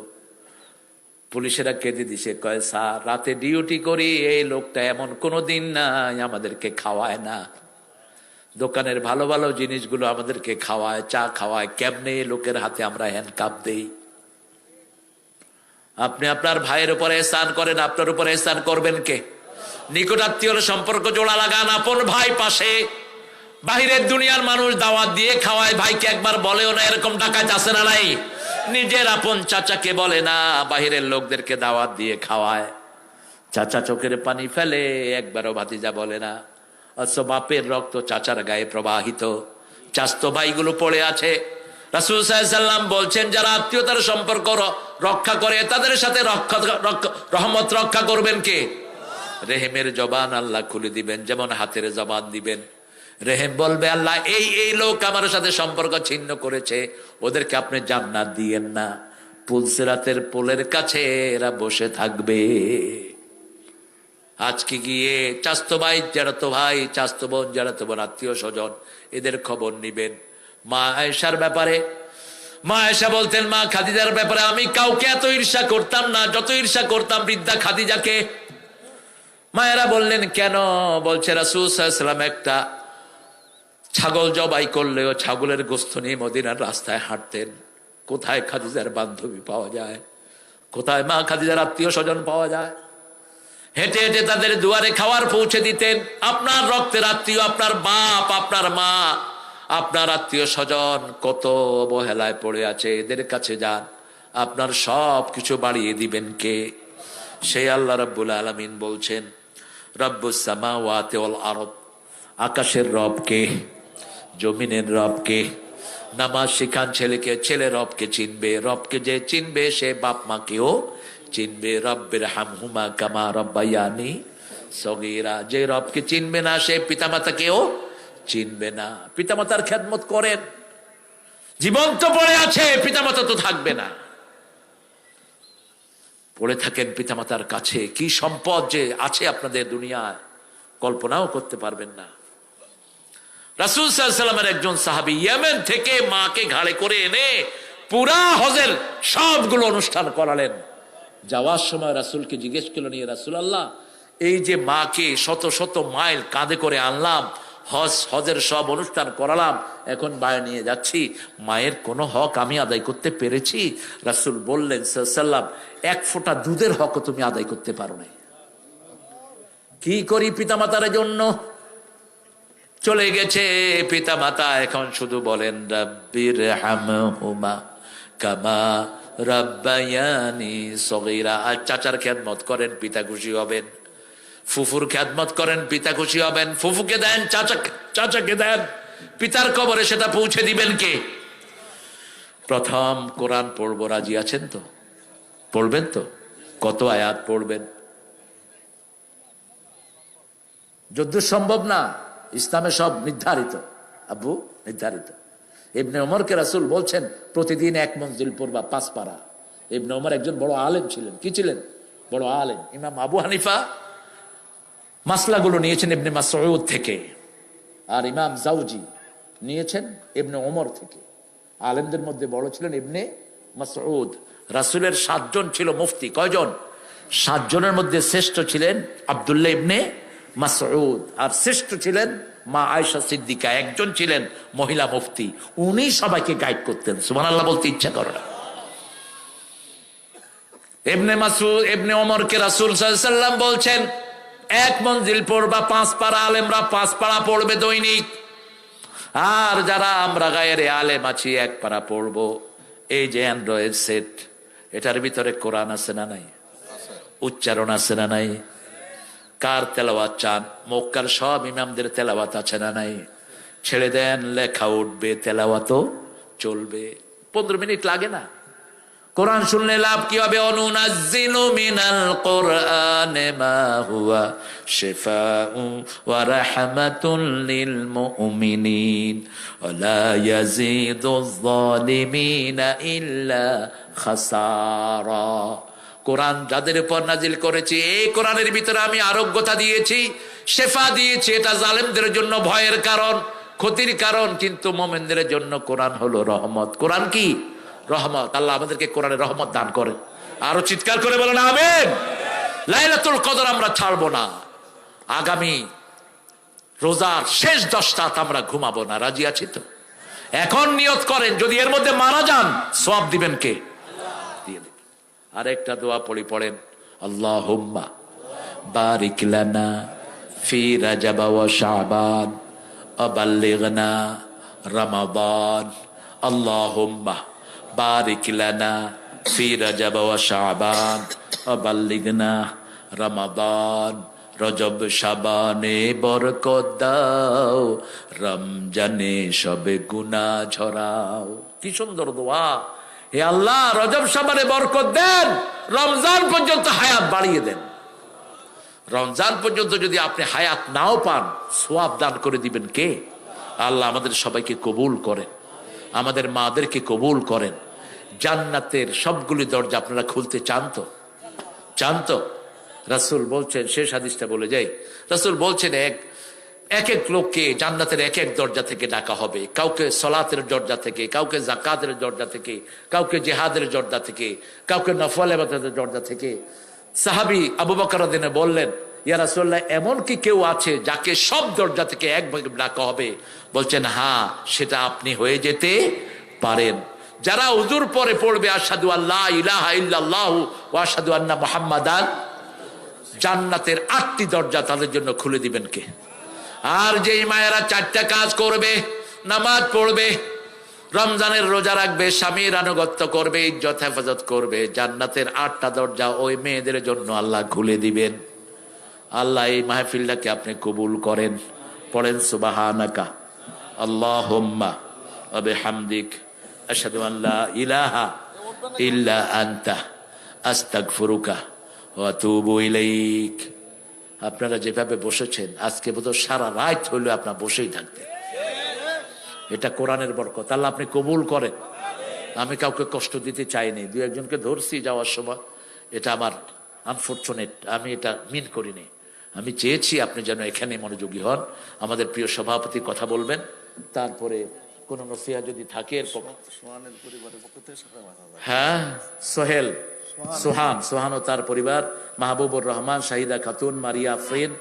পুলিশেরা কেঁদে দিছে, কয় স্যার রাতে ডিউটি করি, এই লোকটা এমন কোনোদিন নাই আমাদেরকে খাওয়ায় না। দোকানের ভালো ভালো জিনিসগুলো আমাদেরকে খাওয়ায়, চা খাওয়ায়, কেমনে লোকের হাতে আমরা হ্যান্ডকাপ দেই। আপনি আপনার ভাইয়ের উপরে এহসান করেন, আপনার উপরে এহসান করবেন কে? নিকট আত্মীয়র সম্পর্ক জোড়া লাগান, আপন ভাই পাশে। বাহিরের দুনিয়ার মানুষ দাওয়াত দিয়ে খাওয়ায়, ভাইকে একবার বলেও না, এরকম ডাকাত আছে না নাই? নিজের আপন চাচাকে বলে না, বাহিরের লোকদেরকে দাওয়াত দিয়ে খাওয়ায়। চাচা চোখের পানি ফেলে, একবারও ভাতিজা বলে না। অথচ বাপের রক্ত চাচার গায়ে প্রবাহিত, চাস্তো ভাইগুলো পড়ে আছে। রাসূল সাল্লাল্লাহু আলাইহি ওয়াসাল্লাম বলছেন যারা আত্মীয়তার সম্পর্ক রক্ষা করে তাদের সাথে রহমত রক্ষা করবেন কে? রেহেমের জবান আল্লাহ খুলে দিবেন, যেমন হাতের জবান দিবেন। রেহেম বলবে আল্লাহ এই লোক আমার সাথে সম্পর্ক ছিন্ন করেছে, ওদেরকে আপনি জান্নাত দিয়েন না। পুলসিরাতের পোলের কাছে এরা বসে থাকবে। আজকে গিয়ে চাস্তো ভাই, জাড়াতো ভাই, চাস্তো বোন, জাড়াতো বোন, আত্মীয় স্বজন, এদের খবর নিবেন। মা আয়েশার ব্যাপারে, মা আয়েশা বলতেন মা খাদিজার ব্যাপারে আমি কাউকে এত ঈর্ষা করতাম না যত ঈর্ষা করতাম বৃদ্ধা খাদিজাকে। মায়েরা বললেন কেন? বলছে রাসূল সাল্লাল্লাহু আলাইহি ওয়াসাল্লাম একটা ছাগল জবাই করলেও ছাগলের গোশত নিয়ে মদিনার রাস্তায় হাঁটতেন। কোথায় খাদিজার বান্ধবী পাওয়া যায়, কোথায় মা খাদিজার আত্মীয় স্বজন পাওয়া যায়, হেঁটে হেঁটে তাদের দুয়ারে খাবার পৌঁছে দিতেন। আপনার রক্তের আত্মীয়, আপনার বাপ, আপনার মা, আপনার আত্মীয় স্বজন কত অবহেলায় পড়ে আছে, এদের কাছে যান, আপনার সব কিছু বাড়িয়ে দিবেন কে? সেই আল্লাহ রাব্বুল আলামিন বলছেন রব্বুস সামাওয়াতি ওয়াল আরদ, আকাশের রব কে, জমিনের রব কে? নামাজ শিখান ছেলেকে, ছেলে রবকে চিনবে, রবকে যে চিনবে সে বাপ মাকেও চিনবে। রব্বির হামহুমা কামা রব্বায়ানি সগীরা। যে রবকে চিনবে না সে পিতামাতাকেও চিনবে না। পিতামাতার খেদমত করেন, জীবন তো পড়ে আছে, পিতামাতা তো থাকবে না, পড়ে থাকেন পিতামাতার কাছে। কি সম্পদ যে আছে আপনাদের দুনিয়ায়, কল্পনাও করতে পারবেন না। রাসূল সাল্লাল্লাহু আলাইহি ওয়াসাল্লামের একজন সাহাবী ইয়েমেন থেকে মাকে ঘাড়ে করে এনে পুরা হজের সবগুলো অনুষ্ঠান করালেন। যাওয়ার সময় রাসূলকে জিজ্ঞেস করলেন ইয়া রাসূলুল্লাহ, এই যে মাকে শত শত মাইল কাঁধে করে আনলাম, হজের সব অনুষ্ঠান করালাম, এখন বাড়ি নিয়ে যাচ্ছি, মায়ের কোনো হক আমি আদায় করতে পেরেছি? রাসূল বললেন সাল্লাল্লাহু আলাইহি ওয়াসাল্লাম, এক ফোঁটা দুধের হকও তুমি আদায় করতে পারো না। কি করি পিতামাতার জন্য? চলে গেছে পিতামাতা, এখন শুধু বলেন রাব্বির হামহুমা কামা রাব্বায়ানি সগীরা। আর চাচার খেদমত করেন, পিতা খুশি হবেন। ফুফুর খেদমত করেন, পিতা খুশি হবেন। ফুফুকে দেন, চাচাকে দেন, পিতার কবরে সেটা পৌঁছে দিবেন কে? প্রথম কোরআন পড়বো, রাজি আছেন তো? পড়বেন তো? কত আয়াত পড়বেন? যদ্দূর সম্ভব না, ইসলামে সব নির্ধারিত আব্বু, নির্ধারিত। ইবনে ওমরকে রাসূল বলছেন প্রতিদিন এক মঞ্জিল পড়বা, 5 পারা। ইবনে ওমর একজন বড় আলেম ছিলেন। কি ছিলেন? বড় আলেম। ইমাম আবু হানিফা মাসলাগুলো নিয়েছেন ইবনে মাসউদ থেকে, আর ইমাম জাউজি নিয়েছেন ইবনে ওমর থেকে। আলেমদের মধ্যে বড় ছিলেন ইবনে মাসউদ। রাসূলের 7 জন ছিল মুফতি। কয়জন? 7 জনের মধ্যে শ্রেষ্ঠ ছিলেন আব্দুল্লাহ ইবনে মাসউদ, আর শ্রেষ্ঠ ছিলেন মা আয়েশা সিদ্দিকা। একজন ছিলেন মহিলা মুফতি, উনি সবাইকে গাইড করতেন। সুবহানাল্লাহ বলতে ইচ্ছা করে না। ইবনে মাসউদ ইবনে ওমরকে রাসূল সাল্লাল্লাহু আলাইহি ওয়াসাল্লাম বলছেন এক মঞ্জিল পড়বা, 5 পারা। আলেমরা 5 পারা পড়বে দৈনিক, আর যারা আমরা গায়ের আলেম আছি 1 পারা পড়বো। এই যে অ্যান্ড্রয়েড সেট, এটার ভিতরে কোরআন আছে না নাই? উচ্চারণ আছে না নাই? কার তেলাওয়াত চান? মক্কার সব ইমামদের তেলাওয়াত আছে না নাই? ছেড়ে দেন, লেখা উঠবে, তেলাওয়াতও চলবে। 15 মিনিট লাগে না। কোরআন শুনলে লাভ কি হবে? অনুনাজ্জিলু মিনাল কোরআনে মা হুয়া শিফাউ ওয়া রাহমাতুল লিল মুমিনিন ওয়া লা ইয়াজিদুয যালিমিনা ইল্লা খাসারা। কোরআন যাদের উপর নাজিল করেছি, এই কোরআনের ভিতরে আমি আরোগ্যতা দিয়েছি, শেফা দিয়েছি। এটা জালেমদের জন্য ভয়ের কারণ, ক্ষতির কারণ, কিন্তু মুমিনদের জন্য কোরআন হলো রহমত। কোরআন কি? রহমত। আল্লাহ আমাদেরকে কোরআনের রহমত দান করেন। আরো চিৎকার করে বলেন আমিন। লাইলাতুল কদর আমরা ছাড়বো না। আগামী রোজার শেষ 10 রাত আমরা ঘুমাবো না। রাজি আছি তো? এখন নিয়ত করেন, যদি এর মধ্যে মারা যান সওয়াব দিবেন কে? দিয়ে দিবেন। আরেকটা দোয়া পড়েন, আল্লাহুম্মা বারিক লানা ফি রাজাব ওয়া শাবান ওয়া বাল্লিগনা রমাদান। আল্লাহুম্মা বারিক লানা ফি রাজাব ওয়া শাবান ওয়া বাল্লিগনা রমাদান। রজব শাবানে বরকত দাও, রমজানে সবে গুনাহ ঝরাও। কি সুন্দর দোয়া! হে আল্লাহ, রজব শাবানে বরকত দেন, রমজান পর্যন্ত হায়াত বাড়িয়ে দেন। রমজান পর্যন্ত যদি আপনি হায়াত নাও পান, সওয়াব দান করে দিবেন কে? আল্লাহ আমাদের সবাইকে কবুল করেন, আমাদের মাদেরকে কবুল করেন। জান্নাতের সবগুলি দরজা আপনারা খুলতে চান তো? চান তো? রাসূল বলছেন, শেষ হাদিসটা বলে যাই, রাসূল বলছেন এক এক লোককে জান্নাতের এক দরজা থেকে ডাকা হবে। কাউকে সলাতের দরজা থেকে, কাউকে যাকাতের দরজা থেকে, কাউকে জিহাদের দরজা থেকে, কাউকে নফল ইবাদতের দরজা থেকে। সাহাবী আবু বকর রাদিয়াল্লাহু আনহু বললেন, ইয়া রাসূলুল্লাহ, এমন কি কেউ আছে যাকে সব দরজা থেকে একভাবে ডাকা হবে? বলছেন, হ্যাঁ, সেটা আপনি হয়ে যেতে পারেন। যারা উযুর পরে পড়বে আশহাদু আল্লা ইলাহা ইল্লাল্লাহু ওয়া আশহাদু আন্না মুহাম্মাদান, জান্নাতের 8টি দরজা তাদের জন্য খুলে দিবেন কে? আর যেই মায়েরা 4টা কাজ করবে, নামাজ পড়বে, রমজানের রোজা রাখবে, স্বামীর আনুগত্য করবে, ইজ্জত হেফাজত করবে, জান্নাতের 8টা দরজা ওই মেয়েদের জন্য আল্লাহ খুলে দিবেন। আল্লাহ এই মাহফিলটাকে আপনি কবুল করেন। পড়েন সুবহানাকা আল্লাহুম্মা ওয়া বিহামদিক আশহাদু আন লা ইলাহা ইল্লা আনতা আস্তাগফিরুকা ওয়া আতুবু ইলাইক। আপনারা যেভাবে বসেছেন, আজকে বোধহয় সারা রাত হইলে আপনারা বসেই থাকতেন। এটা কোরআনের বরকত। আল্লাহ আপনি কবুল করেন। আমি কাউকে কষ্ট দিতে চাইনি, 2-1জনকে ধরছি যাওয়ার সময়, এটা আমার আনফরচুনেট, আমি এটা মিন করিনি। আমি চেয়েছি আপনি যেন এখানে মনোযোগী হন। আমাদের প্রিয় সভাপতি কথা বলবেন, তারপরে কোন নসিহা যদি থাকে। হ্যাঁ, সোহান ও তার পরিবার, মাহবুবুর রহমান, শাহিদা খাতুন, মারিয়া আফরিন,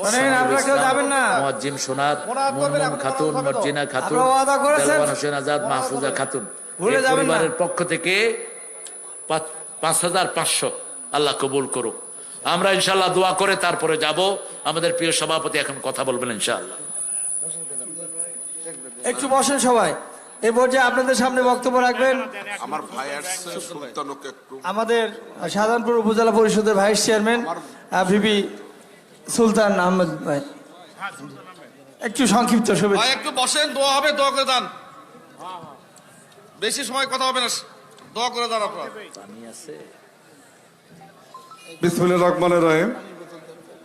আপনারা কেউ যাবেন না। মুয়াজ্জিম সোনার, মুনাদ করবেন, মুনমুন খাতুন, মর্জিনা খাতুন, আপনারা ওয়াদা করেছেন। দেলওয়ান হোসেন আজাদ, মাহফুজা খাতুন, ভুলে এই যাবেন না। পরিবারের পক্ষ থেকে ৫,৫০০ আল্লাহ কবুল করুক। আমরা ইনশাআল্লাহ দোয়া করে তারপরে যাব। আমাদের প্রিয় সভাপতি এখন কথা বলবেন ইনশাআল্লাহ। একটু বসেন সবাই। এই পর্যায়ে আপনাদের সামনে বক্তব্য রাখবেন আমার ভাই আসছে সুলতানকে একটু আমাদের সাধারণপুর উপজেলা পরিষদের ভাইস চেয়ারম্যান ভিপি সুলতান আহমেদ ভাই। একটু সংক্ষিপ্ত শুভেচ্ছা। ভাই একটু বসেন, দোয়া হবে, দোয়া করে দেন। বেশি সময় কথা হবে না, দোয়া করে দেন আপনারা। বিসমিল্লাহির রহমানির রহিম।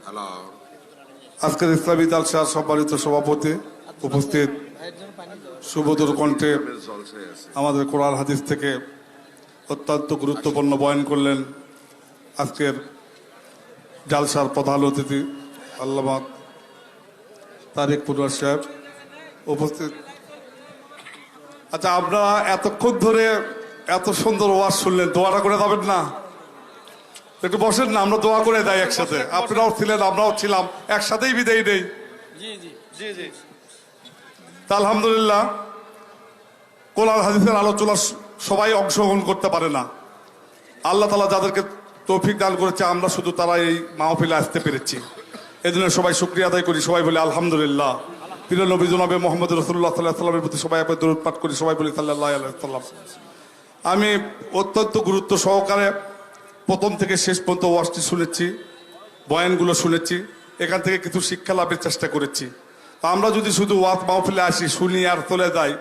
হ্যালো আজকের ইসলামী জালসার সম্মানিত সভাপতি, উপস্থিত সুবদর কণ্ঠে জলসে আছে আমাদের কোরআন হাদিস থেকে অত্যন্ত গুরুত্বপূর্ণ বয়ান করলেন আজকের জালসার প্রধান অতিথি আল্লামা তারেক পটুয়ার সাহেব উপস্থিত। আচ্ছা, আপনারা এতক্ষণ ধরে এত সুন্দর ওয়াজ শুনলেন, দোয়াটা করে যাবেন না? একটু বসেন না, আমরা দোয়া করে দেয় একসাথে। আপনারাও ছিলেন, আমরাও ছিলাম, একসাথেই বিদায় নেই। জি জি। তা আলহামদুলিল্লাহ, কোরআন হাদিসের আলোচনা সবাই অংশগ্রহণ করতে পারে না। আল্লাহ তাআলা যাদেরকে তৌফিক দান করেছে, আমরা শুধু তারা এই মাহফিলে আসতে পেরেছি। এই জন্য সবাই শুকরিয়া আদায় করি, সবাই বলি আলহামদুলিল্লাহ। প্রিয় নবী জনাবে মোহাম্মদ রাসূলুল্লাহ সাল্লাল্লাহু আলাইহি ওয়াসাল্লামের প্রতি সবাই একবার দরুদ পাঠ করি, সবাই বলি সাল্লাল্লাহু আলাইহি ওয়াসাল্লাম। আমি অত্যন্ত গুরুত্ব সহকারে প্রথম থেকে শেষ পর্যন্ত ওয়াজটি শুনেছি, বয়ানগুলো শুনেছি, এখান থেকে কিছু শিক্ষা লাভের চেষ্টা করেছি। তো আমরা যদি শুধু ওয়াজ মাহফিলে আসি, শুনি আর চলে যাই,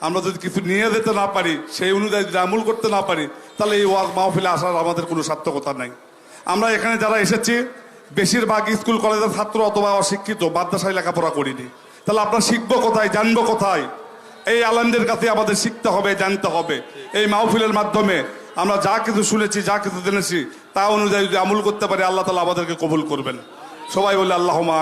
আমরা যদি কিছু নিয়ে যেতে না পারি, সেই অনুযায়ী যদি আমল করতে না পারি, তাহলে এই ওয়াজ মাহফিলে আসার আমাদের কোনো সার্থকতা নাই। আমরা এখানে যারা এসেছি বেশিরভাগ স্কুল কলেজের ছাত্র অথবা অশিক্ষিত, মাদ্রাসায় লেখাপড়া করিনি। তাহলে আমরা শিখবো কোথায়, জানবো কোথায়? এই আলেমদের কাছে আমাদের শিখতে হবে, জানতে হবে। এই মাহফিলের মাধ্যমে আমরা যা কিছু শুনেছি, যা কিছু জেনেছি, তা অনুযায়ী যদি আমল করতে পারি, আল্লাহ তাআলা আমাদেরকে কবুল করবেন। সবাই বলে আল্লাহুম্মা